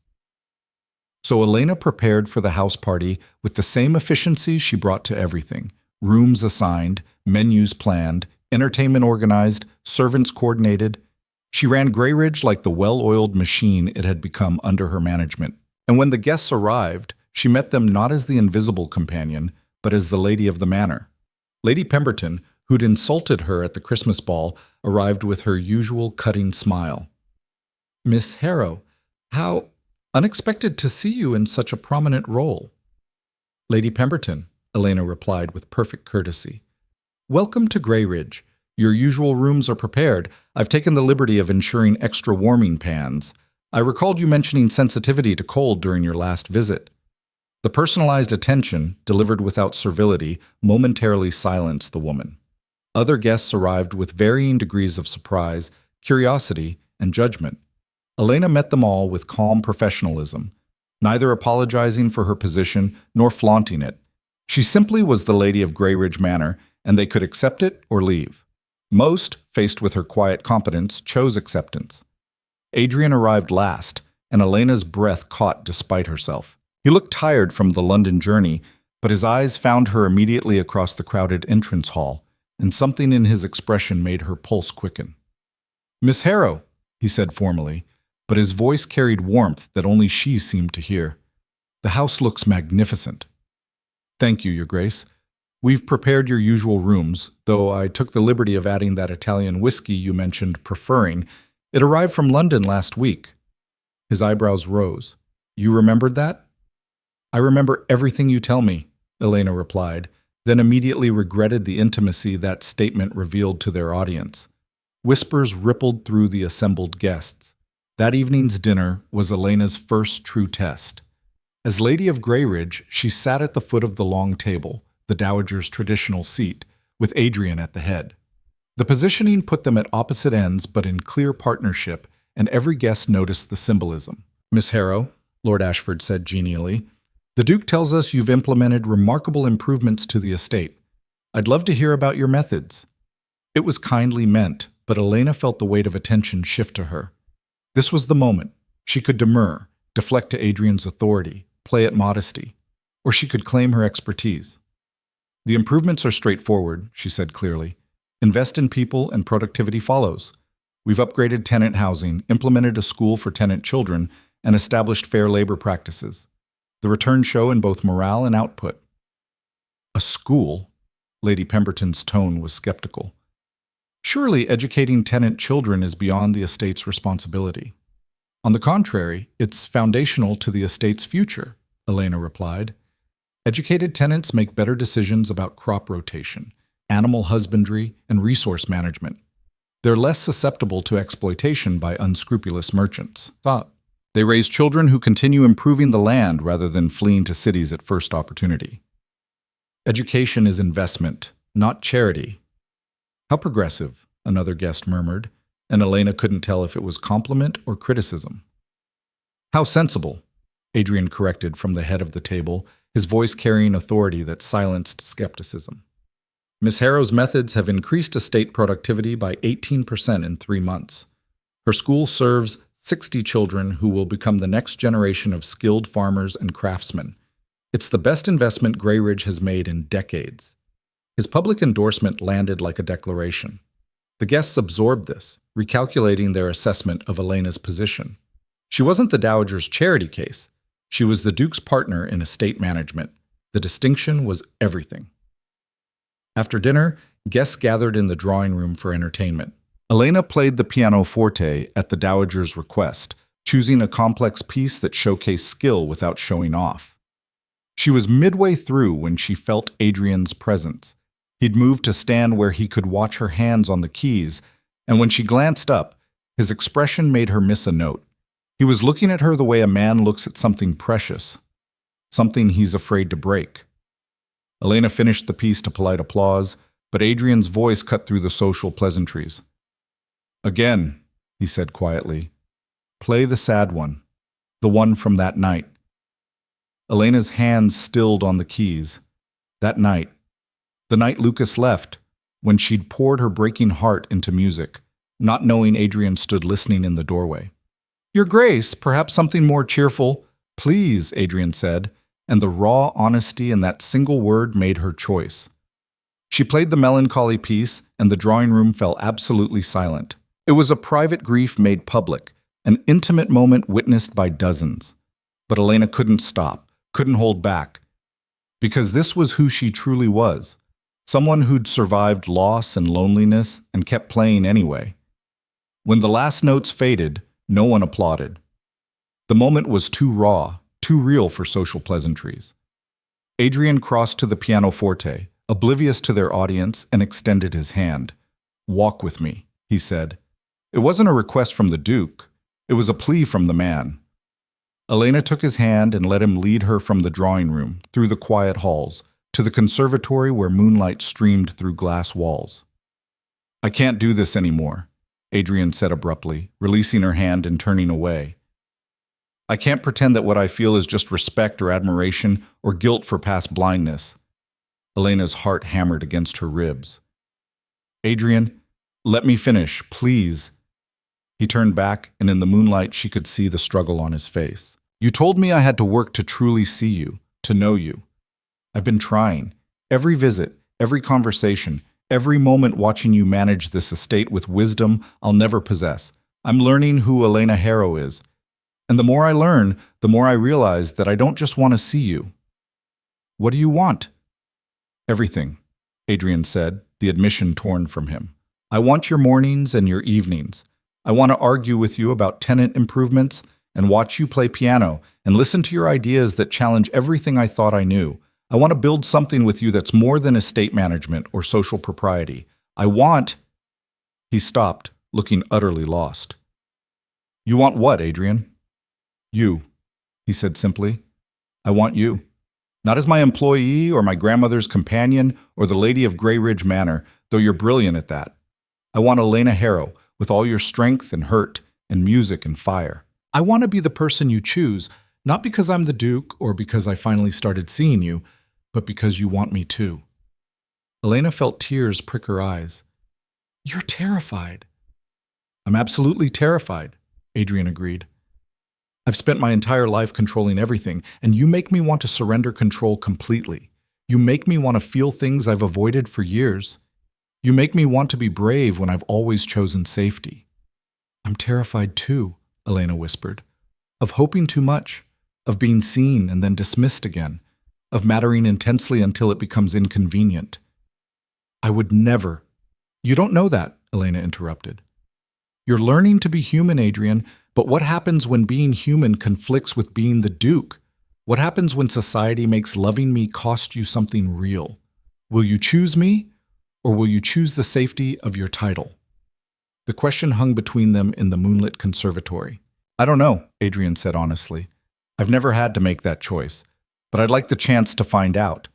So Elena prepared for the house party with the same efficiency she brought to everything. Rooms assigned, menus planned, entertainment organized, servants coordinated. She ran Grey Ridge like the well-oiled machine it had become under her management. And when the guests arrived, she met them not as the invisible companion, but as the lady of the manor. Lady Pemberton, who'd insulted her at the Christmas ball, arrived with her usual cutting smile. Miss Harrow, how unexpected to see you in such a prominent role. Lady Pemberton, Elena replied with perfect courtesy. Welcome to Grey Ridge. Your usual rooms are prepared. I've taken the liberty of ensuring extra warming pans. I recalled you mentioning sensitivity to cold during your last visit. The personalized attention, delivered without servility, momentarily silenced the woman. Other guests arrived with varying degrees of surprise, curiosity, and judgment. Elena met them all with calm professionalism, neither apologizing for her position nor flaunting it. She simply was the lady of Grey Ridge Manor, and they could accept it or leave. Most, faced with her quiet competence, chose acceptance. Adrian arrived last, and Elena's breath caught despite herself. He looked tired from the London journey, but his eyes found her immediately across the crowded entrance hall, and something in his expression made her pulse quicken. Miss Harrow, he said formally, but his voice carried warmth that only she seemed to hear. The house looks magnificent. Thank you, Your Grace. We've prepared your usual rooms, though I took the liberty of adding that Italian whiskey you mentioned preferring. It arrived from London last week. His eyebrows rose. You remembered that? I remember everything you tell me, Elena replied, then immediately regretted the intimacy that statement revealed to their audience. Whispers rippled through the assembled guests. That evening's dinner was Elena's first true test. As Lady of Greyridge, she sat at the foot of the long table, the Dowager's traditional seat, with Adrian at the head. The positioning put them at opposite ends but in clear partnership, and every guest noticed the symbolism. Miss Harrow, Lord Ashford said genially, the Duke tells us you've implemented remarkable improvements to the estate. I'd love to hear about your methods. It was kindly meant, but Elena felt the weight of attention shift to her. This was the moment. She could demur, deflect to Adrian's authority, play at modesty, or she could claim her expertise. The improvements are straightforward, she said clearly. Invest in people and productivity follows. We've upgraded tenant housing, implemented a school for tenant children, and established fair labor practices. The returns show in both morale and output. A school? Lady Pemberton's tone was skeptical. Surely educating tenant children is beyond the estate's responsibility. On the contrary, it's foundational to the estate's future, Elena replied. Educated tenants make better decisions about crop rotation, animal husbandry, and resource management. They're less susceptible to exploitation by unscrupulous merchants. They raise children who continue improving the land rather than fleeing to cities at first opportunity. Education is investment, not charity. How progressive, another guest murmured, and Elena couldn't tell if it was compliment or criticism. How sensible, Adrian corrected from the head of the table, his voice carrying authority that silenced skepticism. Miss Harrow's methods have increased estate productivity by 18% in 3 months. Her school serves 60 children who will become the next generation of skilled farmers and craftsmen. It's the best investment Greyridge has made in decades. His public endorsement landed like a declaration. The guests absorbed this, recalculating their assessment of Elena's position. She wasn't the Dowager's charity case. She was the Duke's partner in estate management. The distinction was everything. After dinner, guests gathered in the drawing room for entertainment. Elena played the pianoforte at the Dowager's request, choosing a complex piece that showcased skill without showing off. She was midway through when she felt Adrian's presence. He'd moved to stand where he could watch her hands on the keys, and when she glanced up, his expression made her miss a note. He was looking at her the way a man looks at something precious, something he's afraid to break. Elena finished the piece to polite applause, but Adrian's voice cut through the social pleasantries. Again, he said quietly, play the sad one, the one from that night. Elena's hands stilled on the keys. That night, the night Lucas left, when she'd poured her breaking heart into music, not knowing Adrian stood listening in the doorway. Your Grace, perhaps something more cheerful. Please, Adrian said, and the raw honesty in that single word made her choice. She played the melancholy piece, and the drawing room fell absolutely silent. It was a private grief made public, an intimate moment witnessed by dozens. But Elena couldn't stop, couldn't hold back, because this was who she truly was, someone who'd survived loss and loneliness and kept playing anyway. When the last notes faded, no one applauded. The moment was too raw, too real for social pleasantries. Adrian crossed to the pianoforte, oblivious to their audience, and extended his hand. Walk with me, he said. It wasn't a request from the Duke. It was a plea from the man. Elena took his hand and let him lead her from the drawing room, through the quiet halls, to the conservatory where moonlight streamed through glass walls. I can't do this anymore, Adrian said abruptly, releasing her hand and turning away. I can't pretend that what I feel is just respect or admiration or guilt for past blindness. Elena's heart hammered against her ribs. Adrian, let me finish, please. He turned back, and in the moonlight she could see the struggle on his face. You told me I had to work to truly see you, to know you. I've been trying. Every visit, every conversation, every moment watching you manage this estate with wisdom I'll never possess. I'm learning who Elena Harrow is. And the more I learn, the more I realize that I don't just want to see you. What do you want? Everything, Adrian said, the admission torn from him. I want your mornings and your evenings. I want to argue with you about tenant improvements and watch you play piano and listen to your ideas that challenge everything I thought I knew. I want to build something with you that's more than estate management or social propriety. I want... He stopped, looking utterly lost. You want what, Adrian? You, he said simply. I want you. Not as my employee or my grandmother's companion or the lady of Grey Ridge Manor, though you're brilliant at that. I want Elena Harrow, with all your strength and hurt and music and fire. I want to be the person you choose, not because I'm the Duke or because I finally started seeing you, but because you want me too. Elena felt tears prick her eyes. You're terrified. I'm absolutely terrified, Adrian agreed. I've spent my entire life controlling everything, and you make me want to surrender control completely. You make me want to feel things I've avoided for years. You make me want to be brave when I've always chosen safety. I'm terrified too, Elena whispered, of hoping too much, of being seen and then dismissed again, of mattering intensely until it becomes inconvenient. I would never. You don't know that, Elena interrupted. You're learning to be human, Adrian, but what happens when being human conflicts with being the Duke? What happens when society makes loving me cost you something real? Will you choose me, or will you choose the safety of your title? The question hung between them in the moonlit conservatory. I don't know, Adrian said honestly. I've never had to make that choice, but I'd like the chance to find out.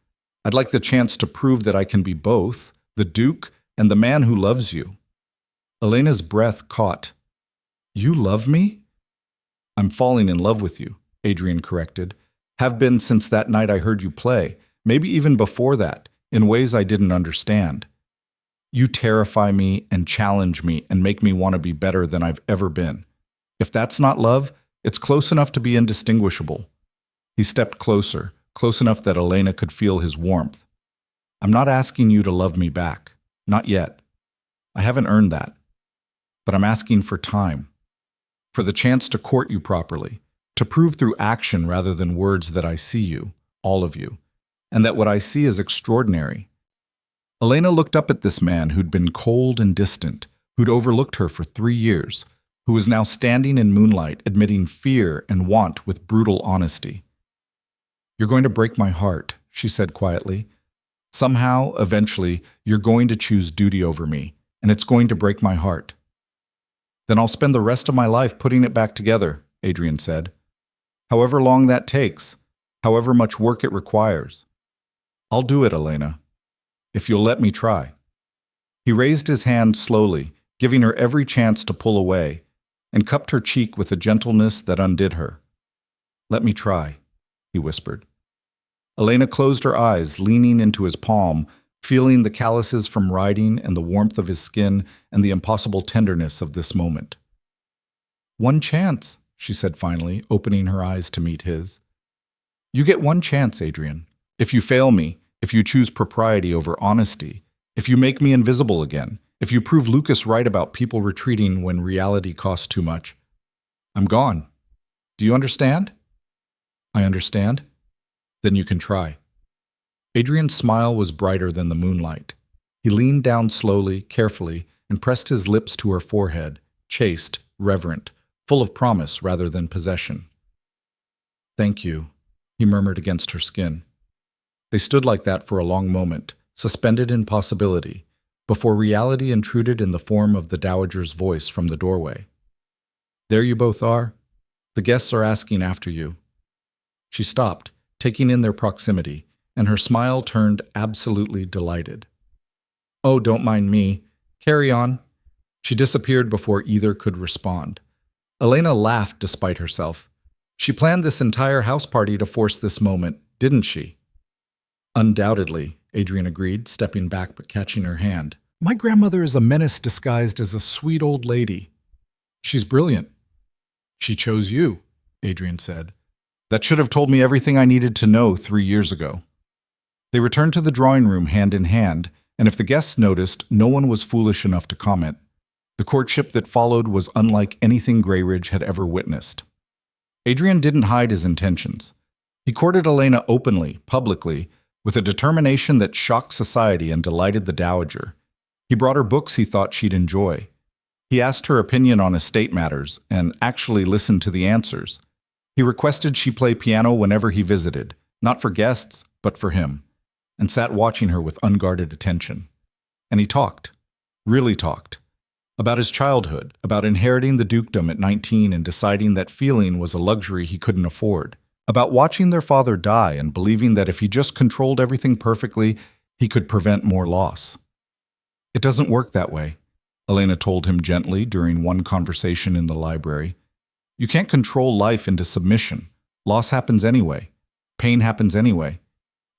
I'd like the chance to prove that I can be both, the Duke and the man who loves you. Elena's breath caught. You love me? I'm falling in love with you, Adrian corrected. Have been since that night I heard you play, maybe even before that, in ways I didn't understand. You terrify me and challenge me and make me want to be better than I've ever been. If that's not love, it's close enough to be indistinguishable. He stepped closer, close enough that Elena could feel his warmth. I'm not asking you to love me back. Not yet. I haven't earned that. But I'm asking for time. For the chance to court you properly, to prove through action rather than words that I see you, all of you, and that what I see is extraordinary. Elena looked up at this man who'd been cold and distant, who'd overlooked her for 3 years, who was now standing in moonlight admitting fear and want with brutal honesty. You're going to break my heart, she said quietly. Somehow, eventually, you're going to choose duty over me, and it's going to break my heart. Then I'll spend the rest of my life putting it back together, Adrian said. However long that takes, however much work it requires. I'll do it, Elena, if you'll let me try. He raised his hand slowly, giving her every chance to pull away, and cupped her cheek with a gentleness that undid her. Let me try, he whispered. Elena closed her eyes, leaning into his palm, feeling the calluses from riding and the warmth of his skin and the impossible tenderness of this moment. One chance, she said finally, opening her eyes to meet his. You get one chance, Adrian. If you fail me, if you choose propriety over honesty, if you make me invisible again, if you prove Lucas right about people retreating when reality costs too much, I'm gone. Do you understand? I understand. Then you can try. Adrian's smile was brighter than the moonlight. He leaned down slowly, carefully, and pressed his lips to her forehead, chaste, reverent, full of promise rather than possession. Thank you, he murmured against her skin. They stood like that for a long moment, suspended in possibility, before reality intruded in the form of the dowager's voice from the doorway. There you both are. The guests are asking after you. She stopped, taking in their proximity, and her smile turned absolutely delighted. Oh, don't mind me. Carry on. She disappeared before either could respond. Elena laughed despite herself. She planned this entire house party to force this moment, didn't she? Undoubtedly, Adrian agreed, stepping back but catching her hand. My grandmother is a menace disguised as a sweet old lady. She's brilliant. She chose you, Adrian said. That should have told me everything I needed to know 3 years ago. They returned to the drawing room hand in hand, and if the guests noticed, no one was foolish enough to comment. The courtship that followed was unlike anything Grey Ridge had ever witnessed. Adrian didn't hide his intentions. He courted Elena openly, publicly, with a determination that shocked society and delighted the dowager. He brought her books he thought she'd enjoy. He asked her opinion on estate matters and actually listened to the answers. He requested she play piano whenever he visited, not for guests, but for him, and sat watching her with unguarded attention. And he talked, really talked, about his childhood, about inheriting the dukedom at 19 and deciding that feeling was a luxury he couldn't afford, about watching their father die and believing that if he just controlled everything perfectly, he could prevent more loss. It doesn't work that way, Elena told him gently during one conversation in the library. You can't control life into submission. Loss happens anyway. Pain happens anyway.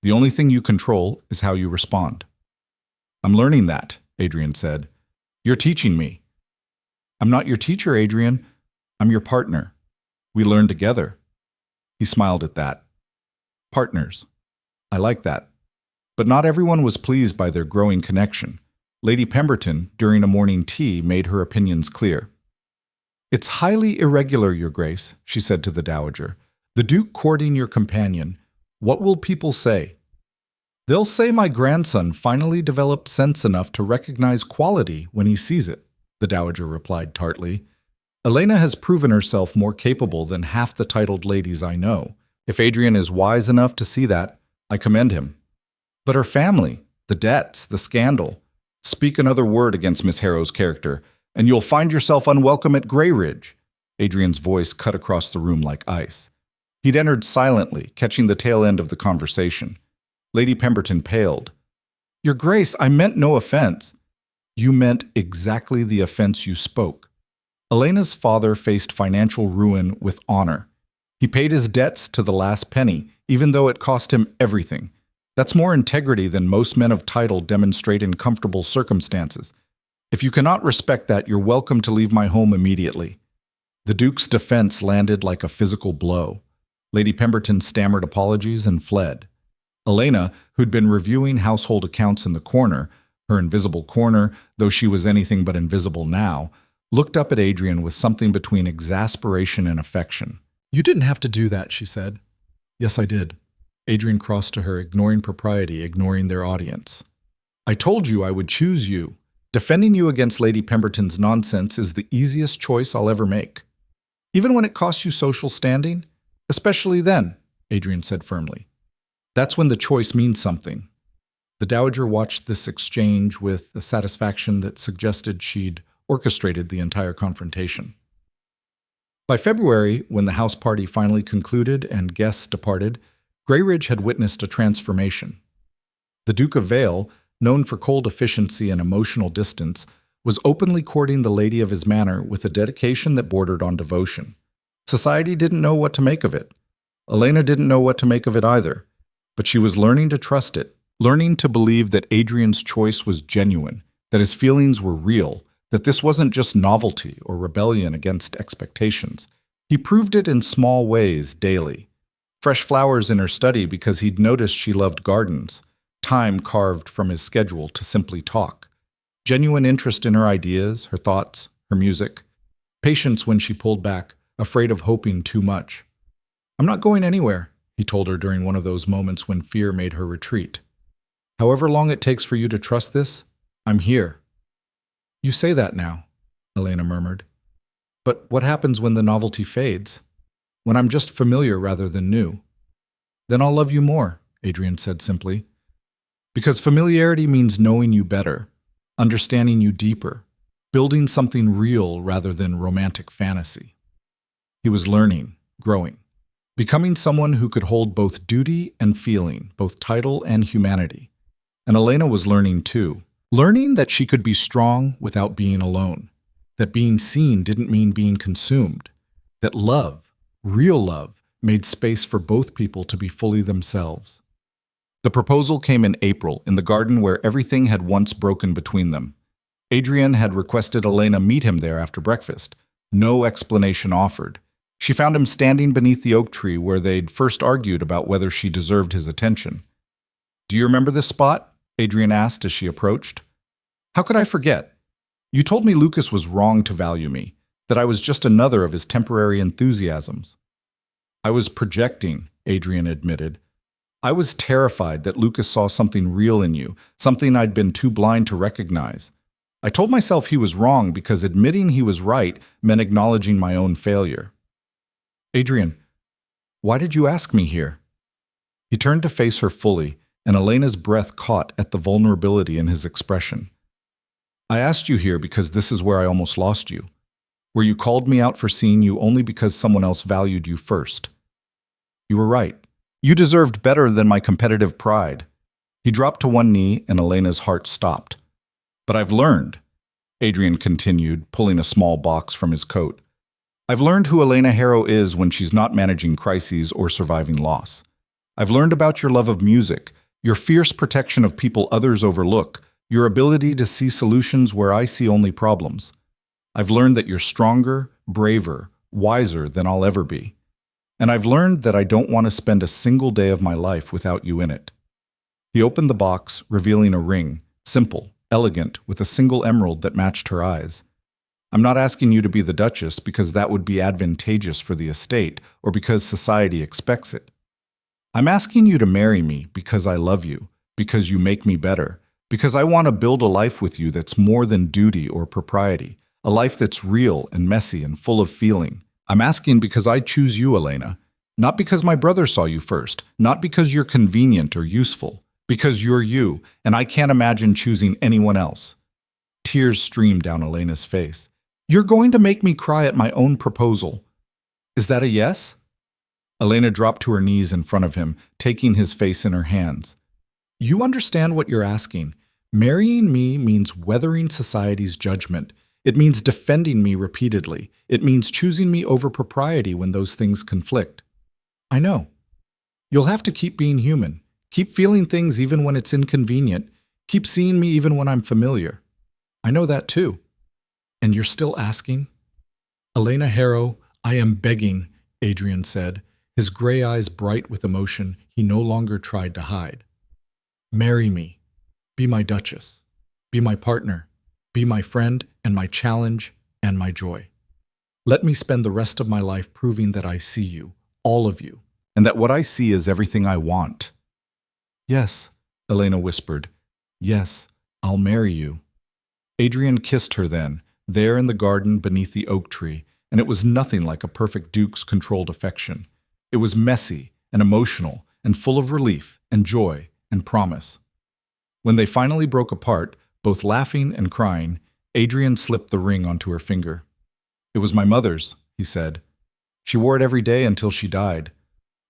The only thing you control is how you respond. I'm learning that, Adrian said. You're teaching me. I'm not your teacher, Adrian. I'm your partner. We learn together. He smiled at that. Partners. I like that. But not everyone was pleased by their growing connection. Lady Pemberton, during a morning tea, made her opinions clear. It's highly irregular, Your Grace, she said to the Dowager. The Duke courting your companion. What will people say? They'll say my grandson finally developed sense enough to recognize quality when he sees it, the Dowager replied tartly. Elena has proven herself more capable than half the titled ladies I know. If Adrian is wise enough to see that, I commend him. But her family, the debts, the scandal. Speak another word against Miss Harrow's character, and you'll find yourself unwelcome at Greyridge. Adrian's voice cut across the room like ice. He'd entered silently, catching the tail end of the conversation. Lady Pemberton paled. Your Grace, I meant no offense. You meant exactly the offense you spoke. Elena's father faced financial ruin with honor. He paid his debts to the last penny, even though it cost him everything. That's more integrity than most men of title demonstrate in comfortable circumstances. If you cannot respect that, you're welcome to leave my home immediately. The Duke's defense landed like a physical blow. Lady Pemberton stammered apologies and fled. Elena, who'd been reviewing household accounts in the corner, her invisible corner, though she was anything but invisible now, looked up at Adrian with something between exasperation and affection. You didn't have to do that, she said. Yes, I did. Adrian crossed to her, ignoring propriety, ignoring their audience. I told you I would choose you. Defending you against Lady Pemberton's nonsense is the easiest choice I'll ever make. Even when it costs you social standing? Especially then, Adrian said firmly. That's when the choice means something. The Dowager watched this exchange with a satisfaction that suggested she'd orchestrated the entire confrontation. By February, when the house party finally concluded and guests departed, Greyridge had witnessed a transformation. The Duke of Vale, known for cold efficiency and emotional distance, was openly courting the lady of his manor with a dedication that bordered on devotion. Society didn't know what to make of it. Elena didn't know what to make of it either, but she was learning to trust it, learning to believe that Adrian's choice was genuine, that his feelings were real, that this wasn't just novelty or rebellion against expectations. He proved it in small ways daily. Fresh flowers in her study because he'd noticed she loved gardens, time carved from his schedule to simply talk, genuine interest in her ideas, her thoughts, her music, patience when she pulled back, afraid of hoping too much. I'm not going anywhere, he told her during one of those moments when fear made her retreat. However long it takes for you to trust this, I'm here. You say that now, Elena murmured. But what happens when the novelty fades? When I'm just familiar rather than new? Then I'll love you more, Adrian said simply. Because familiarity means knowing you better, understanding you deeper, building something real rather than romantic fantasy. He was learning, growing, becoming someone who could hold both duty and feeling, both title and humanity. And Elena was learning too, learning that she could be strong without being alone, that being seen didn't mean being consumed, that love, real love, made space for both people to be fully themselves. The proposal came in April, in the garden where everything had once broken between them. Adrian had requested Elena meet him there after breakfast. No explanation offered. She found him standing beneath the oak tree where they'd first argued about whether she deserved his attention. Do you remember this spot? Adrian asked as she approached. How could I forget? You told me Lucas was wrong to value me, that I was just another of his temporary enthusiasms. I was projecting, Adrian admitted. I was terrified that Lucas saw something real in you, something I'd been too blind to recognize. I told myself he was wrong because admitting he was right meant acknowledging my own failure. Adrian, why did you ask me here? He turned to face her fully, and Elena's breath caught at the vulnerability in his expression. I asked you here because this is where I almost lost you, where you called me out for seeing you only because someone else valued you first. You were right. You deserved better than my competitive pride. He dropped to one knee, and Elena's heart stopped. But I've learned, Adrian continued, pulling a small box from his coat. I've learned who Elena Harrow is when she's not managing crises or surviving loss. I've learned about your love of music, your fierce protection of people others overlook, your ability to see solutions where I see only problems. I've learned that you're stronger, braver, wiser than I'll ever be. And I've learned that I don't want to spend a single day of my life without you in it. He opened the box, revealing a ring, simple, elegant, with a single emerald that matched her eyes. I'm not asking you to be the Duchess because that would be advantageous for the estate or because society expects it. I'm asking you to marry me because I love you, because you make me better, because I want to build a life with you that's more than duty or propriety, a life that's real and messy and full of feeling. I'm asking because I choose you, Elena, not because my brother saw you first, not because you're convenient or useful, because you're you, and I can't imagine choosing anyone else. Tears streamed down Elena's face. You're going to make me cry at my own proposal. Is that a yes? Elena dropped to her knees in front of him, taking his face in her hands. You understand what you're asking. Marrying me means weathering society's judgment. It means defending me repeatedly. It means choosing me over propriety when those things conflict. I know. You'll have to keep being human. Keep feeling things even when it's inconvenient. Keep seeing me even when I'm familiar. I know that too. And you're still asking? Elena Harrow, I am begging, Adrian said, his gray eyes bright with emotion he no longer tried to hide. Marry me. Be my Duchess. Be my partner. Be my friend and my challenge and my joy. Let me spend the rest of my life proving that I see you, all of you, and that what I see is everything I want. Yes, Elena whispered. Yes, I'll marry you. Adrian kissed her then, there in the garden beneath the oak tree, and it was nothing like a perfect duke's controlled affection. It was messy and emotional and full of relief and joy and promise. When they finally broke apart, both laughing and crying, Adrian slipped the ring onto her finger. It was my mother's, he said. She wore it every day until she died.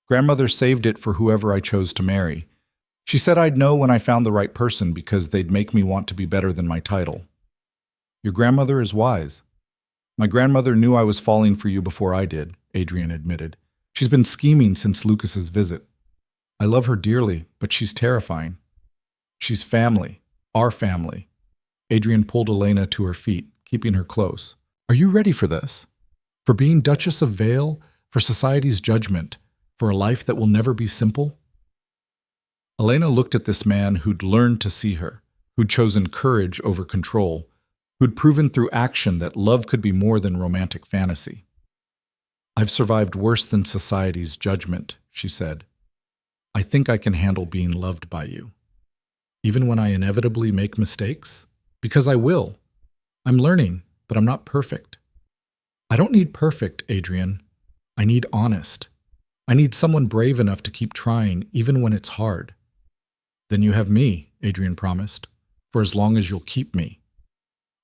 Grandmother saved it for whoever I chose to marry. She said I'd know when I found the right person because they'd make me want to be better than my title. Your grandmother is wise. My grandmother knew I was falling for you before I did, Adrian admitted. She's been scheming since Lucas's visit. I love her dearly, but she's terrifying. She's family, our family. Adrian pulled Elena to her feet, keeping her close. Are you ready for this? For being Duchess of Vale? For society's judgment? For a life that will never be simple? Elena looked at this man who'd learned to see her, who'd chosen courage over control, who'd proven through action that love could be more than romantic fantasy. I've survived worse than society's judgment, she said. I think I can handle being loved by you. Even when I inevitably make mistakes? Because I will. I'm learning, but I'm not perfect. I don't need perfect, Adrian. I need honest. I need someone brave enough to keep trying, even when it's hard. Then you have me, Adrian promised, for as long as you'll keep me.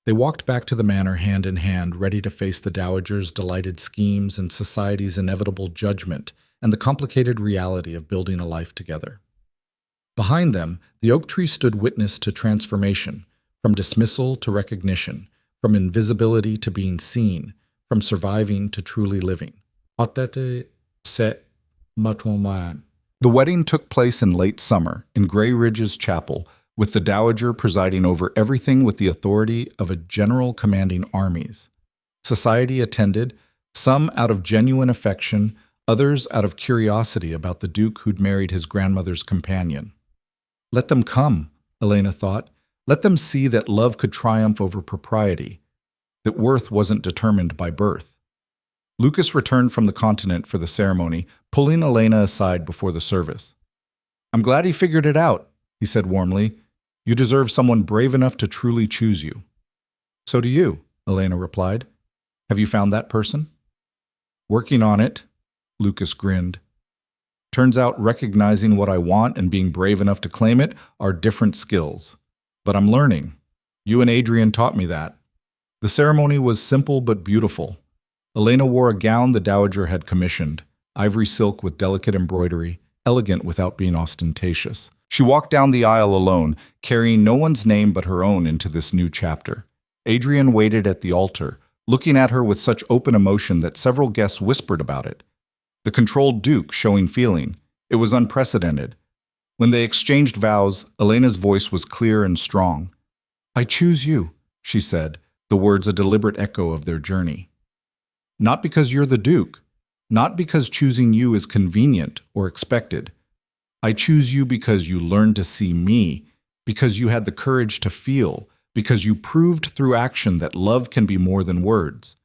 They walked back to the manor hand in hand, ready to face the dowager's delighted schemes and society's inevitable judgment and the complicated reality of building a life together. Behind them, the oak tree stood witness to transformation, from dismissal to recognition, from invisibility to being seen, from surviving to truly living. The wedding took place in late summer in Grey Ridge's chapel, with the dowager presiding over everything with the authority of a general commanding armies. Society attended, some out of genuine affection, others out of curiosity about the duke who'd married his grandmother's companion. Let them come, Elena thought. Let them see that love could triumph over propriety, that worth wasn't determined by birth. Lucas returned from the continent for the ceremony, pulling Elena aside before the service. I'm glad he figured it out, he said warmly. You deserve someone brave enough to truly choose you. So do you, Elena replied. Have you found that person? Working on it, Lucas grinned. Turns out recognizing what I want and being brave enough to claim it are different skills. But I'm learning. You and Adrian taught me that. The ceremony was simple but beautiful. Elena wore a gown the dowager had commissioned, ivory silk with delicate embroidery, elegant without being ostentatious. She walked down the aisle alone, carrying no one's name but her own into this new chapter. Adrian waited at the altar, looking at her with such open emotion that several guests whispered about it. The controlled Duke showing feeling. It was unprecedented. When they exchanged vows, Elena's voice was clear and strong. I choose you, she said, the words a deliberate echo of their journey. Not because you're the Duke, not because choosing you is convenient or expected. I choose you because you learned to see me, because you had the courage to feel, because you proved through action that love can be more than words.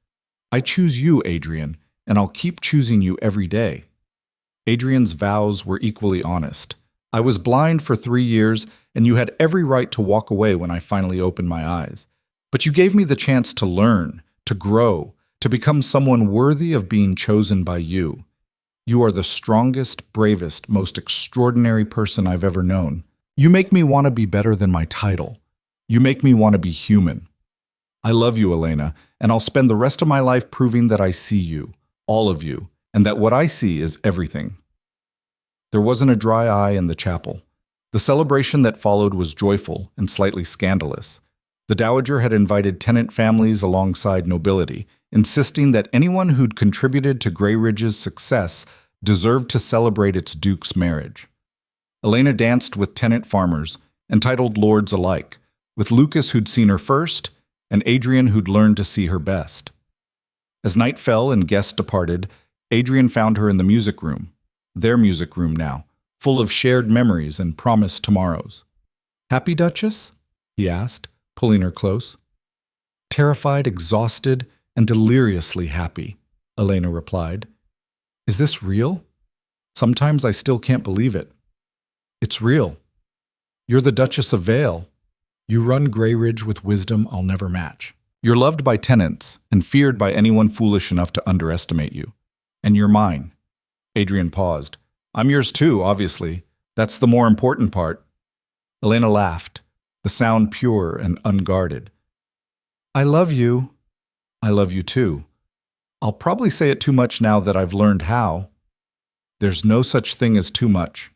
I choose you, Adrian, and I'll keep choosing you every day. Adrian's vows were equally honest. I was blind for 3 years, and you had every right to walk away when I finally opened my eyes. But you gave me the chance to learn, to grow, to become someone worthy of being chosen by you. You are the strongest, bravest, most extraordinary person I've ever known. You make me want to be better than my title. You make me want to be human. I love you, Elena, and I'll spend the rest of my life proving that I see you, all of you, and that what I see is everything. There wasn't a dry eye in the chapel. The celebration that followed was joyful and slightly scandalous. The dowager had invited tenant families alongside nobility, insisting that anyone who'd contributed to Grey Ridge's success deserved to celebrate its duke's marriage. Elena danced with tenant farmers, entitled lords alike, with Lucas who'd seen her first, and Adrian who'd learned to see her best. As night fell and guests departed, Adrian found her in the music room, their music room now, full of shared memories and promised tomorrows. Happy, Duchess? He asked, pulling her close. Terrified, exhausted, and deliriously happy, Elena replied. Is this real? Sometimes I still can't believe it. It's real. You're the Duchess of Vale. You run Grey Ridge with wisdom I'll never match. You're loved by tenants and feared by anyone foolish enough to underestimate you. And you're mine. Adrian paused. I'm yours too, obviously. That's the more important part. Elena laughed, the sound pure and unguarded. I love you. I love you too. I'll probably say it too much now that I've learned how. There's no such thing as too much.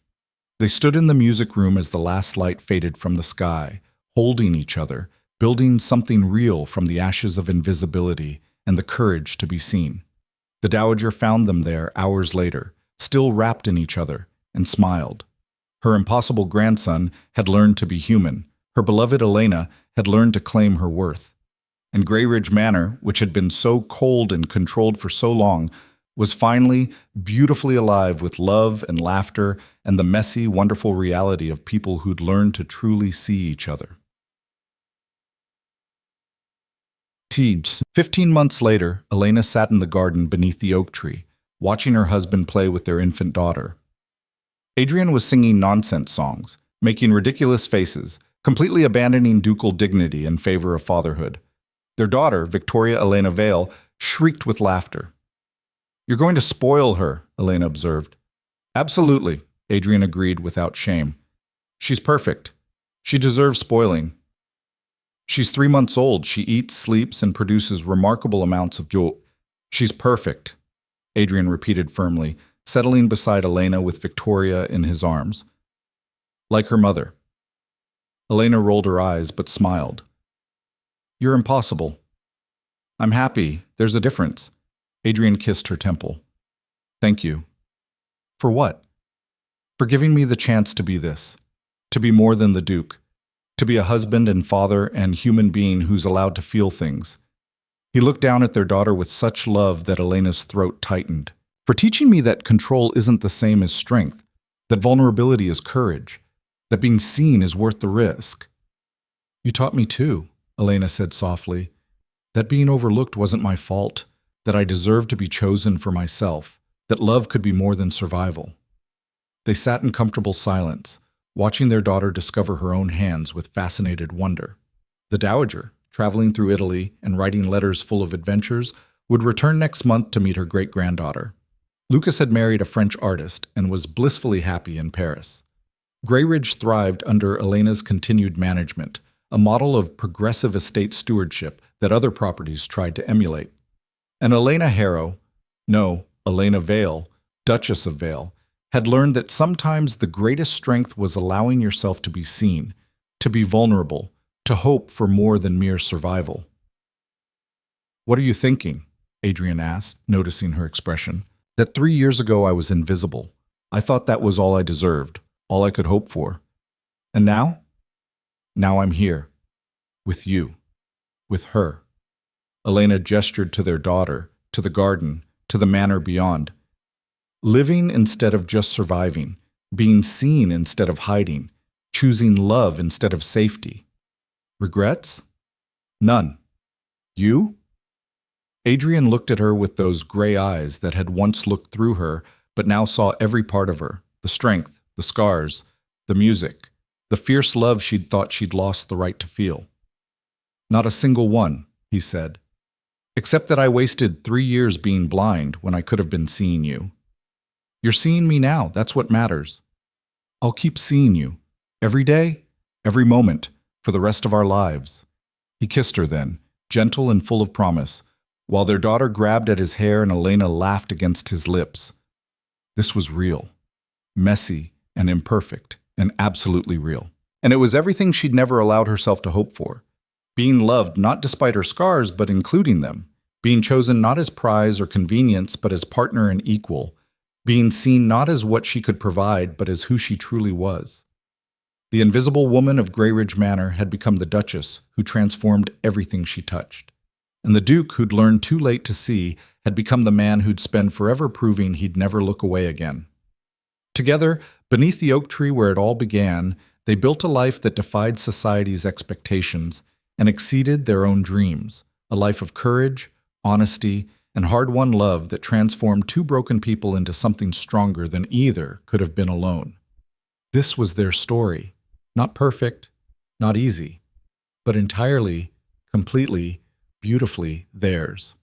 They stood in the music room as the last light faded from the sky, holding each other, building something real from the ashes of invisibility and the courage to be seen. The dowager found them there hours later, still wrapped in each other, and smiled. Her impossible grandson had learned to be human. Her beloved Elena had learned to claim her worth. And Grey Ridge Manor, which had been so cold and controlled for so long, was finally beautifully alive with love and laughter and the messy, wonderful reality of people who'd learned to truly see each other. 15 months later, Elena sat in the garden beneath the oak tree, watching her husband play with their infant daughter. Adrian was singing nonsense songs, making ridiculous faces, completely abandoning ducal dignity in favor of fatherhood. Their daughter, Victoria Elena Vale, shrieked with laughter. You're going to spoil her, Elena observed. Absolutely, Adrian agreed without shame. She's perfect. She deserves spoiling. She's 3 months old. She eats, sleeps, and produces remarkable amounts of fuel. She's perfect, Adrian repeated firmly, settling beside Elena with Victoria in his arms. Like her mother. Elena rolled her eyes but smiled. You're impossible. I'm happy. There's a difference. Adrian kissed her temple. Thank you. For what? For giving me the chance to be this. To be more than the Duke. To be a husband and father and human being who's allowed to feel things. He looked down at their daughter with such love that Elena's throat tightened. For teaching me that control isn't the same as strength, that vulnerability is courage, that being seen is worth the risk. You taught me too, Elena said softly, that being overlooked wasn't my fault, that I deserved to be chosen for myself, that love could be more than survival. They sat in comfortable silence, watching their daughter discover her own hands with fascinated wonder. The dowager, traveling through Italy and writing letters full of adventures, would return next month to meet her great-granddaughter. Lucas had married a French artist and was blissfully happy in Paris. Greyridge thrived under Elena's continued management, a model of progressive estate stewardship that other properties tried to emulate. And Elena Vale, Duchess of Vale, had learned that sometimes the greatest strength was allowing yourself to be seen, to be vulnerable, to hope for more than mere survival. "What are you thinking?" Adrian asked, noticing her expression. "That 3 years ago I was invisible. I thought that was all I deserved, all I could hope for. And now? Now I'm here. With you. With her." Elena gestured to their daughter, to the garden, to the manor beyond. Living instead of just surviving, being seen instead of hiding, choosing love instead of safety. Regrets? None. You? Adrian looked at her with those gray eyes that had once looked through her, but now saw every part of her, the strength, the scars, the music, the fierce love she'd thought she'd lost the right to feel. "Not a single one," he said, "except that I wasted 3 years being blind when I could have been seeing you. You're seeing me now, that's what matters. I'll keep seeing you, every day, every moment, for the rest of our lives." He kissed her then, gentle and full of promise, while their daughter grabbed at his hair and Elena laughed against his lips. This was real, messy and imperfect, and absolutely real. And it was everything she'd never allowed herself to hope for. Being loved not despite her scars, but including them. Being chosen not as prize or convenience, but as partner and equal. Being seen not as what she could provide, but as who she truly was. The invisible woman of Greyridge Manor had become the Duchess, who transformed everything she touched. And the Duke, who'd learned too late to see, had become the man who'd spend forever proving he'd never look away again. Together, beneath the oak tree where it all began, they built a life that defied society's expectations and exceeded their own dreams, a life of courage, honesty, and hard-won love that transformed two broken people into something stronger than either could have been alone. This was their story. Not perfect, not easy, but entirely, completely, beautifully theirs.